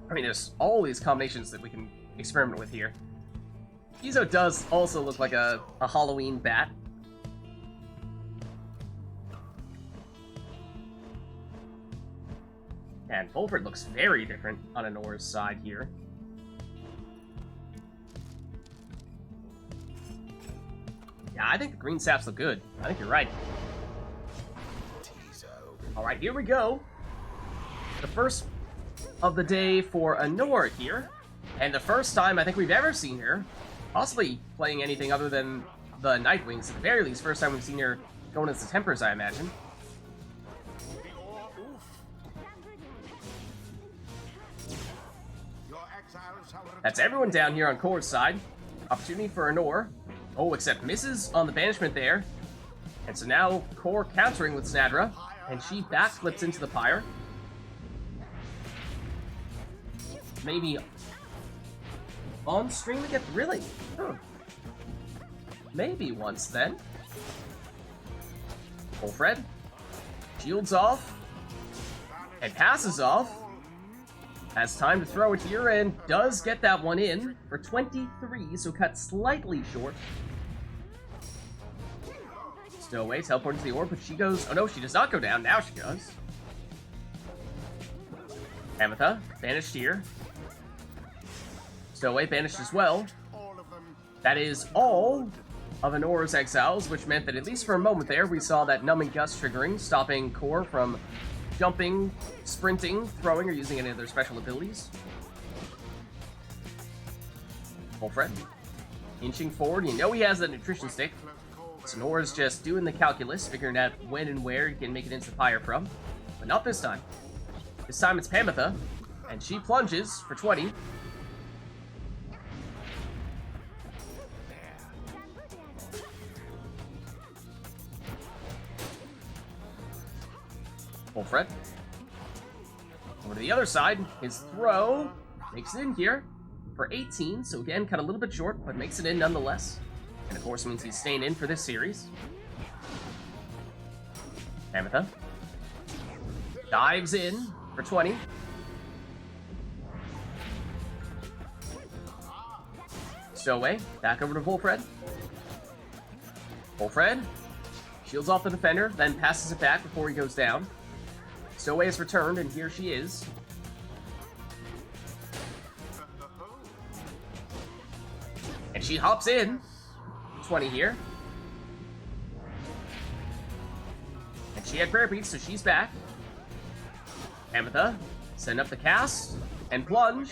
I mean, there's all these combinations that we can experiment with here. Izo does also look like a Halloween bat. And Volfred looks very different on Anora's side here. Yeah, I think the green saps look good. I think you're right. Alright, here we go. The first of the day for Anora here. And the first time I think we've ever seen her possibly playing anything other than the Nightwings. At the very least, first time we've seen her going as the Tempers, I imagine. That's everyone down here on Kor's side. Opportunity for Anor. Oh, except misses on the banishment there. And so now Kor countering with Snadra, and she backflips into the Pyre. Maybe on stream again? Really? Huh. Maybe once then. Volfred shields off and passes off. Has time to throw it here and does get that one in for 23, so cut slightly short. Stowaway teleporting to the orb, but she goes. Oh no, she does not go down. Now she goes. Ametha banished here. Stowaway banished as well. That is all of Anora's exiles, which meant that at least for a moment there, we saw that numbing gust triggering, stopping Kor from jumping, sprinting, throwing, or using any of their special abilities. Volfred inching forward. You know he has that nutrition stick. So Nora's just doing the calculus, figuring out when and where he can make it into the Pyre from. But not this time. This time it's Pamitha, and she plunges for 20. Volfred. Over to the other side. His throw makes it in here for 18. So again, cut a little bit short, but makes it in nonetheless. And of course means he's staying in for this series. Ametha dives in for 20. Stowaway back over to Volfred. Volfred shields off the defender, then passes it back before he goes down. Stowaway has returned, and here she is. And she hops in. 20 here. And she had prayer beats, so she's back. Ametha, send up the cast, and plunge.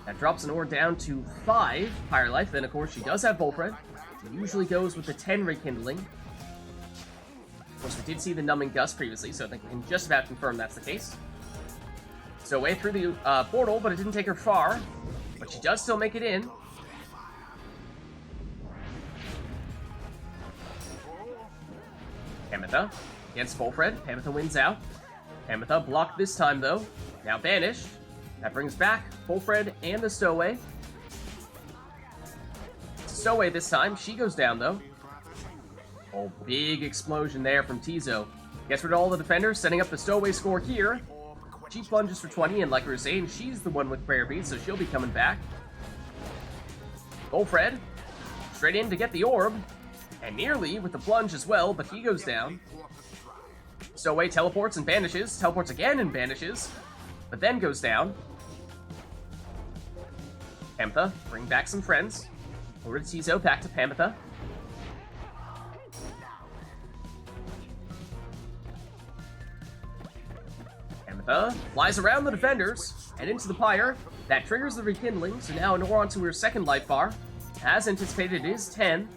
That drops Anor down to 5 Pyre life. Then, of course, she does have Volfred. She usually goes with the 10 rekindling. Of course, we did see the numbing gust previously, so I think we can just about confirm that's the case. So away through the portal, but it didn't take her far. But she does still make it in. Pamitha against Volfred. Pamitha wins out. Pamitha blocked this time, though. Now banished. That brings back Volfred and the Stowaway. Stowaway this time. She goes down, though. Oh, big explosion there from Tizo. Gets rid of all the defenders, setting up the Stowaway score here. She plunges for 20, and like we were saying, she's the one with prayer beads, so she'll be coming back. Volfred straight in to get the orb. And nearly with the plunge as well, but he goes down. Stowaway teleports and banishes. Teleports again and banishes. But then goes down. Pamitha, bring back some friends. Over to Tizo, back to Pamitha. Pamitha flies around the defenders and into the Pyre. That triggers the rekindling, so now Anor onto her second life bar. As anticipated, it is 10.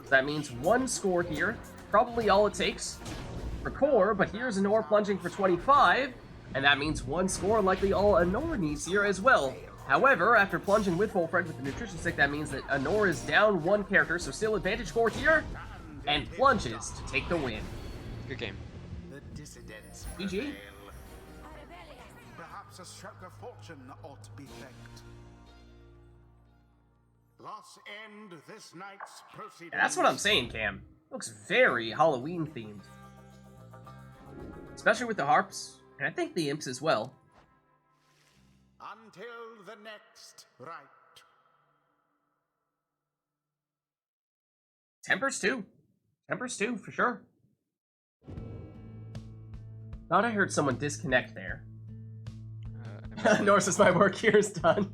That means 1 score here, probably all it takes for Kor, but here's Anor plunging for 25, and that means 1 score, likely all Anor needs here as well. However, after plunging with Volfred with the nutrition stick, that means that Anor is down 1 character, so still advantage Kor here, and plunges to take the win. Good game. The dissidents GG. prevail. Perhaps a stroke of fortune ought to be thanked. Thus end this night's proceedings. Yeah, that's what I'm saying, Cam. Looks very Halloween themed. Especially with the harps, and I think the imps as well. Until the next rite. Tempers too. Tempers too, for sure. Thought I heard someone disconnect there. Nor says my work here is done.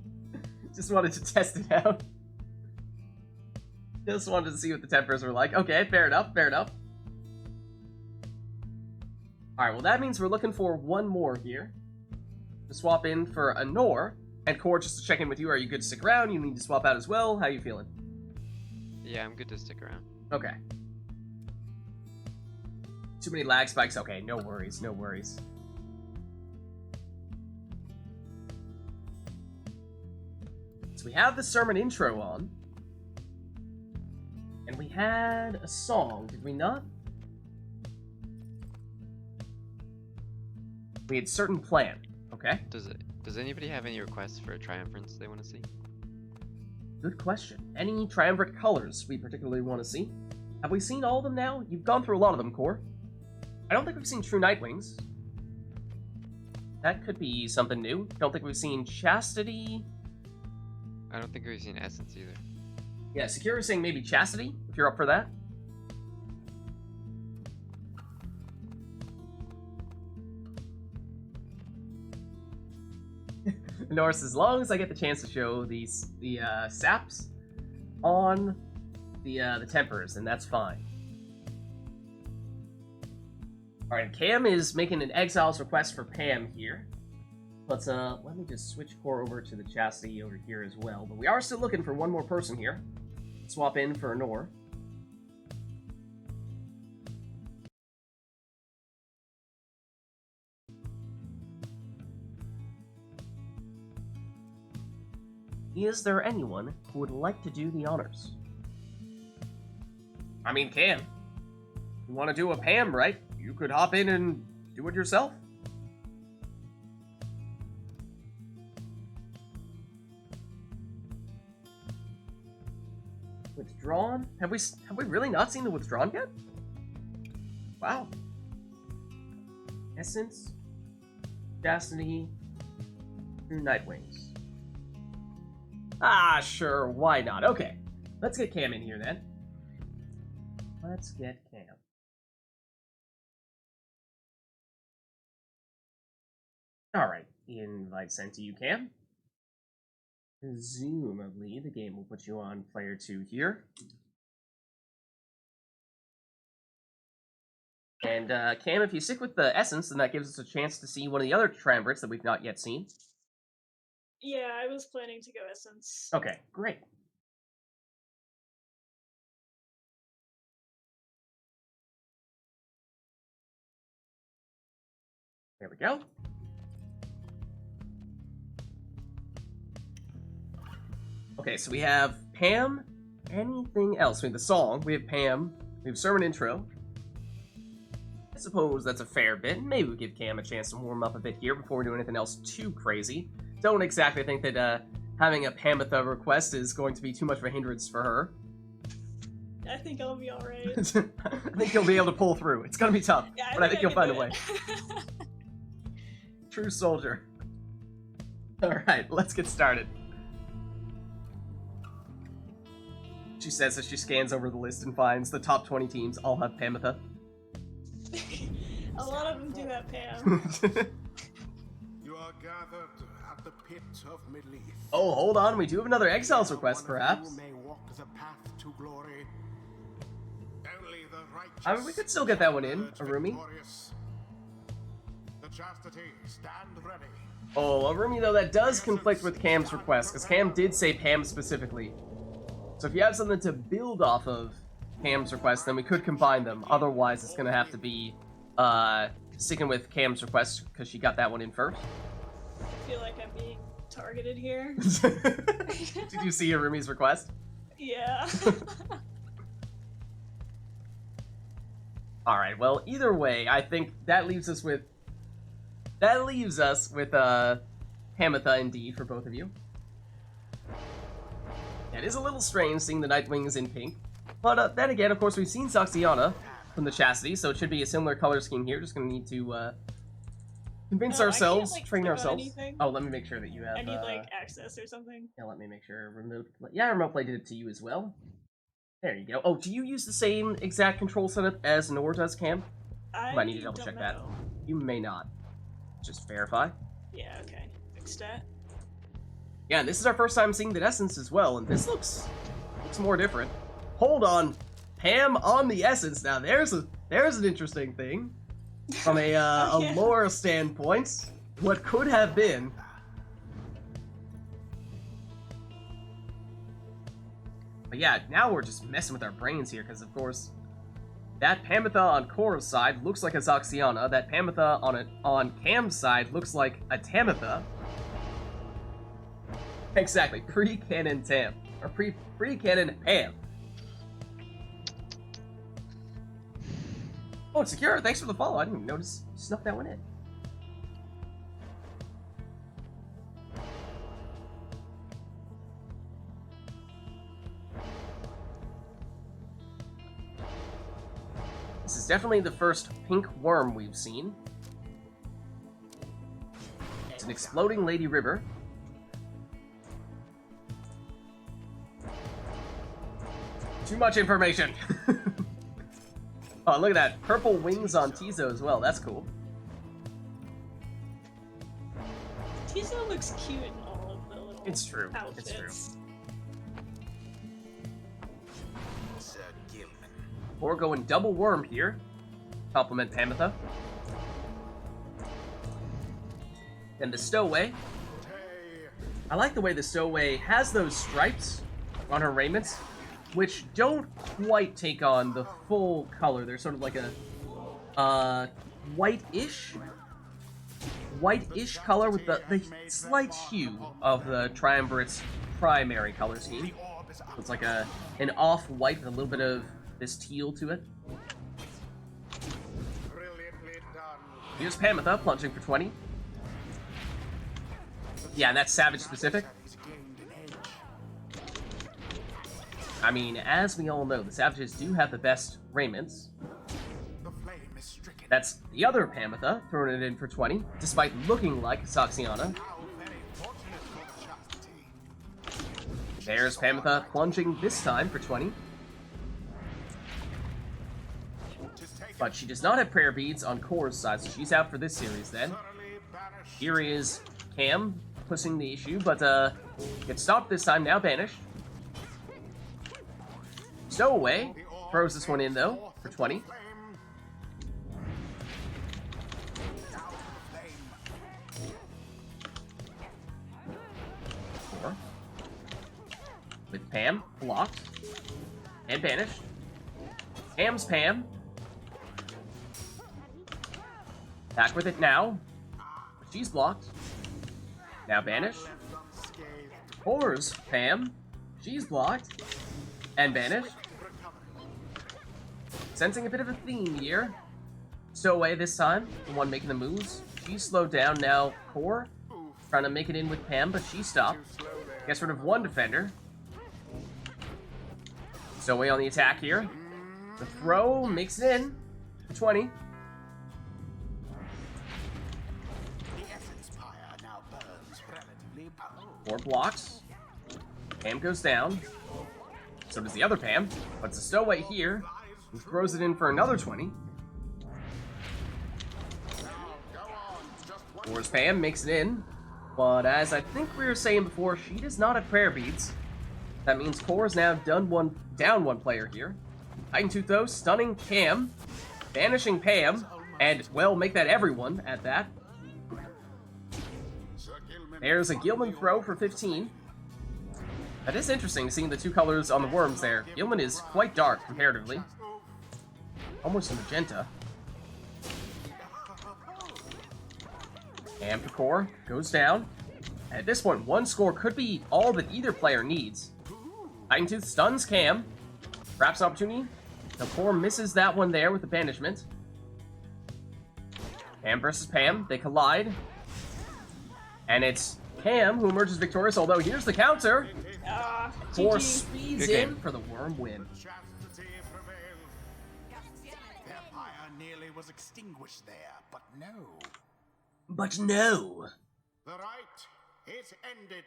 Just wanted to test it out. Just wanted to see what the tempers were like. Okay, fair enough, fair enough. Alright, well that means we're looking for one more here. To swap in for a Nor. And Core, just to check in with you, are you good to stick around? You need to swap out as well? How you feeling? Yeah, I'm good to stick around. Okay. Too many lag spikes? Okay, no worries, no worries. So we have the sermon intro on. And we had a song, did we not? We had certain plan, okay? Does anybody have any requests for a triumphance they want to see? Good question. Any triumvirate colors we particularly want to see? Have we seen all of them now? You've gone through a lot of them, Core. I don't think we've seen True Nightwings. That could be something new. Don't think we've seen Chastity. I don't think we've seen Essence either. Yeah, Secure is saying maybe Chastity, if you're up for that. Norris, as long as I get the chance to show the saps on the tempers, and that's fine. All right, Cam is making an Exiles request for Pam here. Let's let me just switch Core over to the Chastity over here as well. But we are still looking for one more person here. Swap in for a Nor. Is there anyone who would like to do the honors? I mean, Cam. You want to do a Pam, right? You could hop in and do it yourself. Withdrawn? Have we really not seen the Withdrawn yet? Wow. Essence, Destiny, True Nightwings. Ah, sure, why not? Okay, let's get Cam in here then. Let's get Cam. Alright, invite sent to you, Cam. Presumably, the game will put you on player 2 here. And, Cam, if you stick with the Essence, then that gives us a chance to see one of the other triumvirates that we've not yet seen. Yeah, I was planning to go Essence. Okay, great. There we go. Okay, so we have Pam. Anything else? We have the song. We have Pam. We have sermon intro. I suppose that's a fair bit. Maybe we give Cam a chance to warm up a bit here before we do anything else too crazy. Don't exactly think that having a Pamatha request is going to be too much of a hindrance for her. I think I'll be alright. I think you'll be able to pull through. It's gonna be tough, Yeah, but I think you'll find a can way. do it. True soldier. Alright, let's get started. She says as she scans over the list and finds the top 20 teams all have Pamatha. A lot of them do have Pam. You are gathered at the pit of Midleaf. Oh, hold on. We do have another Exiles request, perhaps. You may walk the path to glory. Only the righteous I mean, we could still get that one in, emerge Arumi. victorious. The Chastity, stand ready. Oh, Arumi, though, that does conflict with Cam's request, because Cam did say Pam specifically. So if you have something to build off of Cam's request, then we could combine them. Otherwise, it's going to have to be sticking with Cam's request, because she got that one in first. I feel like I'm being targeted here. Did you see Arumi's request? Yeah. Alright, well, either way, I think that leaves us with... Hamatha indeed, for both of you. Yeah, it is a little strange seeing the Nightwings in pink. But then again, of course, we've seen Zoxiana from the Chastity, so it should be a similar color scheme here. Just gonna need to convince ourselves, I can't, train click on ourselves. anything. Oh, let me make sure that you have... I need, access or something. Yeah, let me make sure. Remote play. Yeah, remote play did it to you as well. There you go. Oh, do you use the same exact control setup as Nor does, Cam? I need to double check that. You may not. Just verify. Yeah, okay. Fixed that. Yeah, and this is our first time seeing the Essence as well, and this looks more different. Hold on. Pam on the Essence. Now, there's an interesting thing. From a yeah. lore standpoint. What could have been... But yeah, now we're just messing with our brains here, because of course, that Pamitha on Korra's side looks like a Zoxiana. That Pamitha on Cam's side looks like a Tamitha. Exactly, pre-canon Tam. Or pre-canon Pam. Oh, it's secure. Thanks for the follow. I didn't even notice you snuck that one in. This is definitely the first pink worm we've seen. It's an exploding Lady River. Too much information. Oh, look at that. Purple wings on Tizo as well. That's cool. Tizo looks cute in all of the little It's true. outfits. It's true. Sir Gilman. We're going double worm here. Compliment Pamitha. Then the Stowaway. I like the way the Stowaway has those stripes on her raiments, which don't quite take on the full color. They're sort of like a white-ish color with the slight hue of the Triumvirate's primary color scheme. It's like an off-white with a little bit of this teal to it. Brilliantly done. Here's Pamitha plunging for 20. Yeah, and that's Savage specific. He's gained an edge. I mean, as we all know, the Savages do have the best raiments. The flame is stricken. That's the other Pamitha, throwing it in for 20, despite looking like Zoxiana. How very fortunate for the chastity. There's Pamitha plunging this time for 20. Tis taken. But she does not have prayer beads on Korra's side, so she's out for this series then. Thoroughly banished. Here is Cam pushing the issue, but gets stopped this time, now banished. Stowaway throws this one in though, for 20. Flame. Down the flame. 4. With Pam, blocked. And banished. Pam's Pam. Back with it now. She's blocked. Now banished. Unscathed. Korra's Pam. She's blocked. And banished. Sensing a bit of a theme here. Stowaway this time, the one making the moves. She's slowed down now. Korra trying to make it in with Pam, but she stopped. Slow there. Gets rid of one defender. Stowaway on the attack here. The throw makes it in for 20. The essence pyre now burns relatively powerful. 4 blocks. Pam goes down. So does the other Pam. But it's a Stowaway here, who throws it in for another 20. Go on. Just one. Korra's Pam makes it in. But as I think we were saying before, she does not have prayer beads. That means Korra's now down one player here. Titan Tooth though, stunning Cam, banishing Pam, and well, make that everyone at that. Sir Gilman. There's a Gilman throw for 15. That is interesting, seeing the two colors on the worms there. Gilman is quite dark comparatively. Almost a magenta. And Korra goes down. And at this point, one score could be all that either player needs. Titan Tooth stuns Cam. Perhaps an opportunity The Core misses that one there with the banishment. Pam versus Pam. They collide. And it's Pam who emerges victorious, although here's the counter. Core GG. speeds Good in game. for the worm win. Chastity prevailed. Their pyre nearly was extinguished there, but no. But no. The rite is ended.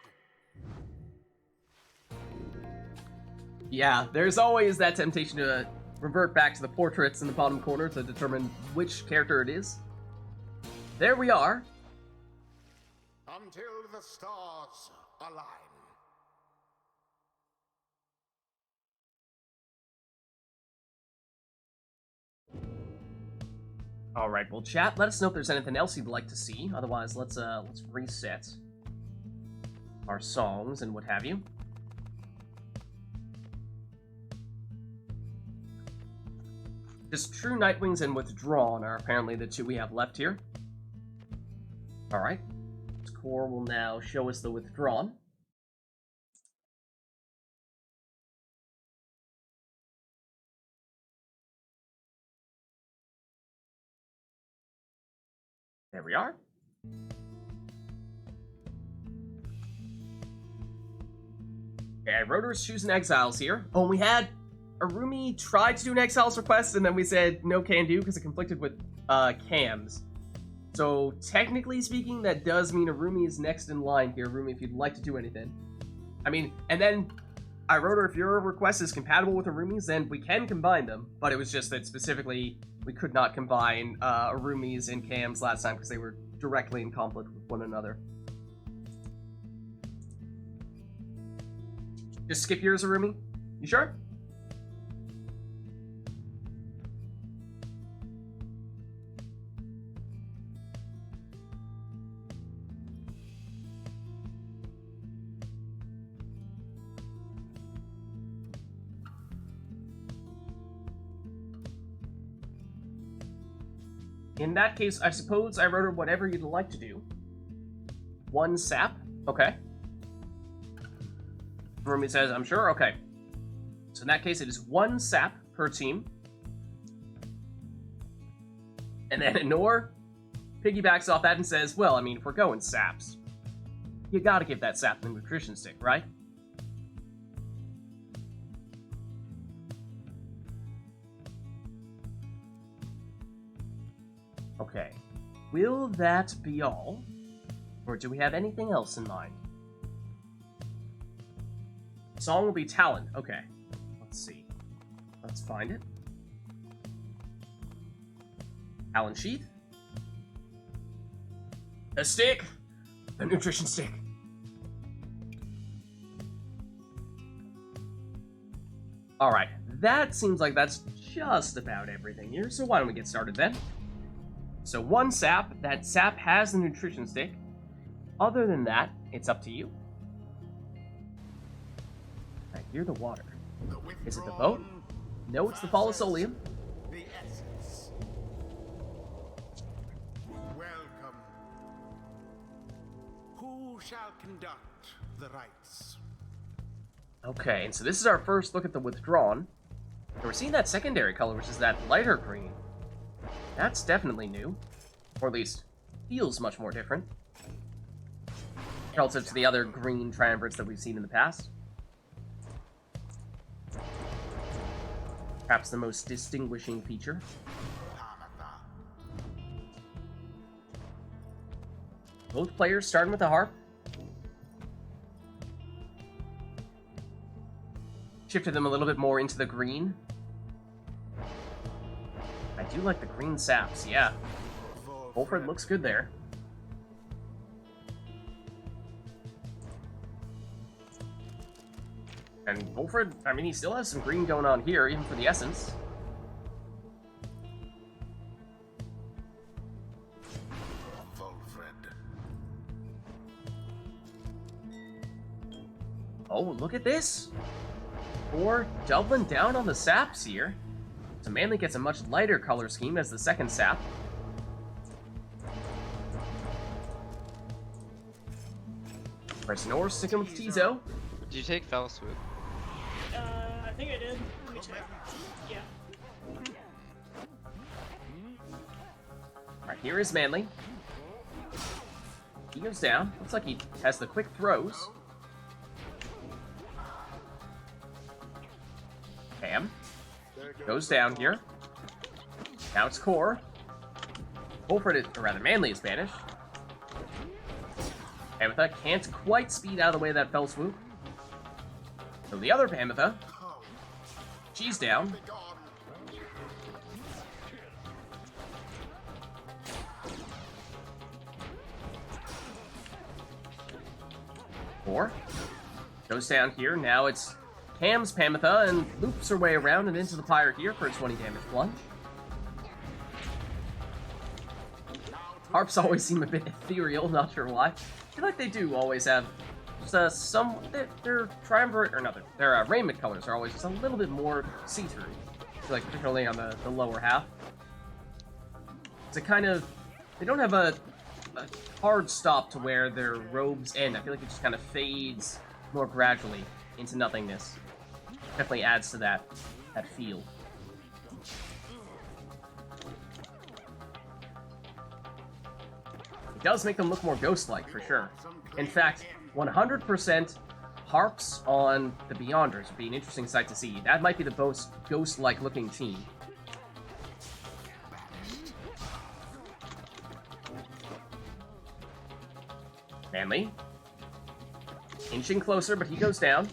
Yeah, there's always that temptation to revert back to the portraits in the bottom corner to determine which character it is. There we are. Until the stars align. All right, well, chat, let us know if there's anything else you'd like to see. Otherwise, let's reset our songs and what have you. Just True Nightwings and Withdrawn are apparently the two we have left here. All right. Core will now show us the Withdrawn. There we are. Okay, Rotor's choosing Exiles here. Oh, and we had Arumi tried to do an Exiles request, and then we said no can do because it conflicted with Cam's. So, technically speaking, that does mean Arumi is next in line here. Arumi, if you'd like to do anything. I mean, and then I wrote her, if your request is compatible with Arumi's, then we can combine them. But it was just that specifically, we could not combine Arumi's and Cam's last time because they were directly in conflict with one another. Just skip yours, Arumi? You sure? In that case, I suppose I wrote her whatever you'd like to do. One sap? Okay. Rumi says, I'm sure? Okay. So in that case, it is one sap per team. And then Anor piggybacks off that and says, well, I mean, if we're going saps, you gotta give that sap the nutrition stick, right? Okay, will that be all? Or do we have anything else in mind? Song will be Talon. Okay, let's see. Let's find it. Talon Sheath. A stick! A nutrition stick. Alright, that seems like that's just about everything here, so why don't we get started then? So one sap, that sap has the nutrition stick. Other than that, it's up to you. I hear the water. Is it the boat? No, it's the Follisolium. The essence. Welcome. Who shall conduct the rites? Okay, and so this is our first look at the Withdrawn. And we're seeing that secondary color, which is that lighter green. That's definitely new. Or at least, feels much more different. Relative to the other green triumvirates that we've seen in the past. Perhaps the most distinguishing feature. Both players starting with a harp. Shifted them a little bit more into the green. I do like the green saps, yeah. Wolfred looks good there. And Wolfred, I mean, he still has some green going on here, even for the essence. Oh, look at this! Or doubling down on the saps here. So Manly gets a much lighter color scheme as the second sap. Nor sticking with Tizo. Did you take Fell Swoop? I think I did. Let me check. Yeah. here is Manly. He goes down. Looks like he has the quick throws. Pam goes down here. Now it's Core. Wolfred is, or rather, Manly is banished. Pamitha can't quite speed out of the way of that fell swoop. So the other Pamitha, she's down. Core goes down here. Now it's Cam's Pamitha and loops her way around and into the Pyre here for a 20 damage plunge. Harps always seem a bit ethereal, not sure why. I feel like they do always have just their triumvirate, or nothing. Their raiment colors are always just a little bit more see-through. I feel like particularly on the lower half. It's a kind of, they don't have a hard stop to where their robes end. I feel like it just kind of fades more gradually into nothingness. Definitely adds to that feel. It does make them look more ghost-like, for sure. In fact, 100% harps on the Beyonders would be an interesting sight to see. That might be the most ghost-like looking team. Manly. Inching closer, but he goes down.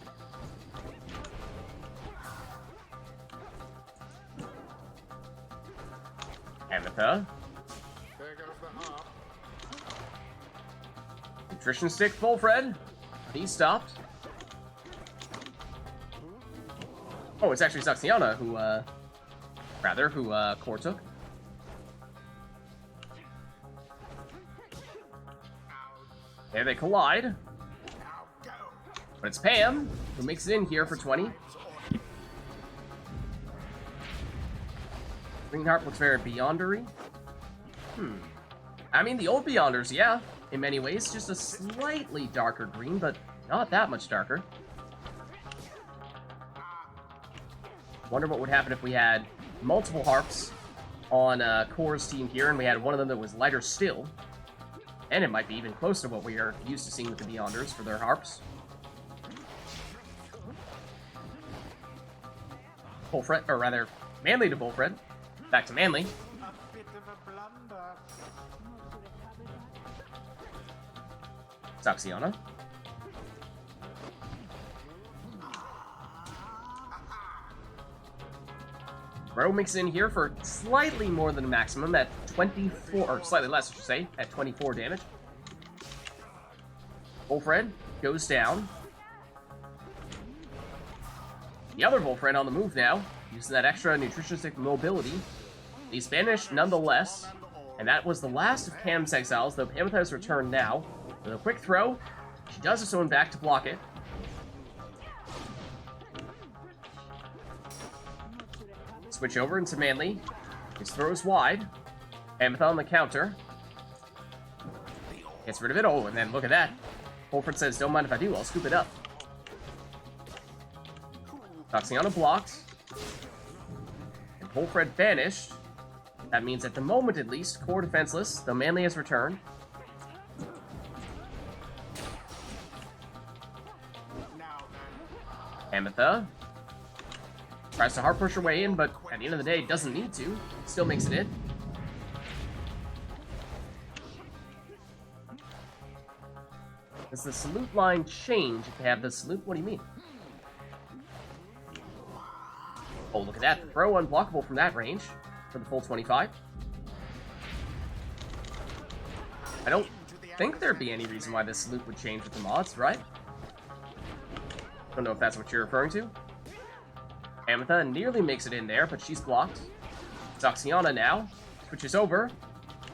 Amitha. Nutrition stick, Fulfred. He stopped. Oh, it's actually Saxiana who, Core took. There they collide. But it's Pam who makes it in here for 20. Green Harp looks very Beyondery. I mean, the old Beyonders, yeah, in many ways. Just a slightly darker green, but not that much darker. Wonder what would happen if we had multiple Harps on Core's team here, and we had one of them that was lighter still. And it might be even closer to what we are used to seeing with the Beyonders for their Harps. Bullfred, or rather, Manly to Bullfred. Back to Manly. A bit of a blunder. Saxiana. Bro makes it in here for slightly more than maximum at 24, or slightly less, I should say, at 24 damage. Bullfred goes down. The other Bullfred on the move now, using that extra nutritionistic mobility. He's banished nonetheless, and that was the last of Cam's exiles, though Pamitha has returned now. With a quick throw, she does her own back to block it. Switch over into Manly. His throw is wide. Pamitha on the counter. Gets rid of it. Oh, and then look at that. Fulfred says, don't mind if I do, I'll scoop it up. Saxiana blocked. And Fulfred banished. That means at the moment, at least, Core defenseless, though Manly has returned. Amitha tries to hard push her way in, but at the end of the day, doesn't need to. Still makes it in. Does the salute line change if they have the salute? What do you mean? Oh, look at that. The throw unblockable from that range for the full 25. I don't think there'd be any reason why this salute would change with the mods, right? Don't know if that's what you're referring to. Amitha nearly makes it in there, but she's blocked. Saxiana now switches over.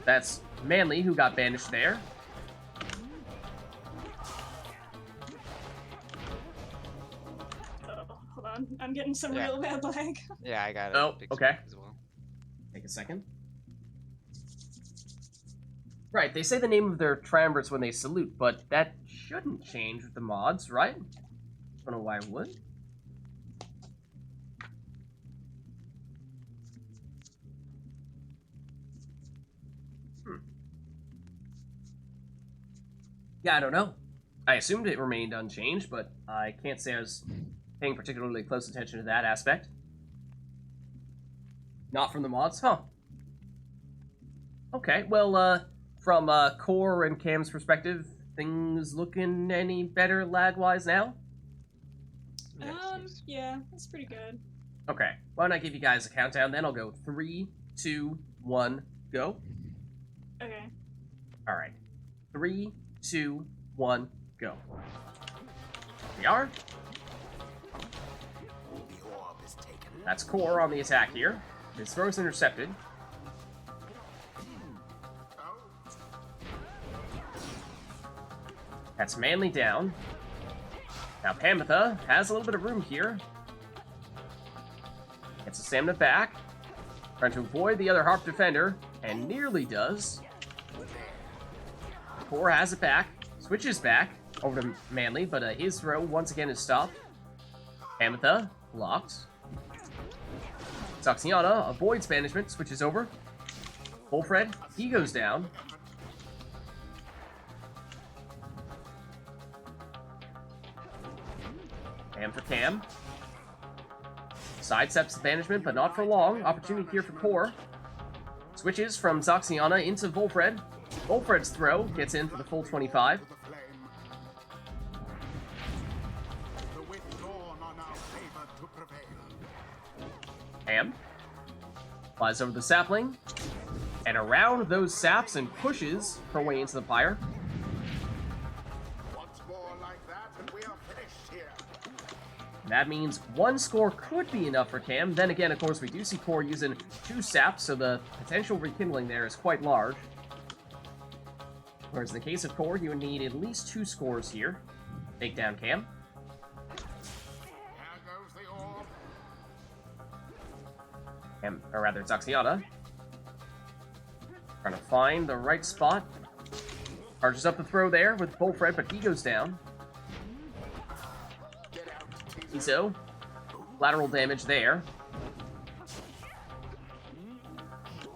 That's Manly who got banished there. Oh, hold on. I'm getting some Yeah. real bad lag. Yeah, I got it. Oh, okay. As well. Take a second. Right, they say the name of their triumvirates when they salute, but that shouldn't change with the mods, right? Don't know why it would. Yeah, I don't know. I assumed it remained unchanged, but I can't say I was paying particularly close attention to that aspect. Not from the mods, huh? Okay, well, from Core and Cam's perspective, things looking any better lag-wise now? Yeah, seems- Yeah, that's pretty good. Okay, why don't I give you guys a countdown, then I'll go 3, 2, 1, go. Okay. Alright. 3, 2, 1, go. We are. The orb is taken. That's Core on the attack here. His throw's intercepted. That's Manly down. Now Pamitha has a little bit of room here. Gets the stamina back. Trying to avoid the other Harp Defender, and nearly does. Core has it back. Switches back over to Manly, but his throw once again is stopped. Pamitha blocked. Saxiana avoids banishment, switches over. Wolfred, he goes down. Cam for Cam. Sidesteps the banishment, but not for long. Opportunity here for Core. Switches from Zaxiana into Wolfred. Wolfred's throw gets in for the full 25. The flame. The withdrawn are now favored to prevail. Cam flies over the sapling and around those saps and pushes her way into the Pyre. Once more like that, and we are finished here. That means one score could be enough for Cam. Then again, of course, we do see Core using 2 saps, so the potential rekindling there is quite large. Whereas in the case of Core, you would need at least 2 scores here. Take down Cam. There goes the orb. Or rather, it's Zaxiana. Trying to find the right spot. Charges up the throw there with Wolfred, but he goes down. Get out, Iso. Lateral damage there.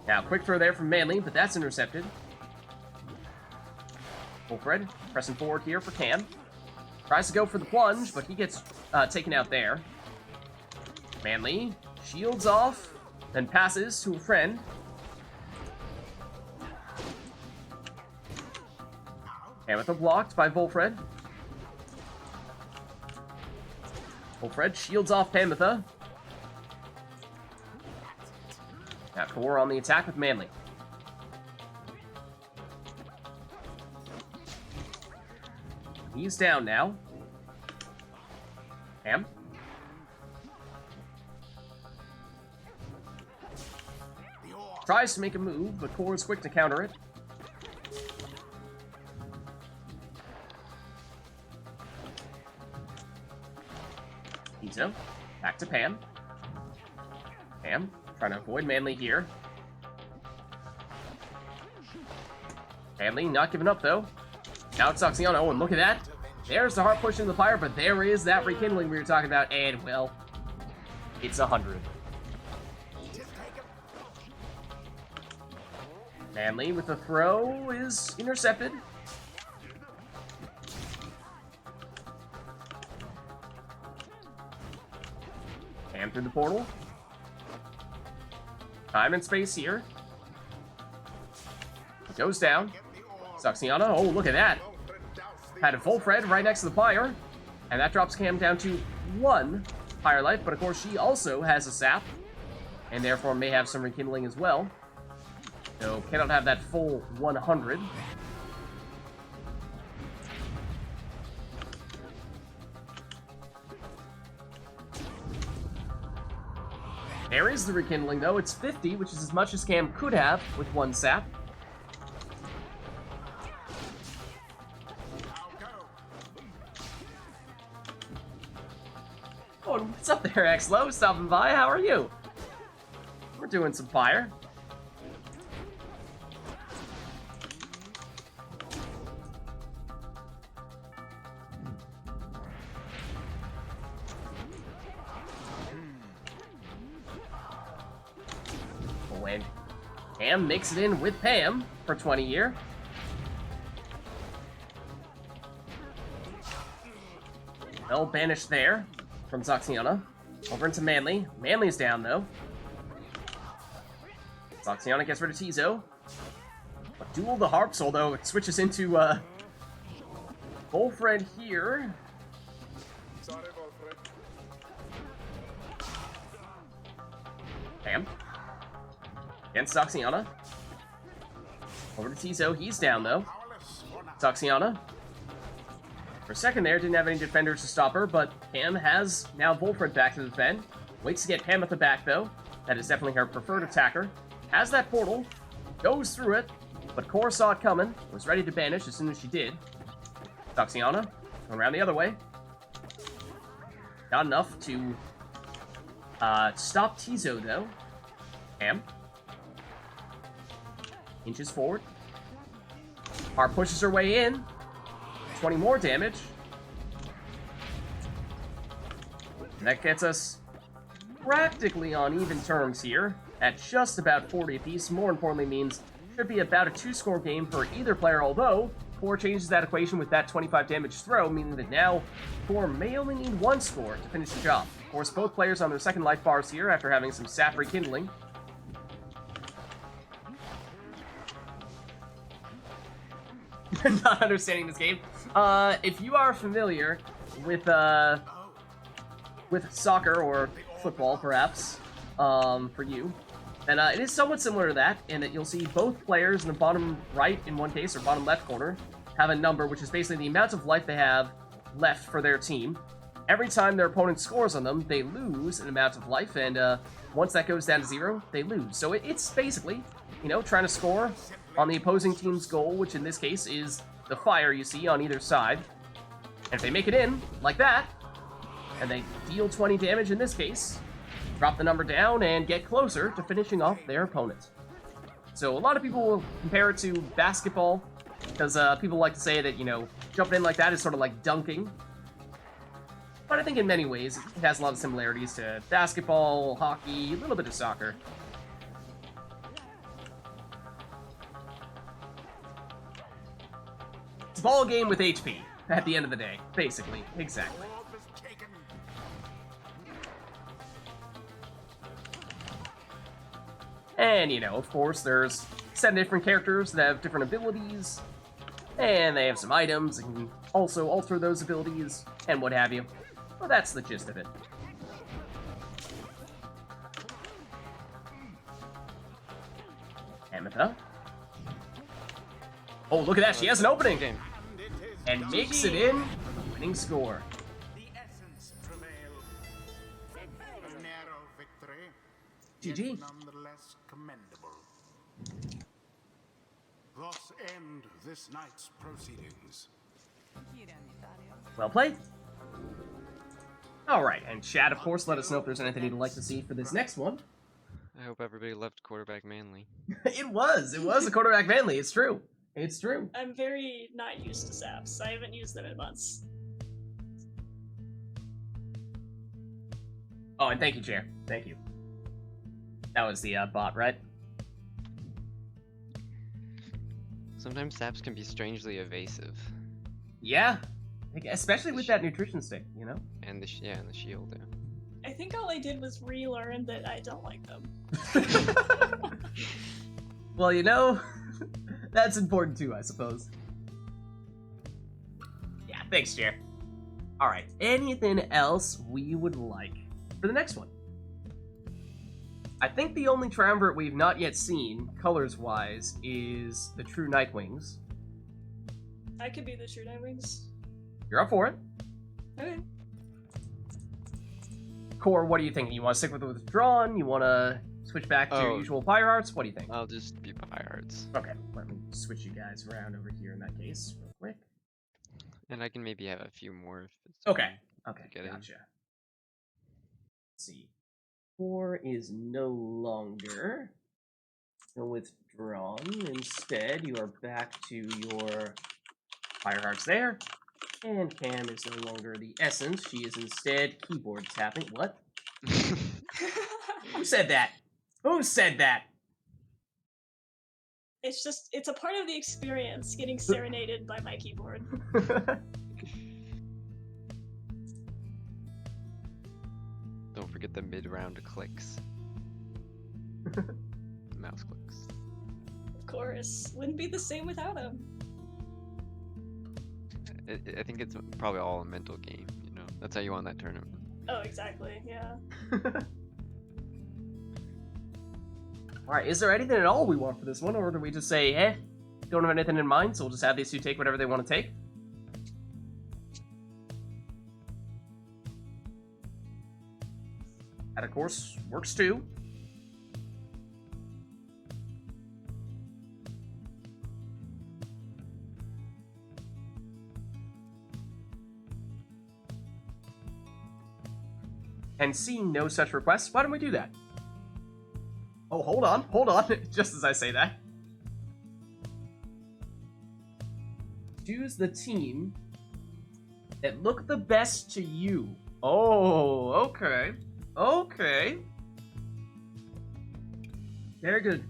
Now, quick throw there from Manly, but that's intercepted. Wolfred pressing forward here for Cam. Tries to go for the plunge, but he gets taken out there. Manly shields off, then passes to a friend. Pamitha blocked by Wolfred. Wolfred shields off Pamitha. Now Core on the attack with Manly. He's down now. Cam. the orb. Tries to make a move, but Core is quick to counter it. Iso. Back to Pam. Pam trying to avoid Manly here. Manly not giving up though. Now it's Saxiana. Oh, and look at that. There's the heart push into the Pyre, but there is that rekindling we were talking about, and well, it's 100. Manly with the throw is intercepted. And through the portal. Time and space here. It goes down. Saxiana, oh, look at that. Had a Wolfred right next to the Pyre. And that drops Cam down to 1 Pyre life, but of course she also has a sap. And therefore may have some rekindling as well. So cannot have that full 100. There is the rekindling though, it's 50, which is as much as Cam could have with 1 sap. Oh, what's up there, Xlo? Stopping by, how are you? We're doing some fire. And Pam makes it in with Pam for 20 here. Well, banished there from Zoxiana. Over into Manly. Manly's down, though. Zoxiana gets rid of Tizo. But Duel the Harps, although it switches into, Wolfred here. Sorry, Wolfred. Bam. Against Zoxiana. Over to Tizo. He's down, though. Powerless or not. Zoxiana. For a second there, didn't have any defenders to stop her, but Pam has now Wolfred back to defend. Waits to get Pam at the back, though. That is definitely her preferred attacker. Has that portal. Goes through it. But Core saw it coming. Was ready to banish as soon as she did. Zoxiana. Going around the other way. Not enough to stop Tizo, though. Pam. Inches forward. Harp pushes her way in. 20 more damage. And that gets us practically on even terms here, at just about 40 apiece. More importantly means should be about a 2-score game for either player, although Core changes that equation with that 25 damage throw, meaning that now Core may only need 1 score to finish the job. Of course, both players on their second life bars here after having some sap rekindling. Not understanding this game. If you are familiar with soccer or football, perhaps, for you, then it is somewhat similar to that, in that you'll see both players in the bottom right, in one case, or bottom left corner, have a number, which is basically the amount of life they have left for their team. Every time their opponent scores on them, they lose an amount of life, and once that goes down to 0, they lose. So it's basically, you know, trying to score on the opposing team's goal, which in this case is the fire you see on either side. And if they make it in, like that, and they deal 20 damage in this case, drop the number down and get closer to finishing off their opponent. So a lot of people will compare it to basketball, because people like to say that, you know, jumping in like that is sort of like dunking. But I think in many ways it has a lot of similarities to basketball, hockey, a little bit of soccer. It's a ball game with HP at the end of the day, basically. Exactly. Orb is taken. And, you know, of course, there's 7 different characters that have different abilities, and they have some items that can also alter those abilities, and what have you. Well, that's the gist of it. Ametha. Oh, look at that, she has an opening! Game. And makes it in for the winning score. The essence prevailed. A narrow victory, GG. yet nonetheless commendable. Thus end this night's proceedings. Well played. Alright, and chat, of course, let us know if there's anything you'd like to see for this next one. I hope everybody loved quarterback Manly. It was a quarterback Manly, it's true. It's true. I'm very not used to saps. I haven't used them in months. Oh, and thank you, Chair. Thank you. That was the bot, right? Sometimes saps can be strangely evasive. Yeah. Especially with that nutrition stick, you know? And the and the shield. Yeah. I think all I did was relearn that I don't like them. Well, you know, that's important too, I suppose. Yeah, thanks, Chair. Alright, anything else we would like for the next one? I think the only triumvirate we've not yet seen, colors-wise, is the True Nightwings. I could be the True Nightwings. You're up for it. Okay. Core, what do you think? You want to stick with the Withdrawn? You want to switch back to your usual Pyre Hearts? What do you think? I'll just be Pyre Hearts. Okay, let me switch you guys around over here in that case, real quick. And I can maybe have a few more if it's Okay, okay, Get in. gotcha. Let's see. 4 is no longer Withdrawn. Instead, you are back to your Pyre Hearts there. And Cam is no longer the Essence. She is instead keyboard tapping. What? Who said that? Who said that? It's just, it's a part of the experience, getting serenaded by my keyboard. Don't forget the mid-round clicks. Mouse clicks. Of course. Wouldn't be the same without him. I think it's probably all a mental game, you know? That's how you won that tournament. Oh, exactly, yeah. Alright, is there anything at all we want for this one, or do we just say, eh, don't have anything in mind, so we'll just have these two take whatever they want to take? That, of course, works too. And seeing no such requests, why don't we do that? Oh, hold on, just as I say that. Choose the team that look the best to you. Oh, okay. Okay. Very good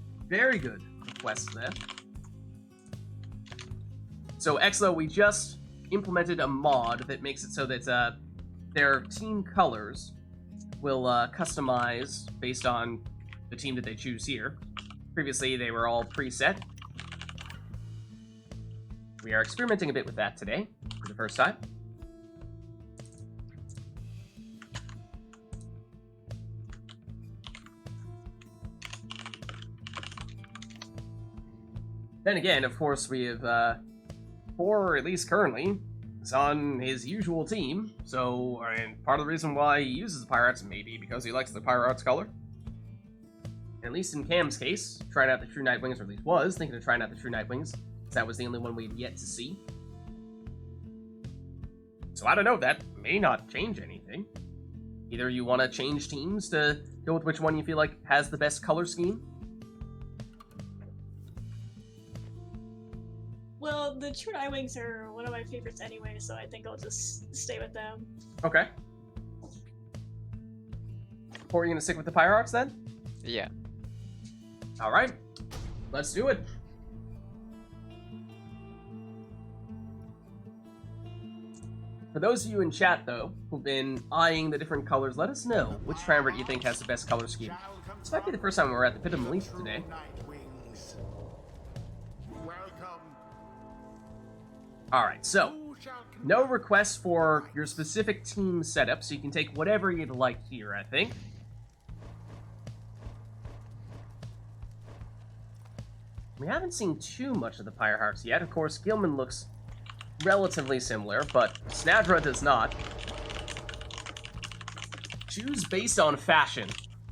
request there. So, Exlo, we just implemented a mod that makes it so that their team colors will customize based on the team that they choose here. Previously, they were all preset. We are experimenting a bit with that today, for the first time. Then again, of course, we have, or at least currently, is on his usual team, so, and part of the reason why he uses the Pyre may be because he likes the Pyre color. At least in Cam's case, trying out the True Nightwings, or at least was thinking of trying out the True Nightwings, because that was the only one we'd yet to see. So I don't know, that may not change anything. Either you want to change teams to go with which one you feel like has the best color scheme. Well, the True Nightwings are one of my favorites anyway, so I think I'll just stay with them. Okay. Or are you going to stick with the Pyre then? Yeah. Alright. Let's do it. For those of you in chat, though, who've been eyeing the different colors, let us know which triumvirate you think has the best color scheme. This might be the first time we're at the Pit of Melissa today. Alright, so, no requests for your specific team setup, so you can take whatever you'd like here, I think. We haven't seen too much of the Pyre Hearts yet. Of course, Gilman looks relatively similar, but Snadra does not. Choose based on fashion,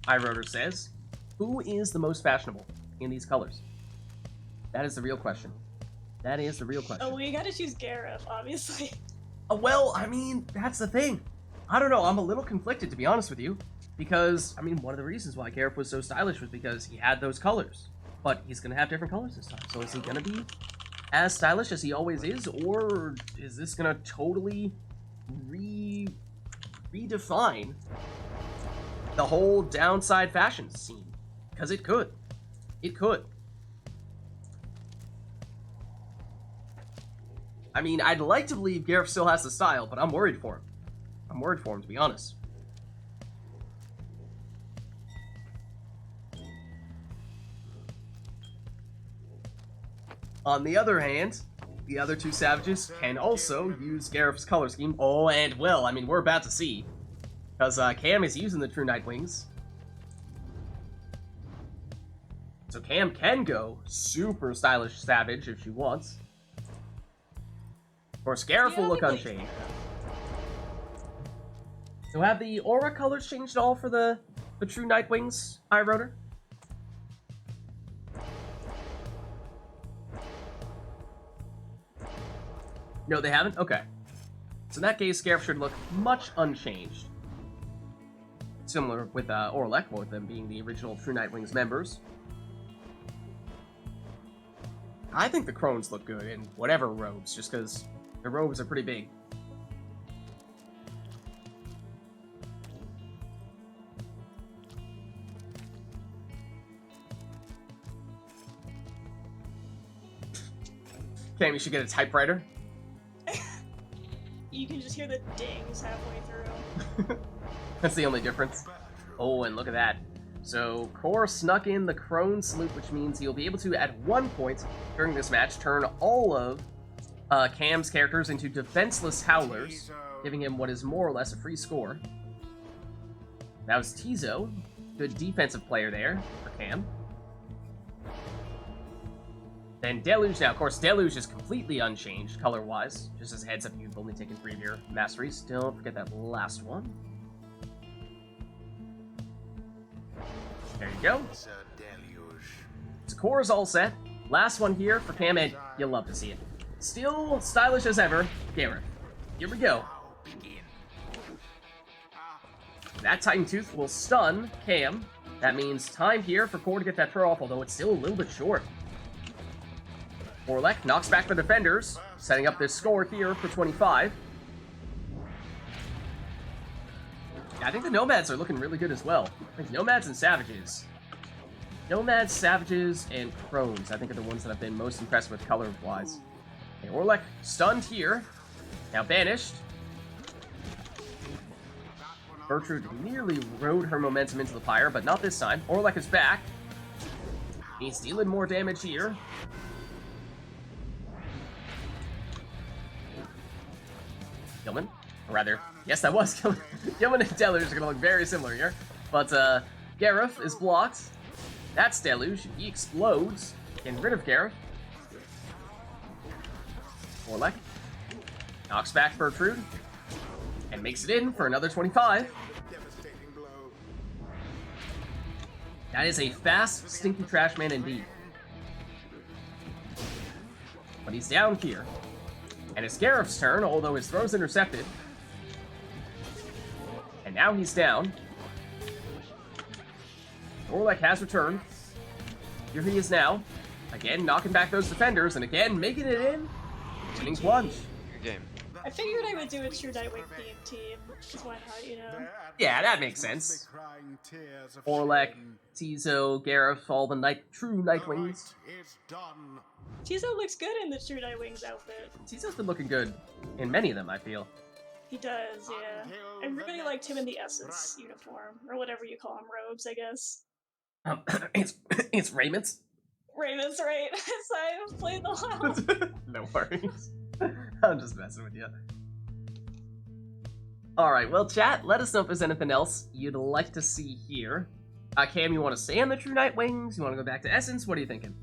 iRotor says. Who is the most fashionable in these colors? That is the real question. That is the real question. Oh, well, you gotta choose Gareth, obviously. Well, I mean, that's the thing. I don't know, I'm a little conflicted, to be honest with you. Because, I mean, one of the reasons why Gareth was so stylish was because he had those colors. But he's going to have different colors this time. So is he going to be as stylish as he always is? Or is this going to totally redefine the whole downside fashion scene? Because it could. It could. I mean, I'd like to believe Gareth still has the style, but I'm worried for him. I'm worried for him, to be honest. On the other hand, the other two savages can also use Gareth's color scheme. Oh, and well, I mean, we're about to see. Because Cam is using the True Nightwings. So Cam can go super stylish savage if she wants. Of course, Gareth will look unchanged. So have the aura colors changed at all for the True Nightwings, iRotor? No, they haven't? Okay. So in that case, Gareth should look much unchanged. Similar with Orlek, both of them being the original True Nightwings members. I think the Crones look good in whatever robes, just because the robes are pretty big. Cam, you should get a typewriter. You can just hear the dings halfway through. That's the only difference. Oh, and look at that. So, Core snuck in the Crone Salute, which means he'll be able to, at one point during this match, turn all of Cam's characters into defenseless Howlers, giving him what is more or less a free score. That was Tizo. Good defensive player there for Cam. Then Deluge. Now, of course, Deluge is completely unchanged color-wise. Just as a heads up, you've only taken 3 of your masteries. Don't forget that last one. There you go. So Core is all set. Last one here for Cam, and you'll love to see it. Still stylish as ever, Gareth. Here we go. That Titan Tooth will stun Cam. That means time here for Core to get that throw off, although it's still a little bit short. Orlek knocks back the defenders, setting up this score here for 25. I think the Nomads are looking really good as well. I think Nomads and Savages. Nomads, Savages, and Crones, I think, are the ones that I've been most impressed with color-wise. Okay, Orlek stunned here. Now banished. Gertrude nearly rode her momentum into the Pyre, but not this time. Orlek is back. He's dealing more damage here. Gilman? Or rather, yes, that was Gilman. Gilman and Deluge are going to look very similar here. But Gareth is blocked. That's Deluge. He explodes. Getting rid of Gareth. Orlek knocks back Gertrude. And makes it in for another 25. That is a fast, stinky trash man indeed. But he's down here. And it's Gareth's turn, although his throw's intercepted. And now he's down. Orlek has returned. Here he is now. Again, knocking back those defenders, and again, making it in. Winning plunge. Good game. I figured I would do a true Nightwing theme team, because why not, you know? Yeah, that makes sense. Orlek, Tizo, Gareth, all the true Nightwings. Tizo looks good in the true Nightwing's outfit. Tizo's been looking good in many of them, I feel. He does, yeah. I really liked him in the Essence uniform, or whatever you call them, robes, I guess. It's Raymond's. Raymond's right. So I've played the WoW. No worries. I'm just messing with you. Alright, well, chat, let us know if there's anything else you'd like to see here. Cam, you want to stay on the True Nightwings? You want to go back to Essence? What are you thinking?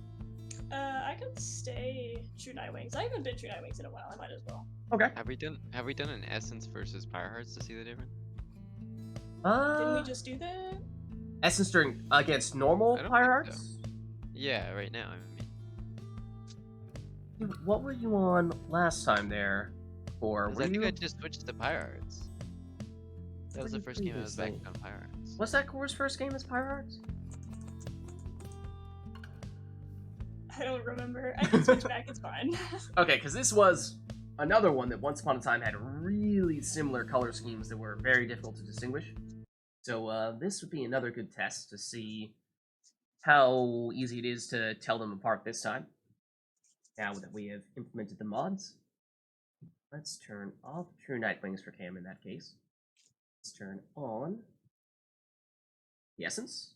I could stay True Nightwings. I haven't been True Nightwings in a while. I might as well. Okay. Have we done an Essence versus Pyre Hearts to see the difference? Didn't we just do that? Essence against normal Pyre Hearts? So. Yeah, right now, I mean. Dude, what were you on last time there? Or I think I just switched to Pyre Hearts. That was the first game I was back on Pyre Hearts. Was that Core's first game as Pyre Hearts? I don't remember. I can switch back, it's fine. Okay, because this was another one that once upon a time had really similar color schemes that were very difficult to distinguish. So this would be another good test to see how easy it is to tell them apart this time. Now that we have implemented the mods, let's turn off True Nightwings for Cam in that case. Let's turn on the Essence.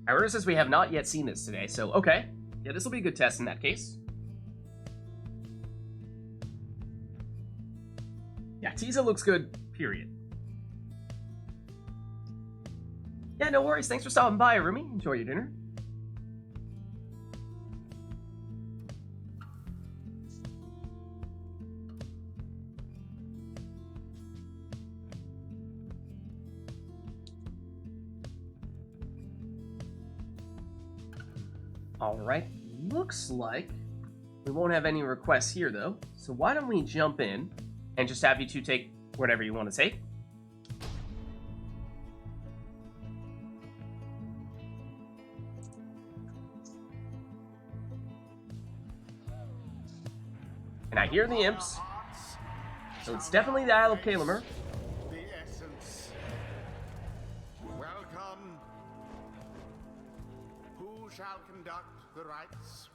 However, says we have not yet seen this today, so okay. Yeah, this will be a good test in that case. Yeah, Tizo looks good, period. Yeah, no worries. Thanks for stopping by, Rumi. Enjoy your dinner. Alright, looks like we won't have any requests here, though. So why don't we jump in and just have you two take whatever you want to take. And I hear the imps. So it's definitely the Isle of Kalimer. The Essence. Welcome. Who shall conduct the rites?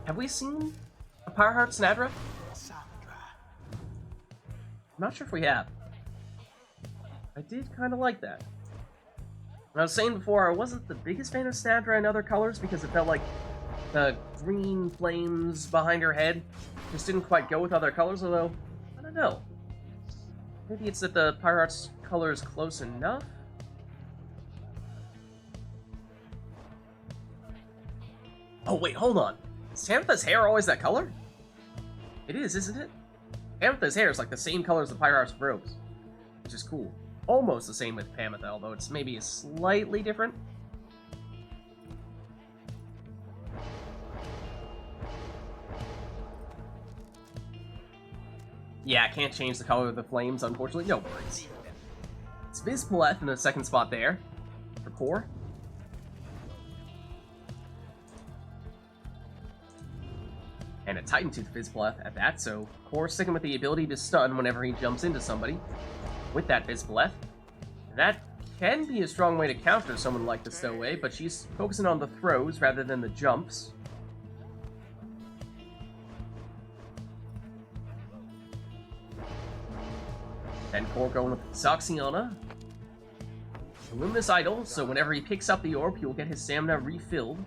Have we seen a Pyre Heart Snadra? I'm not sure if we have. I did kind of like that. And I was saying before, I wasn't the biggest fan of Snadra in other colors because it felt like the green flames behind her head just didn't quite go with other colors, although, I don't know. Maybe it's that the Pyre Heart's color is close enough? Oh wait, hold on. Is Tamitha's hair always that color? It is, isn't it? Tamitha's hair is like the same color as the Pyre Heart's robes, which is cool. Almost the same with Tamitha, although it's maybe slightly different. Yeah, I can't change the color of the flames, unfortunately. No worries. It's Vids in the second spot there for core. And a Titan Tooth Vids at that, so core sticking with the ability to stun whenever he jumps into somebody with that Vids. That can be a strong way to counter someone like the Stowaway, but she's focusing on the throws rather than the jumps. Then core going with Zoxiana. Luminous Idol, so whenever he picks up the orb, he will get his stamina refilled.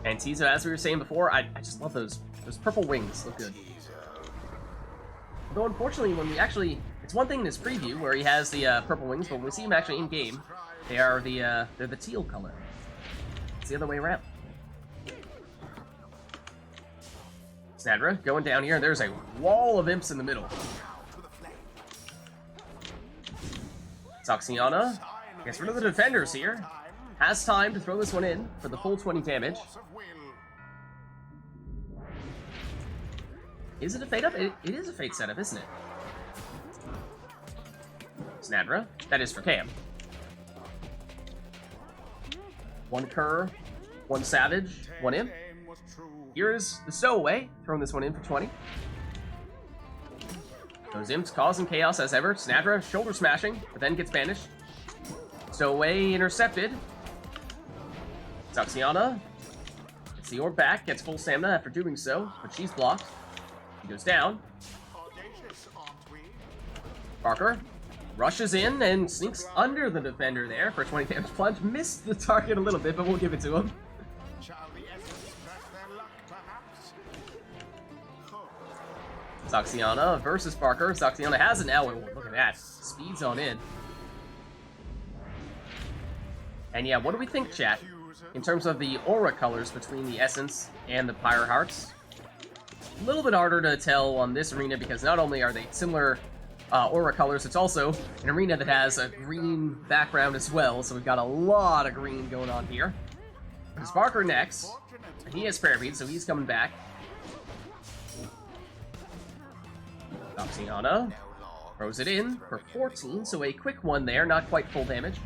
And Tizo, as we were saying before, I just love those purple wings, look good. Though unfortunately, when we actually, it's one thing in his preview where he has the purple wings, but when we see him actually in game, they are they're the teal color. It's the other way around. Snadra going down here, and there's a wall of imps in the middle. Zoxiana gets rid of the defenders here. Has time to throw this one in for the full 20 damage. Is it a fade up? It is a fade setup, isn't it? Snadra. That is for Cam. One Cur, one Savage, one Imp. Here's the Stowaway, throwing this one in for 20. Those Imps causing chaos as ever. Snadra shoulder smashing, but then gets banished. Stowaway intercepted. Zoxiana gets the orb back, gets full stamina after doing so, but she's blocked. She goes down. Parker rushes in and sneaks under the defender there for 20 damage plunge. Missed the target a little bit, but we'll give it to him. Zoxiana versus Parker. Zoxiana has it now. Look at that. Speeds on in. And yeah, what do we think, chat? In terms of the aura colors between the Essence and the Pyre Hearts? A little bit harder to tell on this arena because not only are they similar aura colors, it's also an arena that has a green background as well, so we've got a lot of green going on here. There's Parker next, and he has Parabene, so he's coming back. Zoxiana throws it in for 14, so a quick one there, not quite full damage.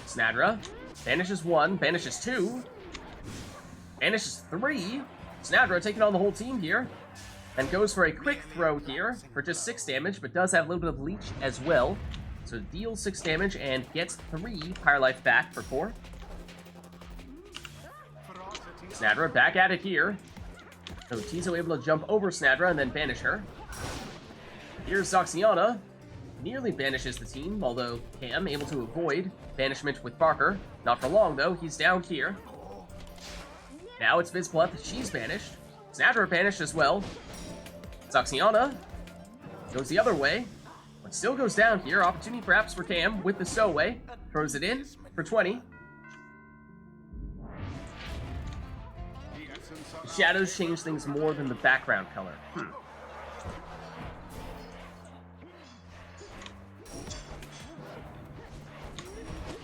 Snadra banishes one, banishes two, banishes three. Snadra taking on the whole team here, and goes for a quick throw here for just 6 damage, but does have a little bit of leech as well. So deals 6 damage and gets 3 Pyre Life back for 4. Snadra back at it here. So Tizo able to jump over Snadra and then banish her. Here's Zoxiana. Nearly banishes the team, although Cam able to avoid banishment with Parker. Not for long, though. He's down here. Now it's Vids. She's banished. Snadra banished as well. Zoxiana goes the other way, but still goes down here. Opportunity perhaps for Cam with the Stowaway. Throws it in for 20. The shadows change things more than the background color.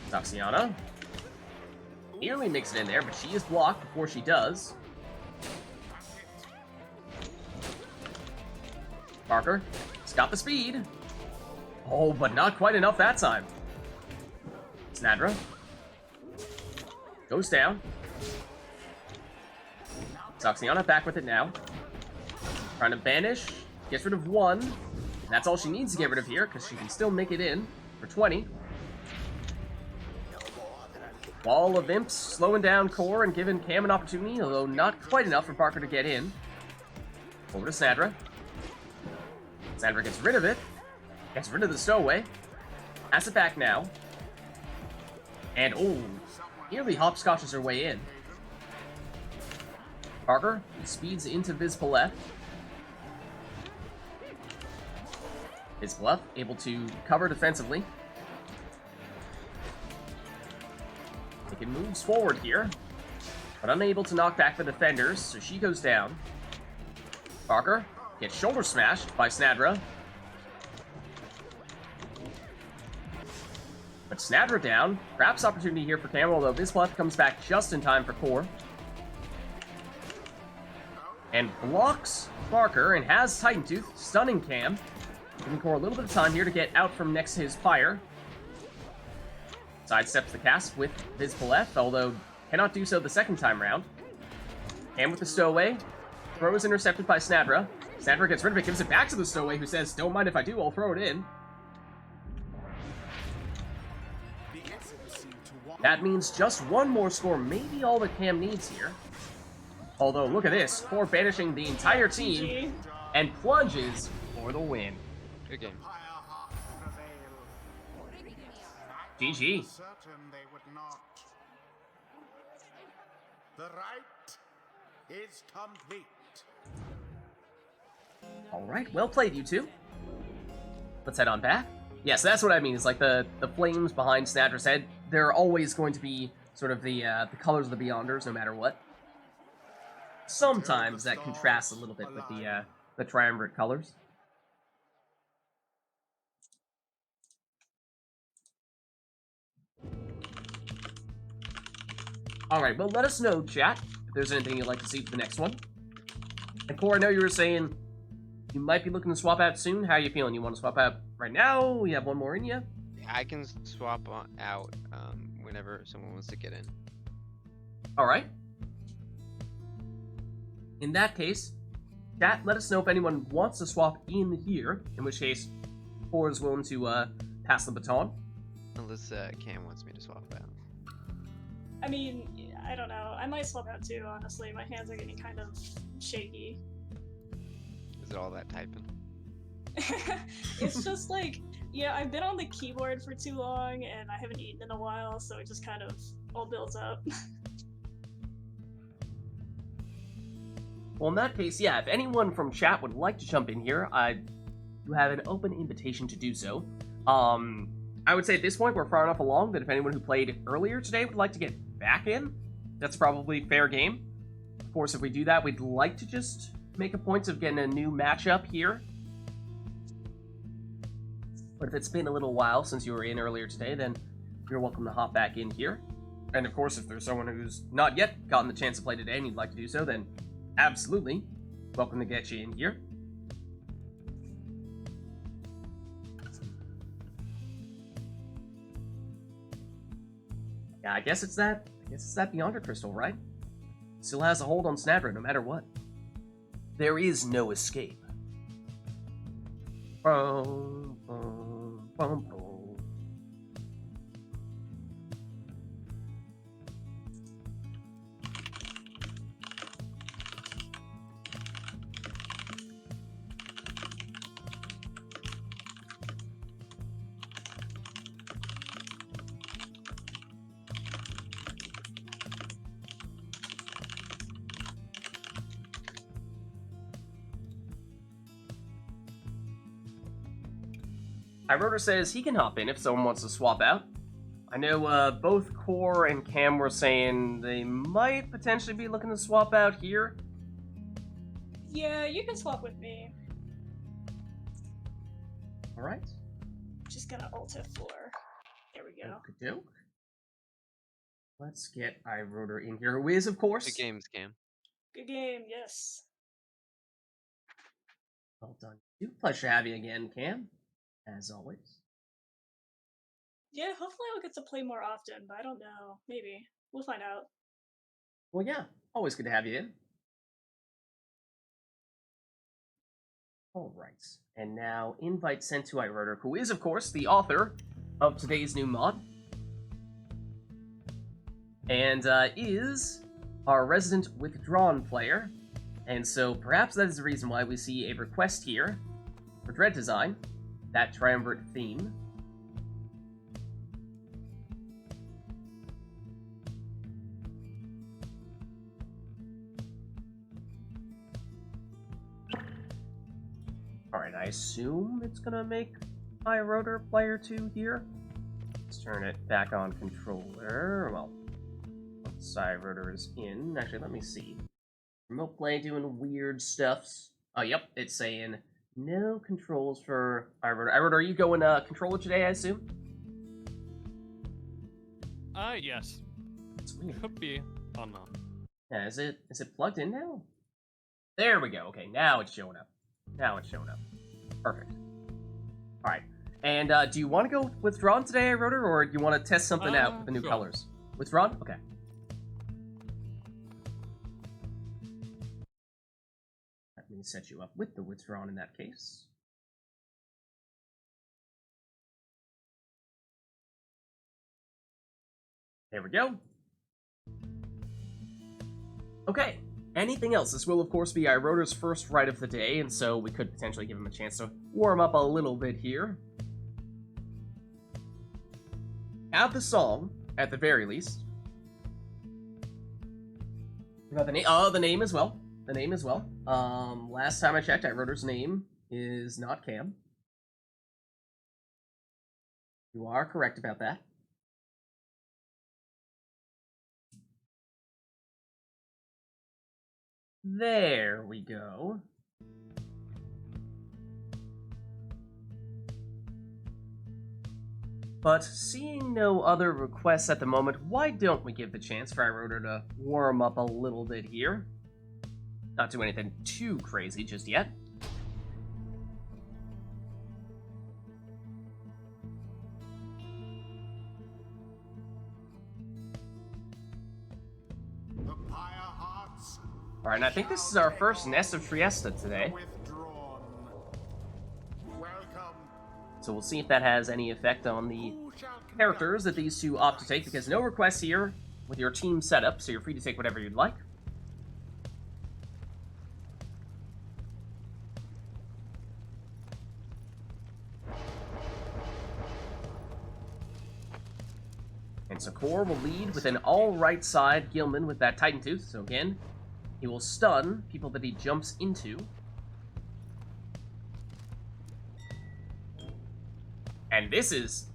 Zoxiana nearly makes it in there, but she is blocked before she does. Parker has got the speed. Oh, but not quite enough that time. Snadra goes down. Zoxiana back with it now. Trying to banish. Gets rid of one. And that's all she needs to get rid of here, because she can still make it in for 20. Wall of imps slowing down Core and giving Cam an opportunity, although not quite enough for Parker to get in. Over to Sandra. Sandra gets rid of it. Gets rid of the stowaway. Has it back now. And, oh, nearly hopscotches her way in. Parker speeds into Vids. Vids able to cover defensively. Making moves forward here, but unable to knock back the defenders, so she goes down. Parker gets shoulder smashed by Snadra. But Snadra down. Perhaps opportunity here for Cam, although Vids comes back just in time for Core. And blocks Parker and has Titan Tooth, stunning Cam. Giving Core a little bit of time here to get out from next to his Pyre. Sidesteps the cast with Vids, although cannot do so the second time round. Cam with the stowaway. Throw is intercepted by Snadra. Snadra gets rid of it, gives it back to the stowaway, who says, "Don't mind if I do, I'll throw it in." That means just one more score, maybe all that Cam needs here. Although, look at this. Core banishing the entire team and plunges for the win. Good game. GG. Certain they would not. The rite is complete. Alright, well played, you two. Let's head on back. Yes, that's what I mean. It's like the flames behind Snadra's head. They're always going to be sort of the colors of the Beyonders, no matter what. Sometimes that contrasts a little bit with the triumvirate colors. Alright, well, let us know, chat, if there's anything you'd like to see for the next one. And Core, I know you were saying you might be looking to swap out soon. How are you feeling? You want to swap out right now? We have one more in you? I can swap out whenever someone wants to get in. Alright. In that case, chat, let us know if anyone wants to swap in here, in which case, Core is willing to pass the baton. Unless Cam wants me to swap out. I mean, I don't know. I might swap out too, honestly. My hands are getting kind of shaky. Is it all that typing? It's just like, yeah, I've been on the keyboard for too long and I haven't eaten in a while, so it just kind of all builds up. Well, in that case, yeah, if anyone from chat would like to jump in here, you have an open invitation to do so. I would say at this point we're far enough along that if anyone who played earlier today would like to get back in, that's probably fair game. Of course, if we do that, we'd like to just make a point of getting a new matchup here. But if it's been a little while since you were in earlier today, then you're welcome to hop back in here. And of course, if there's someone who's not yet gotten the chance to play today and you'd like to do so, then absolutely welcome to get you in here. Yeah, I guess it's that Beyonder Crystal, right? Still has a hold on Snadra no matter what. There is no escape. Boom, boom, boom, boom. Rotor says he can hop in if someone wants to swap out. I know both Core and Cam were saying they might potentially be looking to swap out here. Yeah, you can swap with me. Alright. Just gonna ult F4. There we go. Okey-doke. Let's get iRotor in here, who is, of course... Good games, Cam. Good game, yes. Well done. Pleasure to have you again, Cam. As always. Yeah, hopefully I'll get to play more often, but I don't know. Maybe. We'll find out. Well, yeah. Always good to have you in. Alright. And now, invite sent to iRotor, who is, of course, the author of today's new mod. and is our resident withdrawn player. And so perhaps that is the reason why we see a request here for Dread Design, that triumvirate theme. Alright, I assume it's gonna make Pyre player 2 here. Let's turn it back on controller. Well, Rotor is in. Actually, let me see. Remote play doing weird stuffs. Oh, yep, it's saying no controls for Pyre. Are you going controller today, I assume? Yes. It's weird. Could be. Oh no. Yeah, is it plugged in now? There we go. Okay, now it's showing up. Perfect. Alright. And do you want to go withdrawn today, Rotor, or do you want to test something out with the new sure. colors? Withdrawn? Okay. Let me set you up with the withdrawn in that case. There we go. Okay. Anything else? This will, of course, be Rotor's first ride of the day, and so we could potentially give him a chance to warm up a little bit here. Have the song, at the very least. About the name? Oh, the name as well. The name as well. Last time I checked, Rotor's name is not Cam. You are correct about that. There we go. But seeing no other requests at the moment, why don't we give the chance for Rotor to warm up a little bit here? Not do anything too crazy just yet. The Pyre hearts Alright, and I think this is our first Nest of Trieste today. withdrawn. Welcome. So we'll see if that has any effect on the Who shall characters that these two opt to take, because no requests here with your team setup, so you're free to take whatever you'd like. And Sakor will lead with an all-right side Gilman with that Titan Tooth, so again, he will stun people that he jumps into. And this is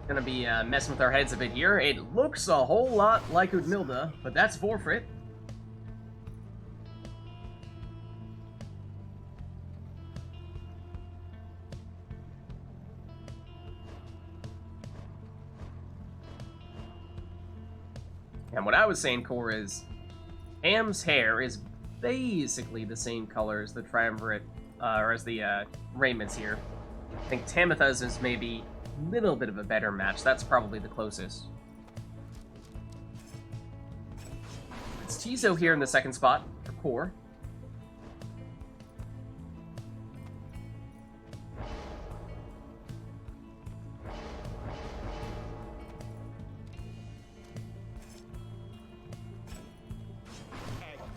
gonna be messing with our heads a bit here. It looks a whole lot like Udmilda, but that's Vorfrit. And what I was saying, Core, is Ham's hair is basically the same color as the Triumvirate, or as the raiments here. I think Tamitha's is maybe a little bit of a better match. That's probably the closest. It's Tizo here in the second spot for Core.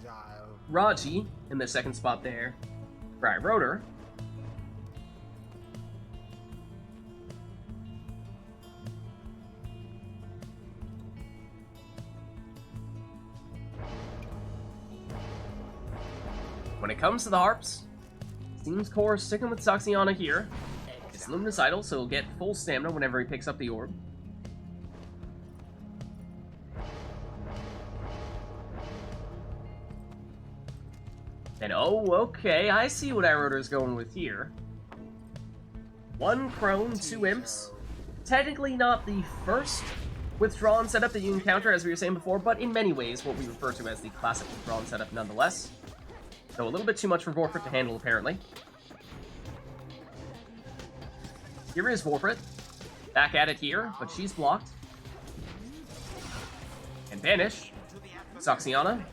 exile? Raji in the second spot there for Rotor. When it comes to the harps, seems Core sticking with Saxiana here. It's Luminous Idol, so he'll get full stamina whenever he picks up the orb. And oh, okay, I see what Rotor's going with here. 1 Crone, 2 Imps. Technically not the first withdrawn setup that you encounter, as we were saying before, but in many ways what we refer to as the classic withdrawn setup nonetheless. So a little bit too much for Vorfrit to handle, apparently. Here is Vorfrit. Back at it here, but she's blocked. And Banish. Saxiana.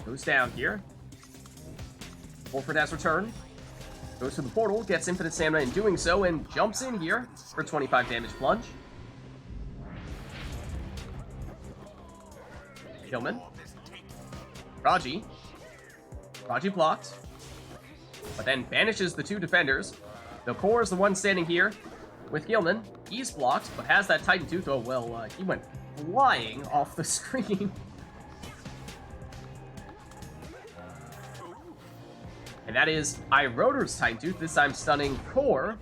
Goes down here. Vorfrit has returned. Goes to the portal, gets infinite stamina in doing so, and jumps in here for 25 damage plunge. Gilman. Raji. Raji blocked. But then banishes the two defenders. The core is the one standing here with Gilman. He's blocked, but has that Titan Tooth. Oh, well, he went flying off the screen. And that is iRotor's Titan Tooth, this time stunning Core,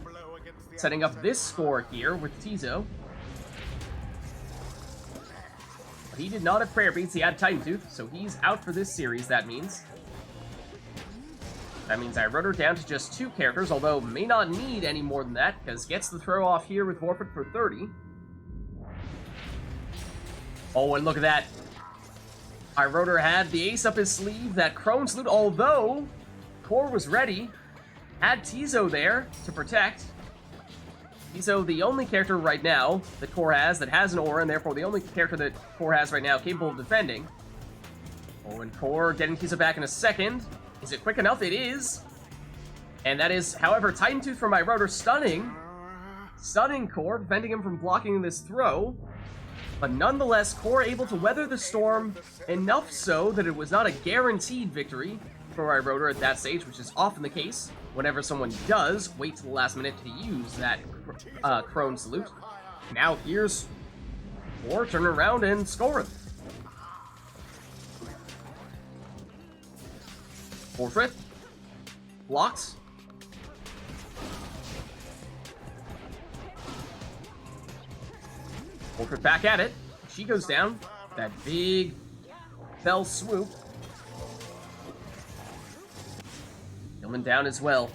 setting up this score here with Tizo. But he did not have Prayer Beads, he had Titan Tooth, so he's out for this series, that means. That means iRotor down to just 2 characters, although may not need any more than that, because gets the throw off here with Vorpit for 30. Oh, and look at that. iRotor had the ace up his sleeve, that Crone Salute, although Core was ready, had Tizo there to protect. Tizo, the only character right now that Core has that has an aura, and therefore the only character that Core has right now capable of defending. Oh, and Core getting Tizo back in a second. Is it quick enough? It is. And that is, however, Titan Tooth from iRotor stunning Core, preventing him from blocking this throw. But nonetheless, Core able to weather the storm enough so that it was not a guaranteed victory for iRotor at that stage, which is often the case whenever someone does wait to the last minute to use that Crone Salute. Now here's Core turning around and scoring. Portrait. Blocked. Portrait back at it. She goes down. That big fell swoop. Gilman down as well.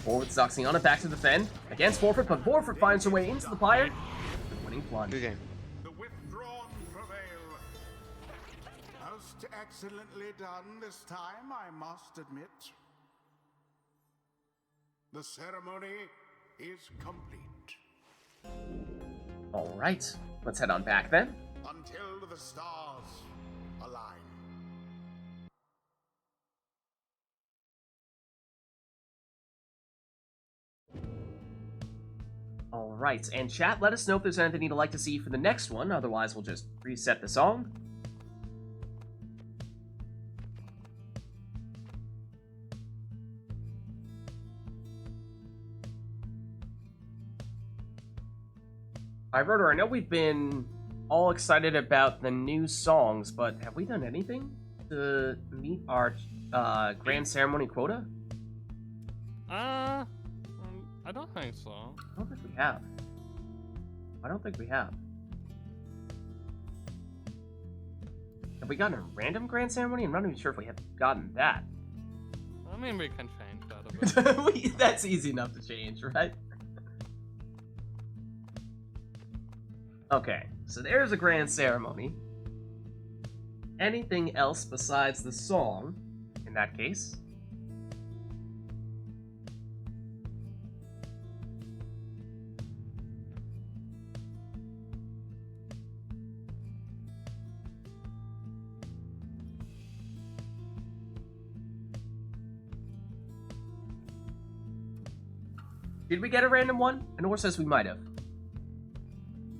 Forward Zoxiana back to defend. Against Vorpit, but Vorpit finds her way into the Pyre. The winning plunge. Good game. The withdrawn prevail. Most excellently done this time, I must admit. The ceremony is complete. Alright, let's head on back then. Until the stars align. Alright, and chat, let us know if there's anything you'd like to see for the next one, otherwise we'll just reset the song. iRotor, I know we've been all excited about the new songs, but have we done anything to meet our grand ceremony quota? I don't think so. I don't think we have. I don't think we have. Have we gotten a random grand ceremony? I'm not even sure if we have gotten that. I mean, we can change that a bit. That's easy enough to change, right? Okay, so there's a grand ceremony. Anything else besides the song, in that case? Did we get a random one? Anor says we might have.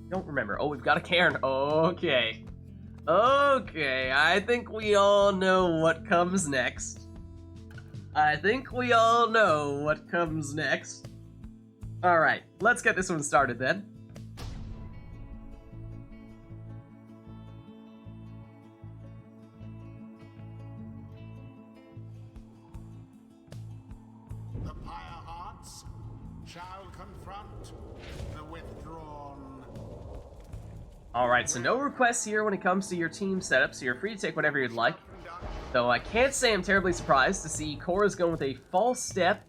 Don't remember. Oh, we've got a Karen. Okay. Okay, I think we all know what comes next. Alright, let's get this one started then. The Pyre hearts shall confront the withdrawn. Alright, so no requests here when it comes to your team setup, so you're free to take whatever you'd like. Though I can't say I'm terribly surprised to see Cora's going with a false step,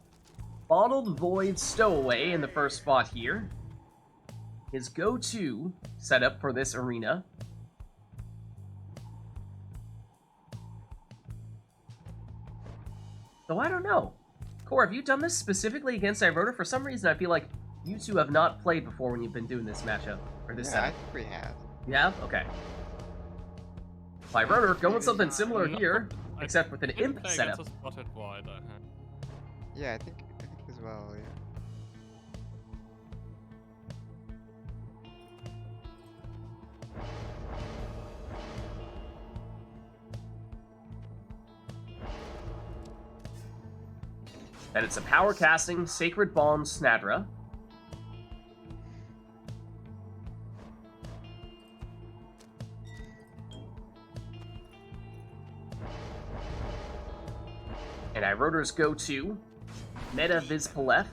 bottled void stowaway in the first spot here. His go-to setup for this arena. Though I don't know. Cora, have you done this specifically against iRotor? For some reason I feel like you two have not played before when you've been doing this matchup, or this Yeah, setup. I think we have. You have? Okay. iRotor going something similar No, here, I except with an think imp they setup. got a spotted void, I think. Yeah, I think as well. Yeah. Then it's a power casting Sacred Bond Snadra. And Iroder's go to Meta Vids.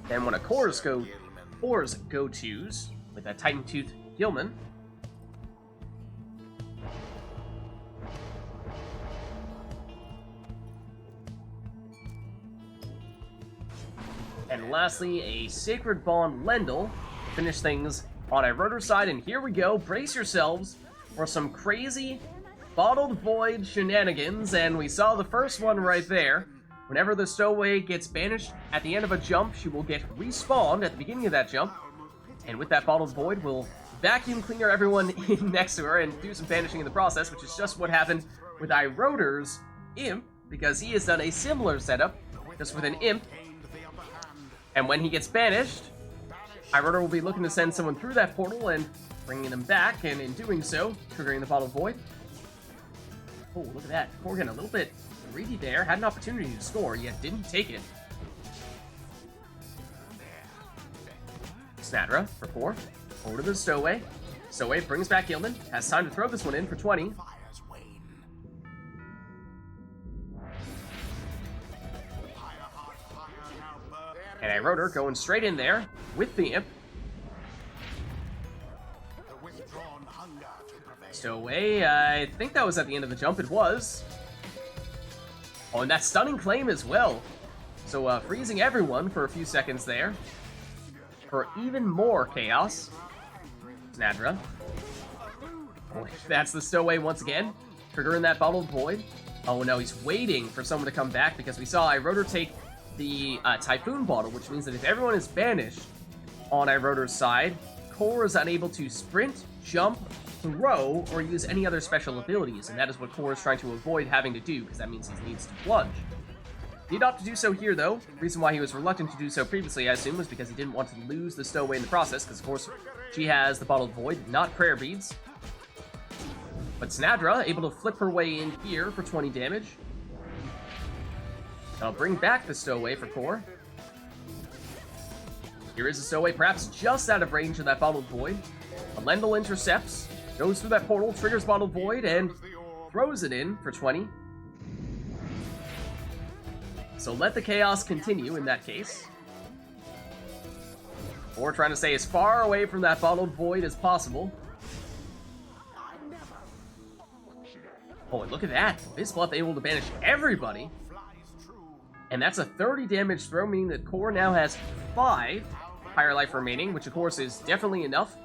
Then one of Core's go-tos with that Titan Tooth Gilman. And lastly, a Sacred Bond Lendl to finish things on Iroder's side. And here we go. Brace yourselves for some crazy Bottled Void shenanigans. And we saw the first one right there. Whenever the Stowaway gets banished at the end of a jump, she will get respawned at the beginning of that jump. And with that Bottled Void, we'll vacuum cleaner everyone in next to her and do some banishing in the process, which is just what happened with Iroder's Imp, because he has done a similar setup, just with an Imp. And when he gets banished, Iroder will be looking to send someone through that portal and bringing them back, and in doing so, triggering the Bottled Void. Oh, look at that. Core getting a little bit greedy there. Had an opportunity to score, yet didn't take it. Snadra for 4. Over to the Stowaway. Stowaway brings back Gilman. Has time to throw this one in for 20. And Iroder going straight in there with the Imp. Stowaway, I think that was at the end of the jump. It was. Oh, and that stunning claim as well. So freezing everyone for a few seconds there. For even more chaos. Snadra. Oh, that's the Stowaway once again. Triggering that Bottled Void. Oh no, he's waiting for someone to come back because we saw Iroder take the Typhoon Bottle, which means that if everyone is banished on Iroder's side, Core is unable to sprint, jump, throw, or use any other special abilities, and that is what Core is trying to avoid having to do, because that means he needs to plunge. He did opt to do so here, though. The reason why he was reluctant to do so previously, I assume, was because he didn't want to lose the Stowaway in the process, because, of course, she has the Bottled Void, not Prayer Beads. But Snadra, able to flip her way in here for 20 damage. I'll bring back the Stowaway for Core. Here is the Stowaway, perhaps just out of range of that Bottled Void. A Lendl intercepts, goes through that portal, triggers Bottled Void, and throws it in for 20. So let the chaos continue in that case. Or trying to stay as far away from that Bottled Void as possible. Oh, and look at that. Vids able to banish everybody. And that's a 30 damage throw, meaning that Core now has 5 Pyre life remaining, which of course is definitely enough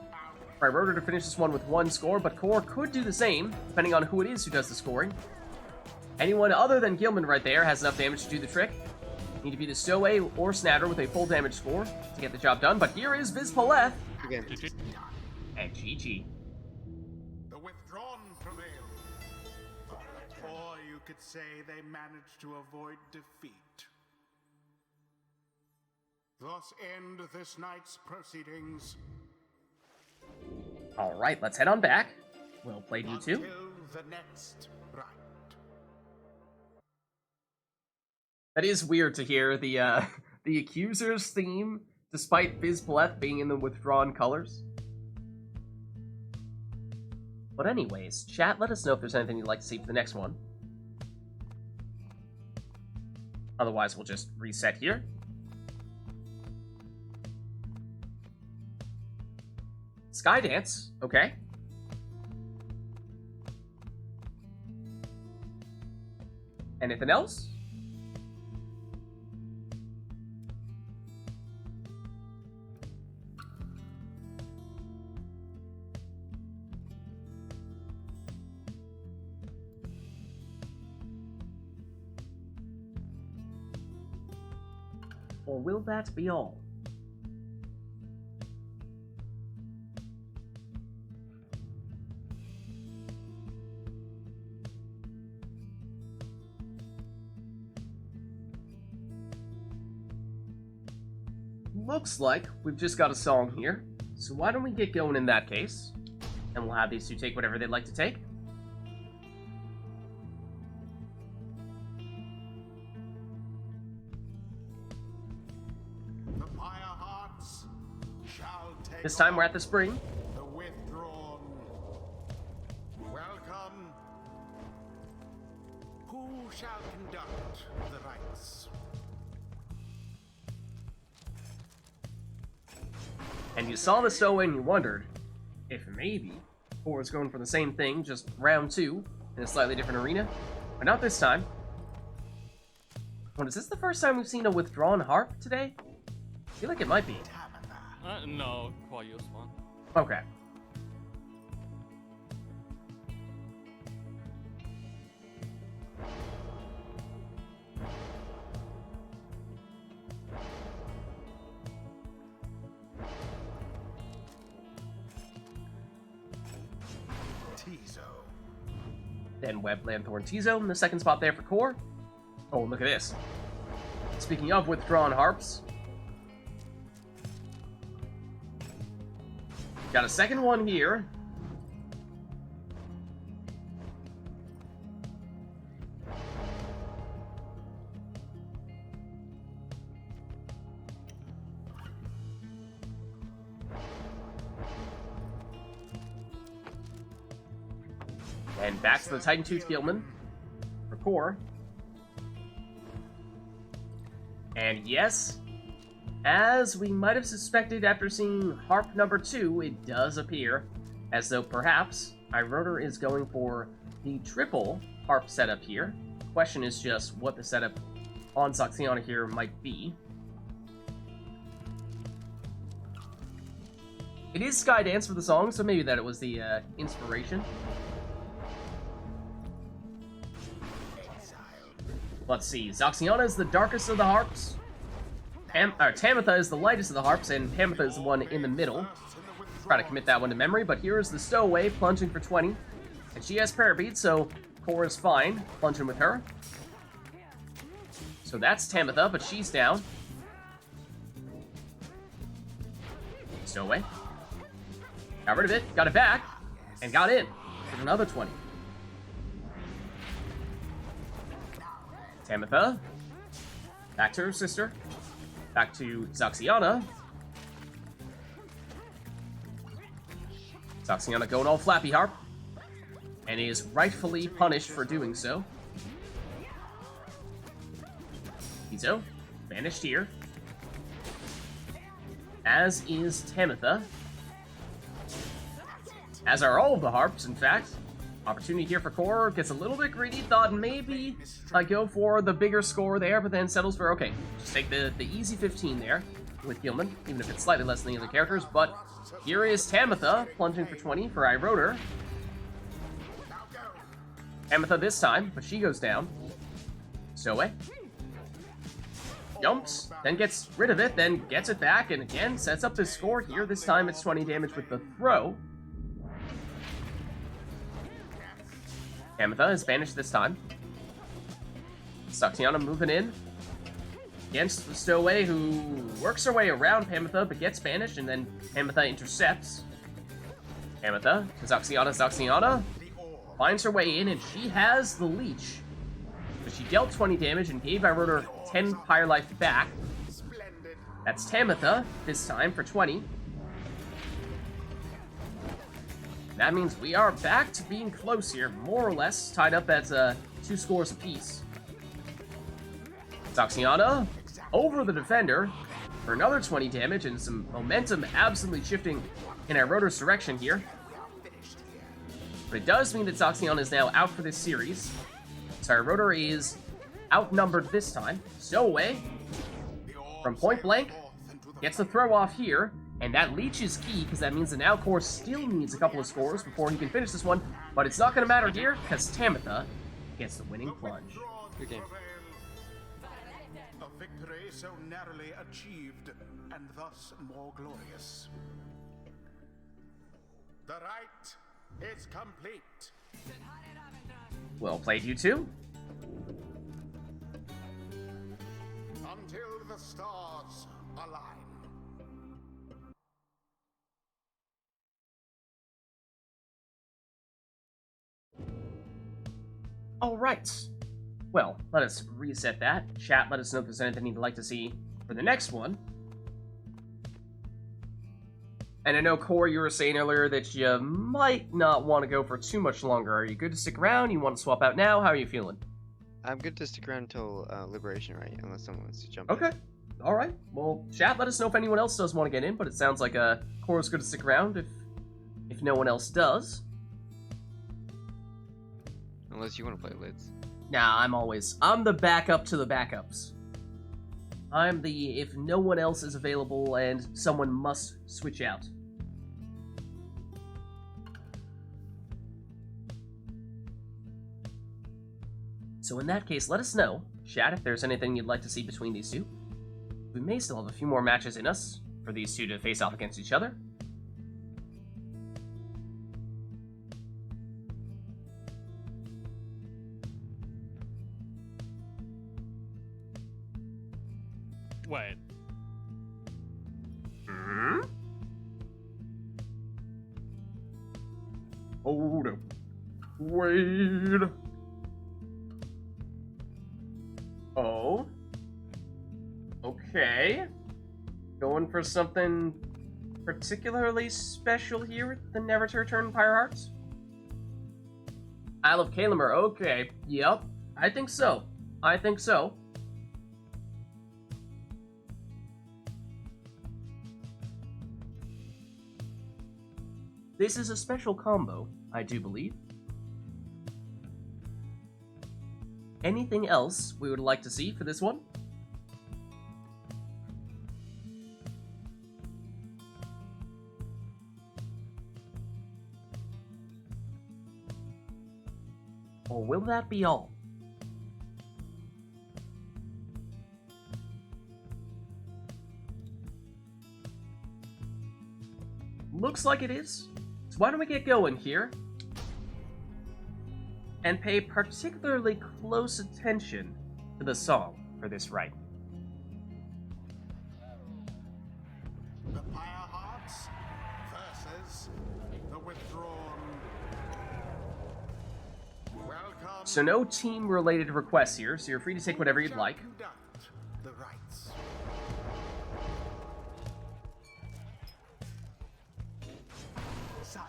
for Iroder to finish this one with 1 score, but Core could do the same, depending on who it is who does the scoring. Anyone other than Gilman right there has enough damage to do the trick. Need to be the Stowaway or Snadra with a full damage score to get the job done, but here is Vids. Again. And GG. The withdrawn prevail. Or you could say they managed to avoid defeat. Thus end this night's proceedings. Alright, let's head on back. Well played, you two. Until the next rite. That is weird to hear the Accuser's theme, despite Vids being in the withdrawn colors. But anyways, chat, let us know if there's anything you'd like to see for the next one. Otherwise, we'll just reset here. Skydance, okay. Anything else? Or will that be all? looks like we've just got a song here. So why don't we get going in that case? And we'll have these two take whatever they'd like to take. The Pyre hearts shall take This time we're on at the spring. the withdrawn. Welcome. Who shall conduct the rites? And you saw the stowaway and you wondered if maybe Core was going for the same thing, just round 2 in a slightly different arena. But not this time. What, is this the first time we've seen a withdrawn harp today? I feel like it might be. No, quite used one. Okay. Tizo. Then Web, Lanthorn, Tizo in the second spot there for Core. Oh, look at this. Speaking of withdrawn harps, got a second one here. And back to the Titan Tooth Gilman for Core. And yes, as we might have suspected after seeing harp number 2, it does appear as though perhaps iRotor is going for the triple harp setup here. Question is just what the setup on Zoxiana here might be. It is Skydance for the song, so maybe that it was the inspiration. Let's see, Zoxiana is the darkest of the harps. Tamitha is the lightest of the harps, and Tamitha is the one in the middle. Try to commit that one to memory, but here is the stowaway plunging for 20. And she has Parabead, so Core is fine plunging with her. So that's Tamitha, but she's down. Stowaway. Got rid of it, got it back, and got in with another 20. Tamitha. Back to her sister. Back to Zoxiana. Zoxiana going all flappy harp. And is rightfully punished for doing so. Tizo, banished here. As is Tamitha. As are all of the harps, in fact. Opportunity here for Core, gets a little bit greedy, thought maybe go for the bigger score there, but then settles for, okay, just take the easy 15 there with Gilman, even if it's slightly less than the other characters, but here is Tamitha, plunging for 20 for iRotor. Tamitha this time, but she goes down. Stowaway. Jumps, then gets rid of it, then gets it back, and again, sets up this score here. This time it's 20 damage with the throw. Tamitha is banished this time. Zoxiana moving in against the stowaway, who works her way around Tamitha but gets banished, and then Tamitha intercepts. Tamitha to Zoxiana. Zoxiana finds her way in, and she has the leech. So she dealt 20 damage and gave iRotor 10 Pyre life back. That's Tamitha this time for 20. That means we are back to being close here, more or less, tied up at 2 scores apiece. Zoxiana over the defender for another 20 damage, and some momentum absolutely shifting in iRotor's direction here. But it does mean that Zoxiana is now out for this series. So iRotor is outnumbered this time. Stowaway from point blank gets the throw off here. And that leech is key, because that means that now Core still needs a couple of scores before he can finish this one. But it's not going to matter here, because Tamitha gets the winning plunge. Good game. A victory so narrowly achieved, and thus more glorious. The rite is complete. Well played, you two. Until the stars align. Alright. Well, let us reset that. Chat, let us know if there's anything you'd like to see for the next one. And I know, Corey, you were saying earlier that you might not want to go for too much longer. Are you good to stick around? You want to swap out now? How are you feeling? I'm good to stick around until Liberation, right? Unless someone wants to jump Okay. Alright. Well, chat, let us know if anyone else does want to get in, but it sounds like Corey's good to stick around if no one else does. Unless you want to play Lids. Nah, I'm the backup to the backups. I'm the if no one else is available and someone must switch out. So in that case, let us know, chat, if there's anything you'd like to see between these two. We may still have a few more matches in us for these two to face off against each other. Wait. Hmm? Hold up. Wait. Oh. Okay. Going for something particularly special here with the Never to Return Pyre Hearts? Isle of Kalimer, okay. Yep. I think so. This is a special combo, I do believe. Anything else we would like to see for this one? Or will that be all? Looks like it is. So why don't we get going here? And pay particularly close attention to the song for this rite. The Pyre Hearts versus the Withdrawn. Welcome. So no team-related requests here, so you're free to take whatever you'd like. Conduct the rites. Sandra.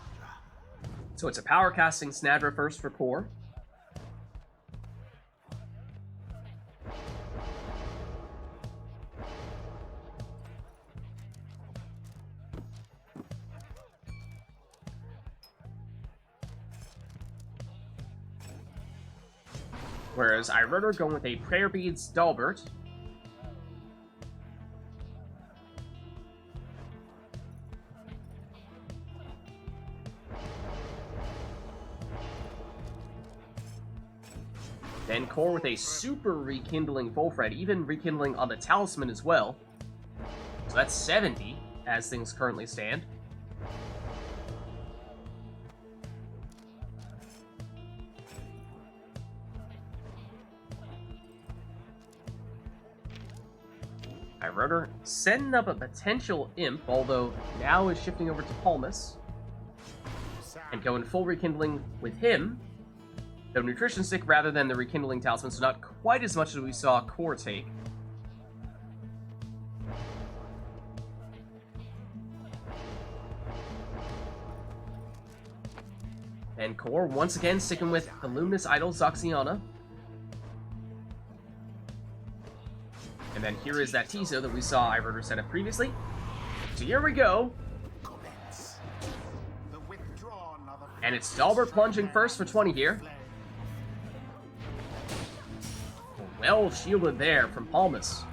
So it's a power casting Snadra first for core. Whereas Iroder going with a Prayer Beads Dalbert. Then Core with a super rekindling Volfred, even rekindling on the Talisman as well. So that's 70 as things currently stand. Iroder setting up a potential Imp, although now is shifting over to Palmas. And going full rekindling with him. Though Nutrition Stick rather than the Rekindling Talisman, so not quite as much as we saw Core take. And Core, once again, sticking with the Luminous Idol, Zoxiana. And then here is that Tizo that we saw Iroder set up previously. So here we go. And it's Dalbert plunging first for 20 here. Well shielded there from Palmas.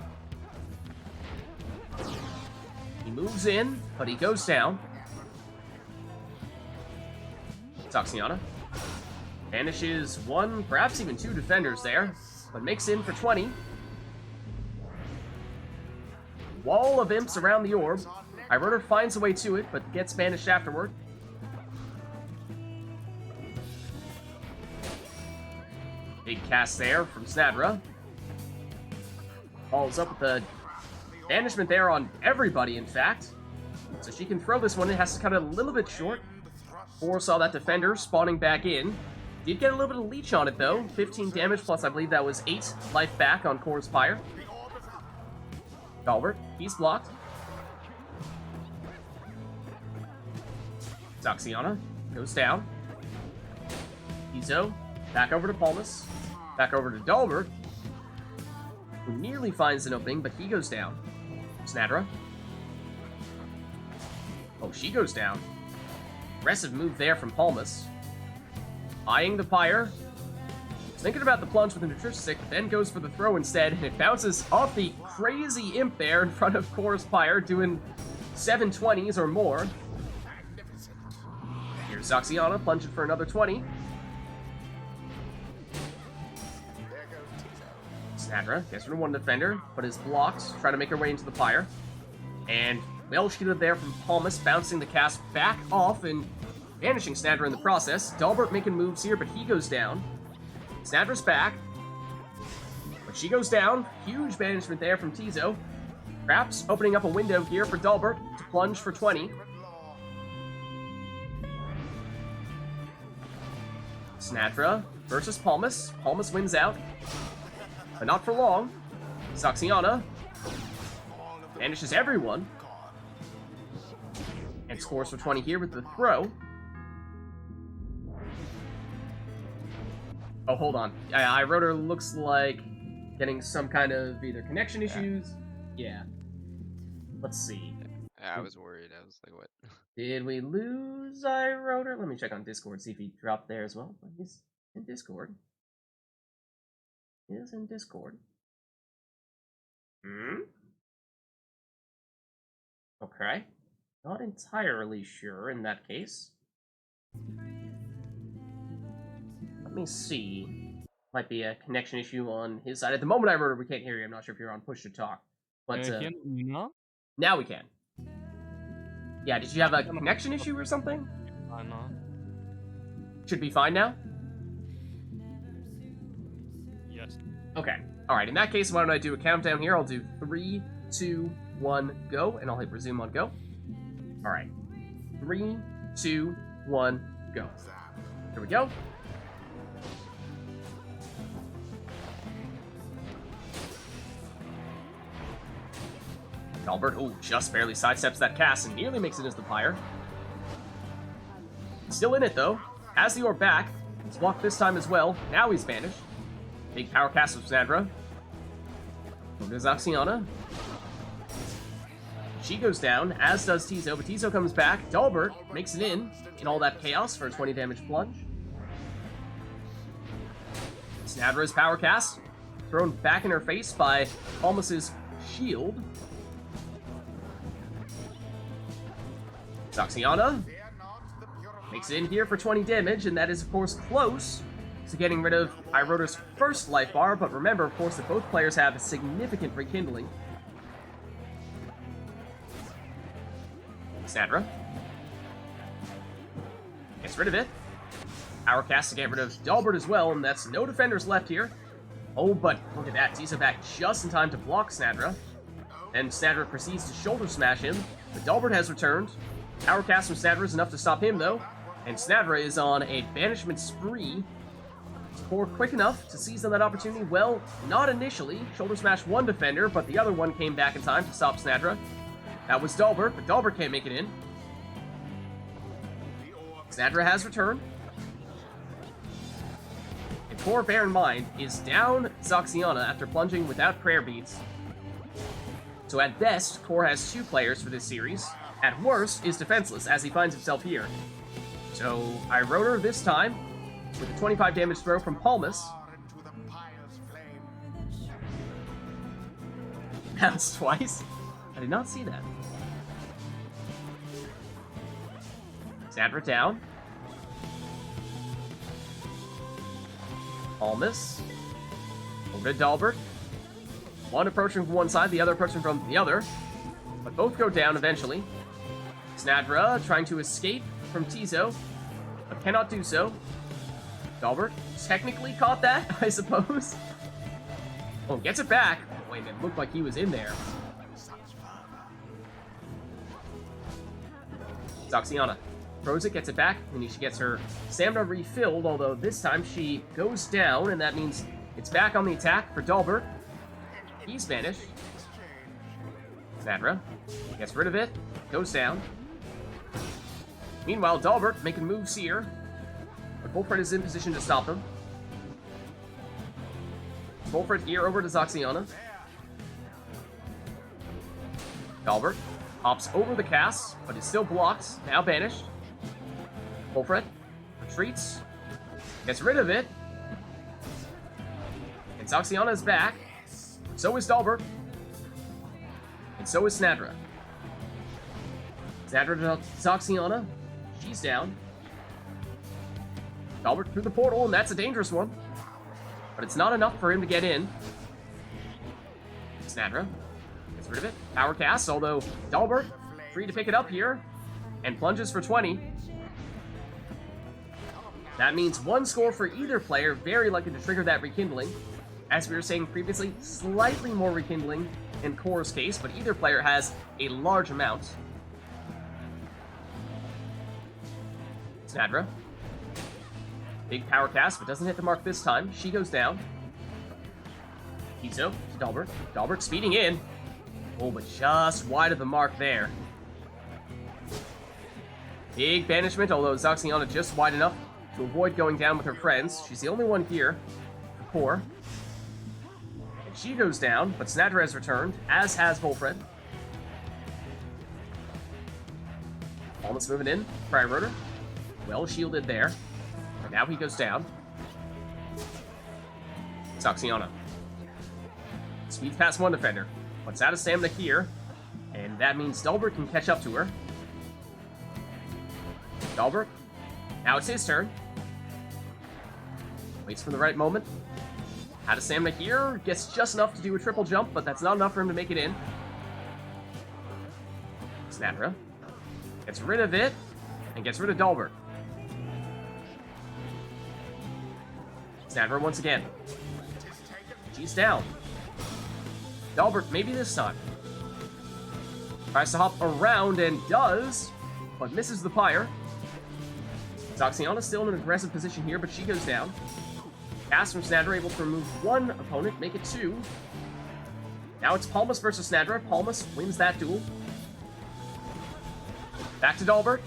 He moves in, but he goes down. Toxiana banishes one, perhaps even two defenders there, but makes in for 20. Wall of imps around the orb. Iroder finds a way to it, but gets banished afterward. Big cast there from Snadra. Follows up with the banishment there on everybody, in fact. So she can throw this one. It has to cut it a little bit short. Four saw that defender spawning back in. Did get a little bit of leech on it, though. 15 damage, plus I believe that was 8 life back on Core's Pyre. Dalbert, he's blocked. Zaxiana goes down. Izo, back over to Palmas. Back over to Dalbert, who nearly finds an opening, but he goes down. Snadra. Oh, she goes down. Aggressive move there from Palmas. Eyeing the Pyre. Thinking about the plunge with the Nutrition Stick, but then goes for the throw instead, and it bounces off the crazy imp there in front of Core's Pyre, doing 720s or more. Here's Zaxiana, plunging for another 20. Snadra gets rid of one defender, but is blocked, trying to make her way into the Pyre. And well shielded there from Palmas, bouncing the cast back off and vanishing Snadra in the process. Dalbert making moves here, but he goes down. Snadra's back, but she goes down. Huge banishment there from Tizo. Perhaps opening up a window here for Dalbert to plunge for 20. Snadra versus Palmas. Palmas wins out, but not for long. Zaxiana banishes everyone and scores for 20 here with the throw. Oh, hold on. iRotor looks like getting some kind of either connection issues. Yeah. Let's see. I was worried. I was like, what? Did we lose iRotor? Let me check on Discord, see if he dropped there as well. He's in Discord. He is in Discord. Okay. Not entirely sure in that case. Let me see. Might be a connection issue on his side. At the moment, iRotor, we can't hear you. I'm not sure if you're on push to talk. But Can you now? now we can. Yeah, did you have a connection issue or something? I know. Should be fine now? Yes. Okay. Alright, in that case, why don't I do a countdown here? I'll do 3, 2, 1, go, and I'll hit resume on go. Alright. 3, 2, 1, go. Here we go. Dalbert, ooh, just barely sidesteps that cast and nearly makes it into the Pyre. Still in it, though. Has the orb back. He's blocked this time as well. Now he's banished. Big power cast of Snadra. Over to Zaxiana. She goes down, as does Tizo, but Tizo comes back. Dalbert makes it in all that chaos for a 20 damage plunge. Snadra's power cast. Thrown back in her face by Palmas's shield. Zaxiana makes it in here for 20 damage, and that is, of course, close to getting rid of iRotor's first life bar, but remember, of course, that both players have a significant rekindling. Snadra gets rid of it. Power cast to get rid of Dalbert as well, and that's no defenders left here. Oh, but look at that. Tizo back just in time to block Snadra. And Snadra proceeds to shoulder smash him, but Dalbert has returned. Power cast from Snadra is enough to stop him, though, and Snadra is on a banishment spree. Core quick enough to seize on that opportunity. Well, not initially. Shoulder smash one defender, but the other one came back in time to stop Snadra. That was Dalbert, but Dalbert can't make it in. Snadra has returned. And Core, bear in mind, is down Zaxiana after plunging without prayer beads. So at best, Core has 2 players for this series. At worst, is defenseless, as he finds himself here. So, iRotor this time, with a 25 damage throw from Palmas. Bounced twice? I did not see that. Snadra down. Palmas. Over to Dalbert. One approaching from one side, the other approaching from the other. But both go down eventually. Snadra trying to escape from Tizo, but cannot do so. Dalbert technically caught that, I suppose. Oh, gets it back. Wait a minute, looked like he was in there. Zaxiana throws it, gets it back, and she gets her stamina refilled, although this time she goes down, and that means it's back on the attack for Dalbert. He's banished. Snadra gets rid of it, goes down. Meanwhile, Dalbert making moves here, but Wolfred is in position to stop them. Wolfred here over to Zoxiana. Dalbert hops over the cast, but is still blocked, now banished. Wolfred retreats, gets rid of it, and Zoxiana is back. So is Dalbert, and so is Snadra. Snadra to Zoxiana, she's down. Dalbert through the portal, and that's a dangerous one, but it's not enough for him to get in. Snadra gets rid of it. Power cast, although Dalbert free to pick it up here and plunges for 20. That means one score for either player, very likely to trigger that rekindling. As we were saying previously, slightly more rekindling in Core's case, but either player has a large amount. Snadra. Big power cast, but doesn't hit the mark this time. She goes down. Kizo to Dalbert. Dalbert speeding in. Oh, but just wide of the mark there. Big banishment, although Zoxiana just wide enough to avoid going down with her friends. She's the only one here for Core. And she goes down, but Snadra has returned, as has Wolfred. Almost moving in. Pyre, well shielded there. And now he goes down. Zoxiana speeds past one defender, but it's out of stamina here, and that means Dalbert can catch up to her. Dalbert, now it's his turn. Waits for the right moment. Out of stamina here, gets just enough to do a triple jump, but that's not enough for him to make it in. Snadra gets rid of it, and gets rid of Dalbert. Snadra once again. She's down. Dalbert, maybe this time. Tries to hop around and does, but misses the Pyre. Zoxiana still in an aggressive position here, but she goes down. Cast from Snadra able to remove one opponent, make it 2. Now it's Palmas versus Snadra. Palmas wins that duel. Back to Dalbert,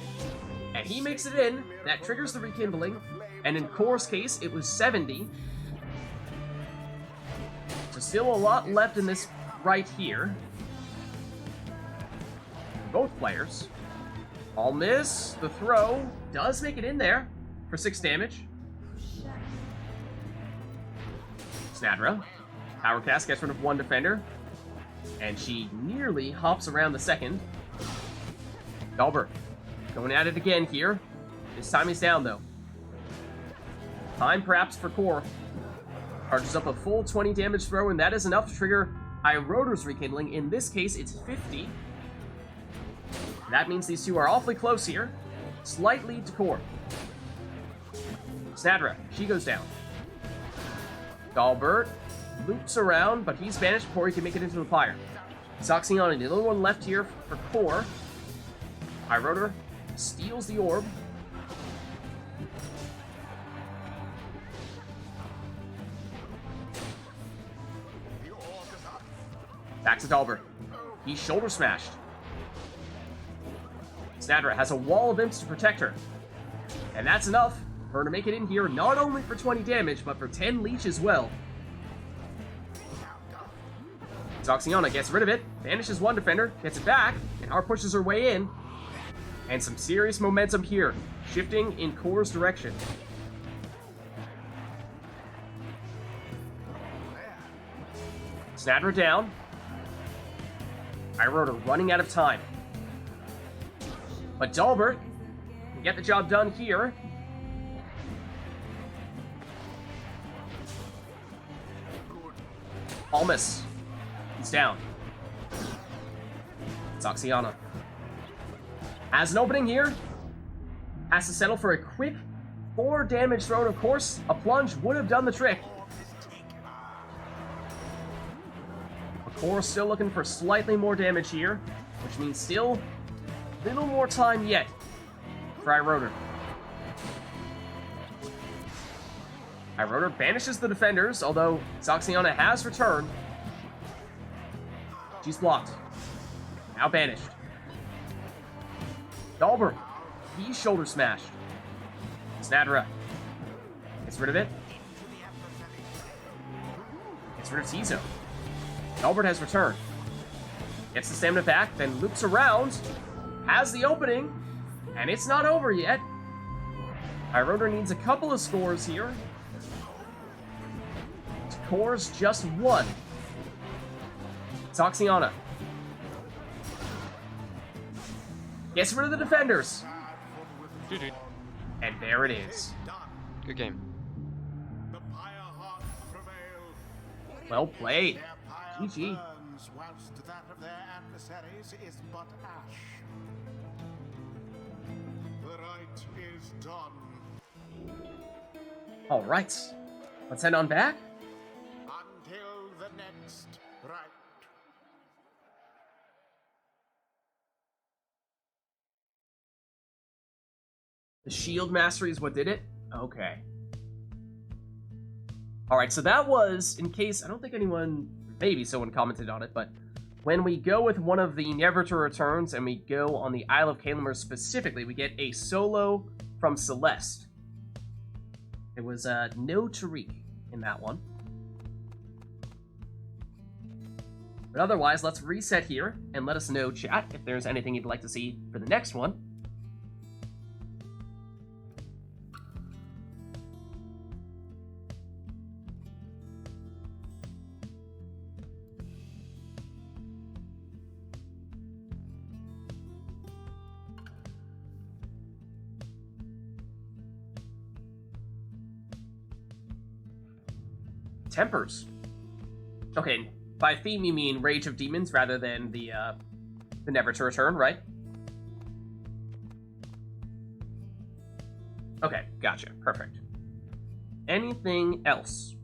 and he makes it in. That triggers the rekindling, and in Core's case, it was 70. So still a lot left in this right here. Both players. All miss. The throw does make it in there for 6 damage. Snadra. Power cast gets rid of one defender, and she nearly hops around the second. Dalbert going at it again here. This time he's down though. Time perhaps for Core. Charges up a full 20 damage throw, and that is enough to trigger Iroder's rekindling. In this case, it's 50. That means these two are awfully close here. Slight lead to Core. Snadra, she goes down. Dalbert loops around, but he's banished before he can make it into the Pyre. Zoxiana, the only one left here for Core. Iroder steals the orb. Back to Dalbert. He's shoulder smashed. Snadra has a wall of imps to protect her. And that's enough for her to make it in here, not only for 20 damage, but for 10 leech as well. Zoxiana gets rid of it, banishes one defender, gets it back, and Har pushes her way in. And some serious momentum here, shifting in Core's direction. Snadra down. Iroder running out of time. But Dalbert can get the job done here. Almas. He's down. Zoxiana has an opening here. Has to settle for a quick 4 damage thrown. Of course, a plunge would have done the trick. Core still looking for slightly more damage here, which means still little more time yet for Iroder. Iroder banishes the defenders, although Zoxiana has returned. She's blocked. Now banished. Dalbert. He's shoulder smashed. Snadra. Gets rid of it. Gets rid of Tizo. Dalbert has returned. Gets the stamina back, then loops around. Has the opening. And it's not over yet. Iroder needs a couple of scores here. Scores just one. Zoxiana. Gets rid of the defenders. GG. And there it is. Good game. The Pyre heart prevail. Well played. Their pyre GG. burns, whilst that of their adversaries is but ash. The rite is done. All right. Let's head on back. Until the next rite. The shield mastery is what did it? Okay. Alright, so that was, in case, I don't think anyone, maybe someone commented on it, but when we go with one of the Never to Returns and we go on the Isle of Kalimur specifically, we get a solo from Celeste. It was no Tariq in that one. But otherwise, let's reset here and let us know, chat, if there's anything you'd like to see for the next one. Tempers. Okay, by theme you mean Rage of Demons rather than the Never to Return, right? Okay, gotcha. Perfect. Anything else?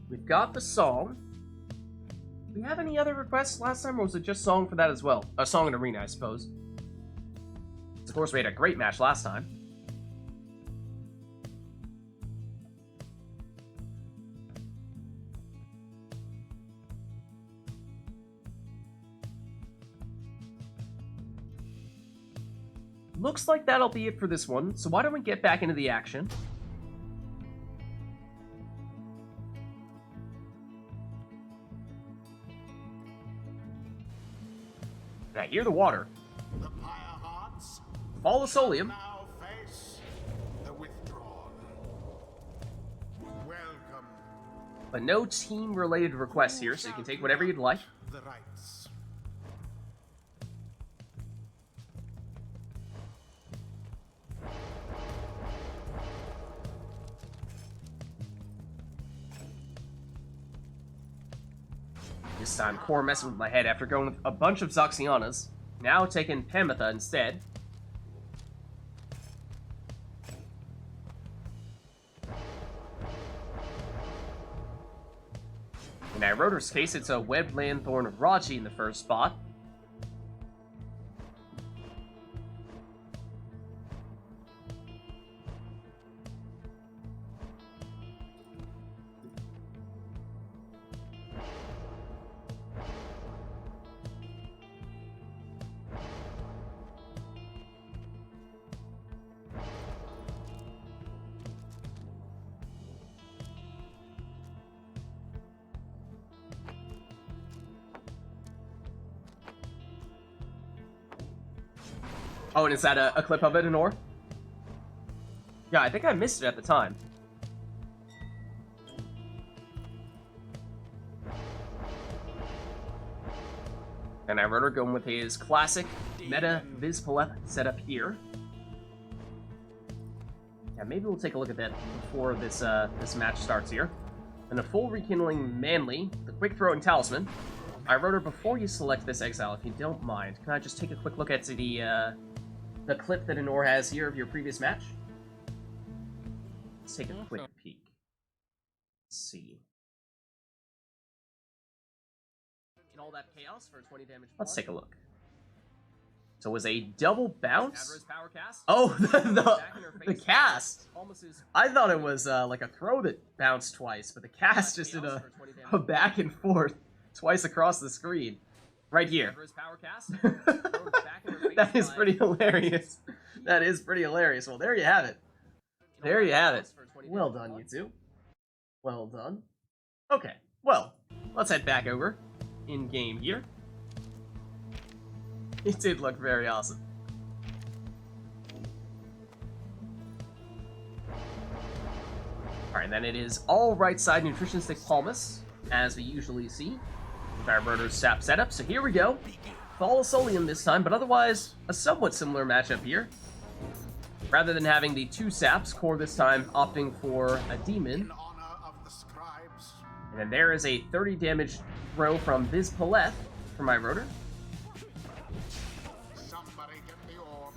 We've got the song. Do we have any other requests last time, or was it just song for that as well? A song in arena, I suppose. Of course, we had a great match last time. Looks like that'll be it for this one, so why don't we get back into the action? And I hear the water. The Pyre hearts Fall of Solium. now face the withdrawn. Welcome. But no team-related requests here, so you can take whatever you'd like. The rites. This time, Core messing with my head after going with a bunch of Zoxianas. Now taking Pemitha instead. In Iroder's case, it's a Webbed Landthorn of Raji in the first spot. Oh, and is that a clip of it, Anor? Yeah, I think I missed it at the time. And Iroder going with his classic meta Vizpaleth setup here. Yeah, maybe we'll take a look at that before this this match starts here. And a full rekindling Manly, the quick throw and talisman. Iroder, before you select this exile, if you don't mind, can I just take a quick look at the clip that Anor has here of your previous match? Let's take a quick Okay. peek. Let's see. In all that chaos for 20 damage. Let's take a look. So it was a double bounce? Oh, the cast! I thought it was like a throw that bounced twice, but the cast just did a back and forth twice across the screen. Right here. That is pretty hilarious. That is pretty hilarious. Well, there you have it. There you have it. Well done, you two. Well done. Okay, well, let's head back over in game here. It did look very awesome. Alright, then it is all right side nutrition stick Palmas, as we usually see. Fire Murder's sap setup, so here we go. Fall Solium this time, but otherwise a somewhat similar matchup here. Rather than having the 2 saps, Core this time opting for a demon. In honor of the scribes. And then there is a 30 damage throw from Viz Paleth for my rotor. Somebody get the orb.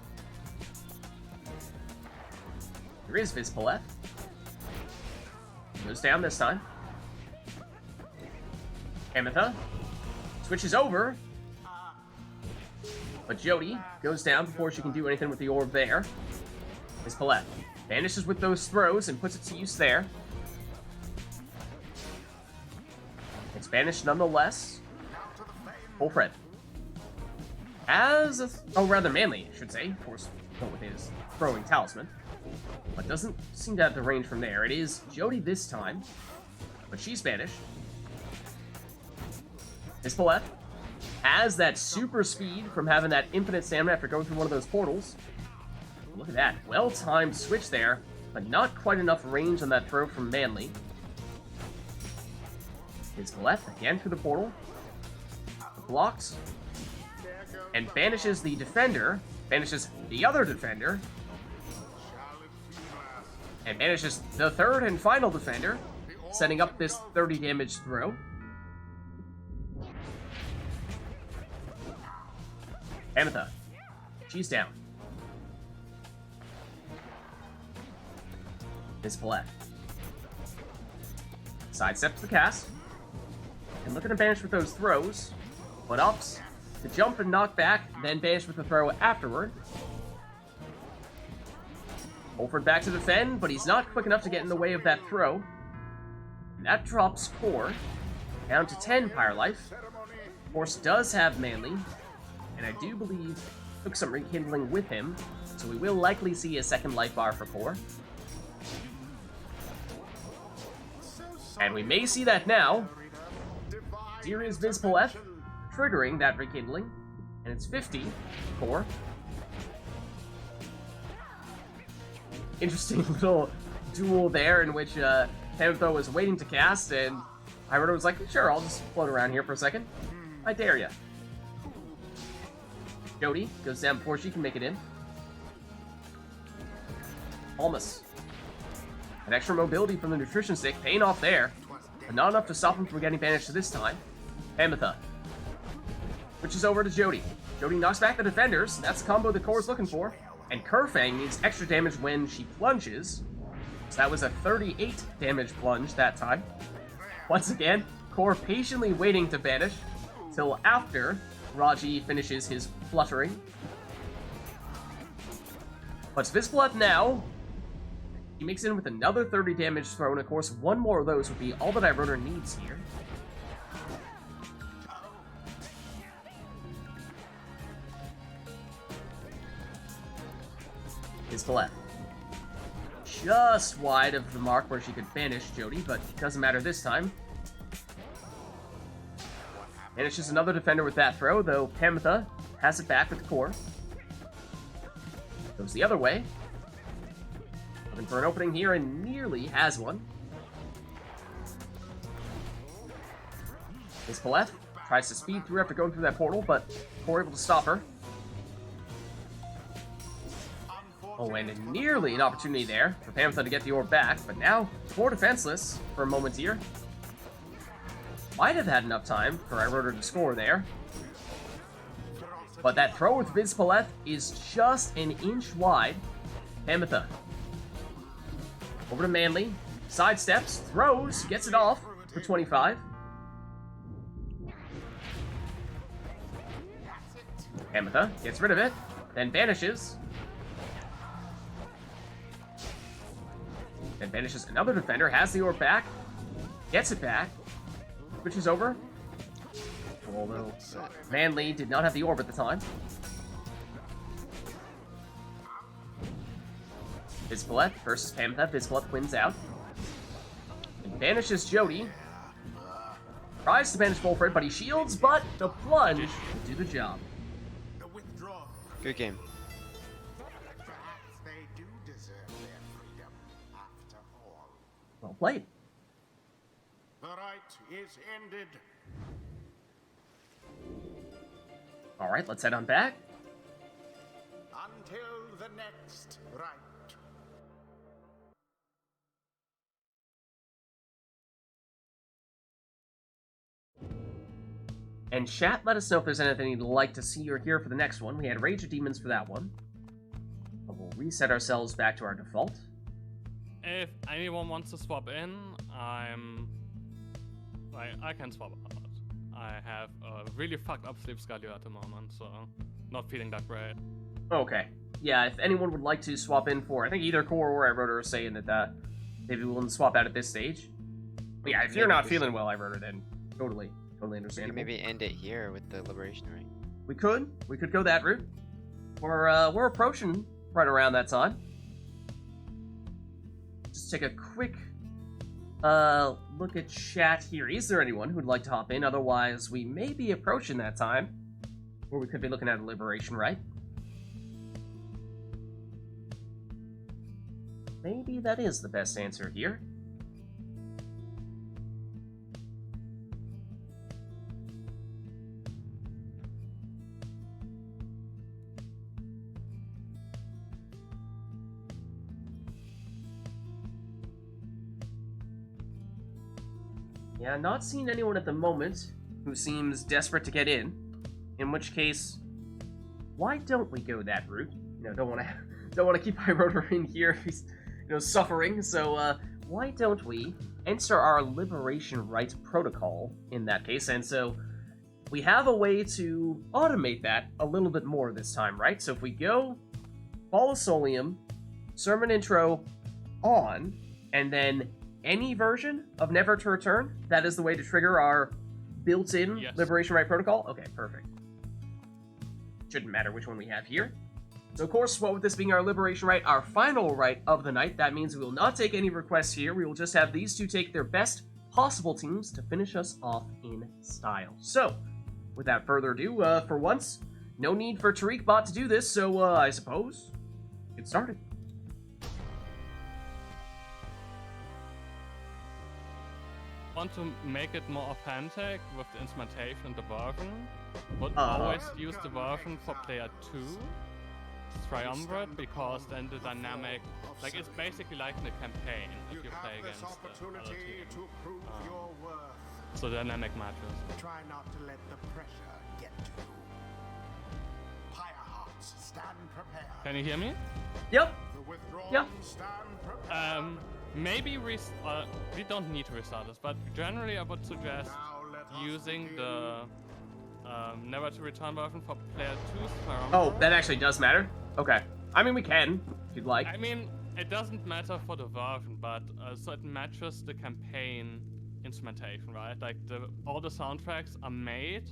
There is Viz Paleth. Goes down this time. Ametha switches over. But Jody goes down before she can do anything with the orb there. Viz Paleth vanishes with those throws and puts it to use there. It's banished nonetheless. Full Fred. As a... oh, rather Manly, I should say. Of course, go with his throwing talisman. But doesn't seem to have the range from there. It is Jody this time. But she's banished. Viz Paleth has that super speed from having that infinite stamina after going through one of those portals. Look at that. Well-timed switch there, but not quite enough range on that throw from Manly. Viz Paleth again through the portal. Blocks. And banishes the defender. Banishes the other defender. And banishes the third and final defender. Setting up this 30 damage throw. Ametha. She's down. Viz Paleth. Sidesteps the cast. And looking to banish with those throws. But ups to jump and knock back, then banish with the throw afterward. Fulford back to defend, but he's not quick enough to get in the way of that throw. And that drops Core down to 10 Pyre life. Force does have Manly, and I do believe took some rekindling with him, so we will likely see a second life bar for Core. And we may see that now. Here is Viz Paleth triggering that rekindling, and it's 50 Core. Interesting little duel there in which Ametha was waiting to cast, and Pyre was like, sure, I'll just float around here for a second. I dare ya. Jody goes down before she can make it in. Almas. An extra mobility from the nutrition stick, paying off there, but not enough to stop him from getting banished this time. Ametha switches over to Jody. Jody knocks back the defenders. That's the combo the Core's looking for. And Kerfang needs extra damage when she plunges. So that was a 38 damage plunge that time. Once again, Core patiently waiting to banish till after Raji finishes his fluttering. But Viz Paleth now, he makes it in with another 30 damage throw, and of course one more of those would be all that Iroder needs here. Viz Paleth. Just wide of the mark where she could banish Jody, but it doesn't matter this time. Banishes another defender with that throw, though Ametha has it back with Core. Goes the other way. Looking for an opening here and nearly has one. Viz Paleth tries to speed through after going through that portal, but Core able to stop her. Oh, and nearly an opportunity there for Ametha to get the orb back, but now more defenseless for a moment here. Might have had enough time for Iroder to score there. But that throw with Viz Paleth is just an inch wide. Ametha Over to Manly. Sidesteps, throws, gets it off for 25. Ametha gets rid of it, then banishes. Then banishes another defender, has the orb back, gets it back, switches over. Although Manly did not have the orb at the time. Vizpaleth versus Ametha. Vizpaleth wins out. And banishes Jody. Tries to banish Wolfred, but he shields, but the plunge will do the job. Good game. Perhaps they do deserve their freedom after all. Well played. The rite is ended. Alright, let's head on back. Until the next rite. And chat, let us know if there's anything you'd like to see or hear for the next one. We had Rage of Demons for that one. But we'll reset ourselves back to our default. If anyone wants to swap in, I can swap out. I have a really fucked up sleep schedule at the moment, so not feeling that great. Okay. Yeah, if anyone would like to swap in for, I think either Core or Iroder are saying that they'd be willing to swap out at this stage. But yeah, if you're not feeling well, Iroder, then totally We can understandable. maybe end it here with the liberation, right? We could go that route. We're approaching right around that time. Just take a quick look at chat here. Is there anyone who'd like to hop in? Otherwise, we may be approaching that time where we could be looking at a liberation, right? Maybe that is the best answer here. Yeah, not seeing anyone at the moment who seems desperate to get in which case, why don't we go that route? You know, don't want to keep Iroder in here if he's, suffering. So why don't we enter our Liberation Rite protocol in that case? And so we have a way to automate that a little bit more this time, right? So if we go Fall of Solium, Sermon Intro on, and then any version of Never to Return, that is the way to trigger our built-in Liberation Rite protocol? Okay, perfect. Shouldn't matter which one we have here. So of course, what with this being our Liberation Rite, our final rite of the night, that means we will not take any requests here. We will just have these two take their best possible teams to finish us off in style. So, without further ado, for once, no need for TariqBot to do this, so I suppose, get started. Want to make it more authentic with the instrumentation and the version, would always use the version for player 2, Triumvirate, because then the dynamic, like it's basically like in a campaign if you play against the other team. So dynamic matches. Try not to let the pressure get to you. Pyre hearts, stand prepared. Can you hear me? Yep. The withdrawn Yep. stand prepared. Maybe we don't need to restart this, but generally I would suggest using the Never to Return version for player 2's Triumvirate. Oh, that actually does matter? Okay. I mean, we can, if you'd like. I mean, it doesn't matter for the version, but so it matches the campaign instrumentation, right? Like all the soundtracks are made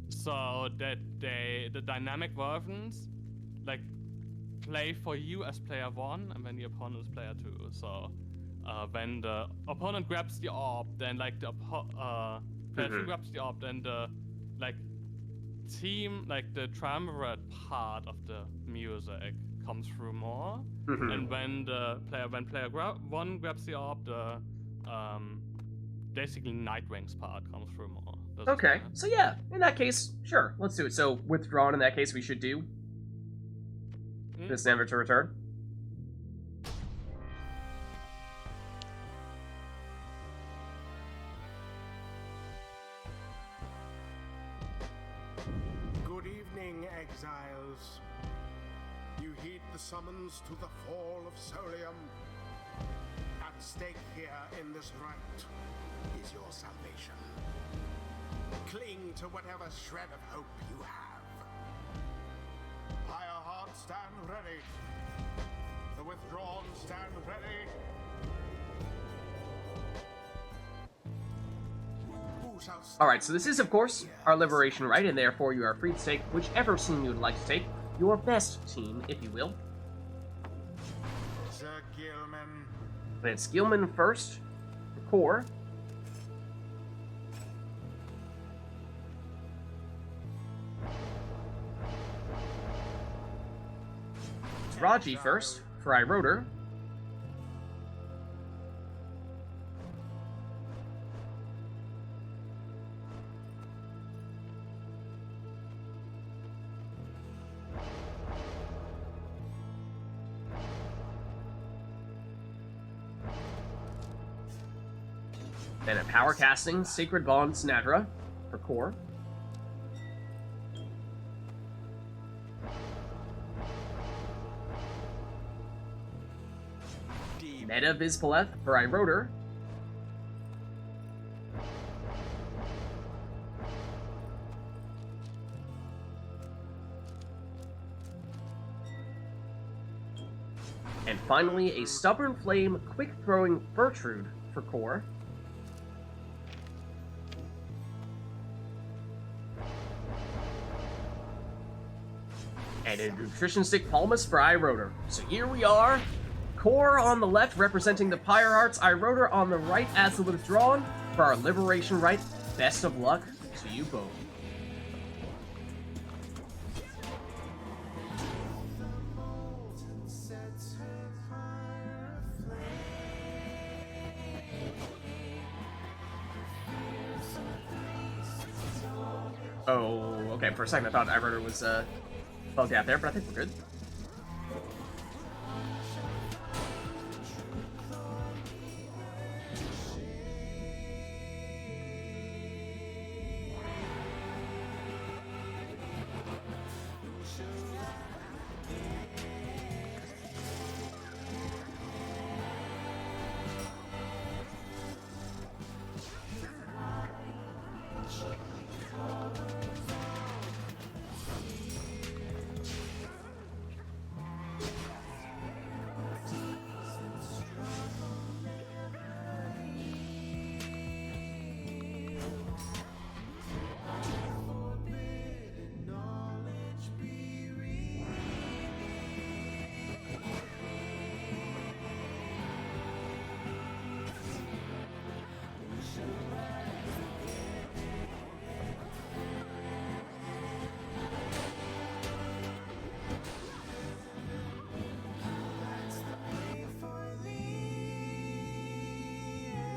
so that the dynamic versions like play for you as player 1 and when the opponent is player 2. So when the opponent grabs the orb, then like the player 2 grabs the orb, then the like team, like the triumvirate part of the music comes through more. And when player 1 grabs the orb, the basically Nightwing's part comes through more. Okay, so yeah, in that case, sure, let's do it. So withdrawn in that case we should do this Never to Return. Good evening, exiles. You heed the summons to the fall of Solium. At stake here in this rite is your salvation. Cling to whatever shred of hope you have. Pyre hearts stand ready. The withdrawn stand ready. Who shall stand? Alright, so this is, of course, our Liberation Rite, and therefore you are free to take whichever team you would like to take. Your best team, if you will. Sir Gilman. And it's Gilman first, for core. It's Raji first, for iRotor. Then at Power Casting, Sacred Bond Sinadra for core. Meta Vizpaleth for iRotor. And finally, a Stubborn Flame Quick Throwing Bertrude for core. And a Nutrition Stick Palmas for iRotor. So here we are. Core on the left representing the Pyre Hearts, iRotor on the right as the Withdrawn for our Liberation Rite. Best of luck to you both. Oh, okay, for a second I thought iRotor was bugged out there, but I think we're good.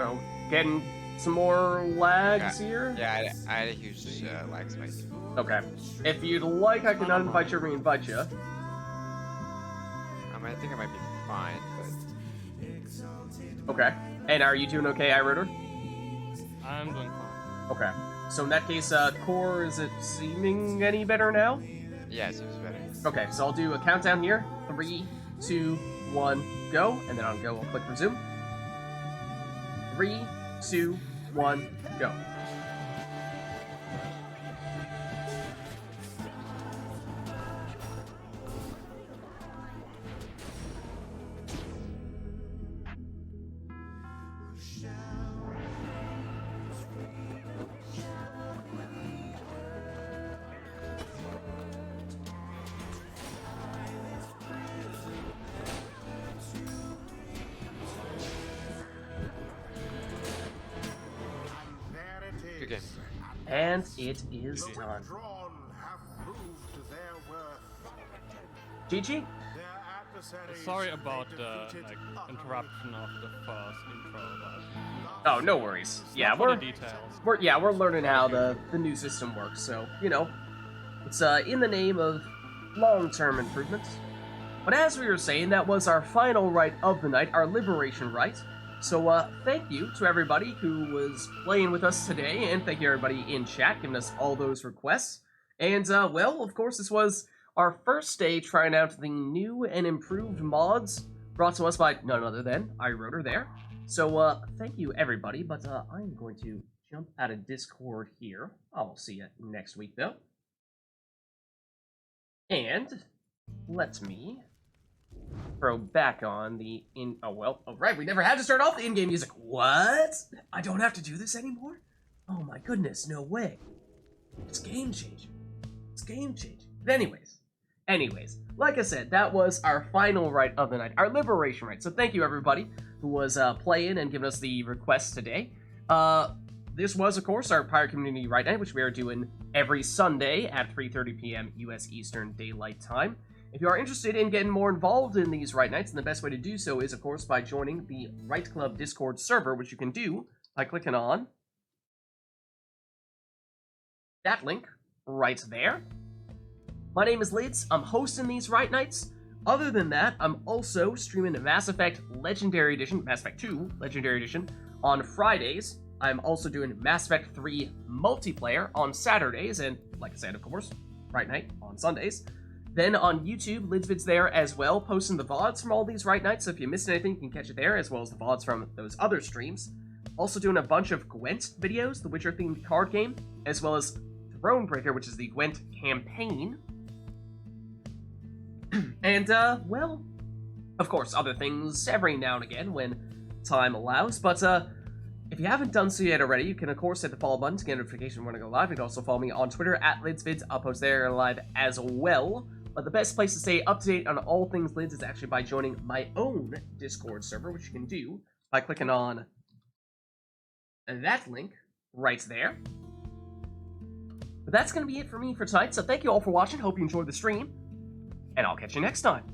Oh, getting some more lags here? Yeah, I had a huge lag spike. Okay. If you'd like, I can uninvite you or re-invite you. I think I might be fine, but... Okay. And are you doing okay, iRotor? I'm doing fine. Okay. So in that case, core, is it seeming any better now? Yeah, it seems better. Okay, so I'll do a countdown here. 3, 2, 1, go. And then on go, I'll click resume. 3, 2, 1, go. Good game. And it is The done. withdrawn have proved their worth. GG? Their adversaries Sorry about the defeated interruption of the first intro, Oh, no worries. but Yeah, not for we're the details. we're learning how the new system works, so you know, it's in the name of long-term improvements. But as we were saying, that was our final rite of the night, our Liberation Rite. So thank you to everybody who was playing with us today, and thank you everybody in chat giving us all those requests. And well, of course, this was our first day trying out the new and improved mods brought to us by none other than iRotor there. So, thank you, everybody, but I'm going to jump out of Discord here. I'll see you next week, though. And let me throw back on the right, we never had to start off the in-game music. What? I don't have to do this anymore? Oh my goodness, no way. It's game-changing. It's game-changing. But anyways, like I said, that was our final rite of the night, our liberation rite. So thank you, everybody, who was playing and giving us the requests today. This was, of course, our Pyre Community Rite Night, which we are doing every Sunday at 3:30 p.m. U.S. Eastern Daylight Time. If you are interested in getting more involved in these Rite Nights, then the best way to do so is, of course, by joining the Rite Club Discord server, which you can do by clicking on that link right there. My name is Lids. I'm hosting these Rite Nights. Other than that, I'm also streaming Mass Effect Legendary Edition, Mass Effect 2 Legendary Edition, on Fridays. I'm also doing Mass Effect 3 multiplayer on Saturdays, and like I said, of course, Rite Night on Sundays. Then on YouTube, Lidsvid's there as well, posting the VODs from all these Rite Nights, so if you missed anything, you can catch it there, as well as the VODs from those other streams. Also doing a bunch of Gwent videos, the Witcher-themed card game, as well as Thronebreaker, which is the Gwent campaign. And, well, of course, other things every now and again when time allows, but, if you haven't done so yet already, you can, of course, hit the follow button to get a notification when I go live. You can also follow me on Twitter at LidsVids. I'll post there live as well. But the best place to stay up to date on all things Lids is actually by joining my own Discord server, which you can do by clicking on that link right there. But that's going to be it for me for tonight, so thank you all for watching. Hope you enjoyed the stream, and I'll catch you next time.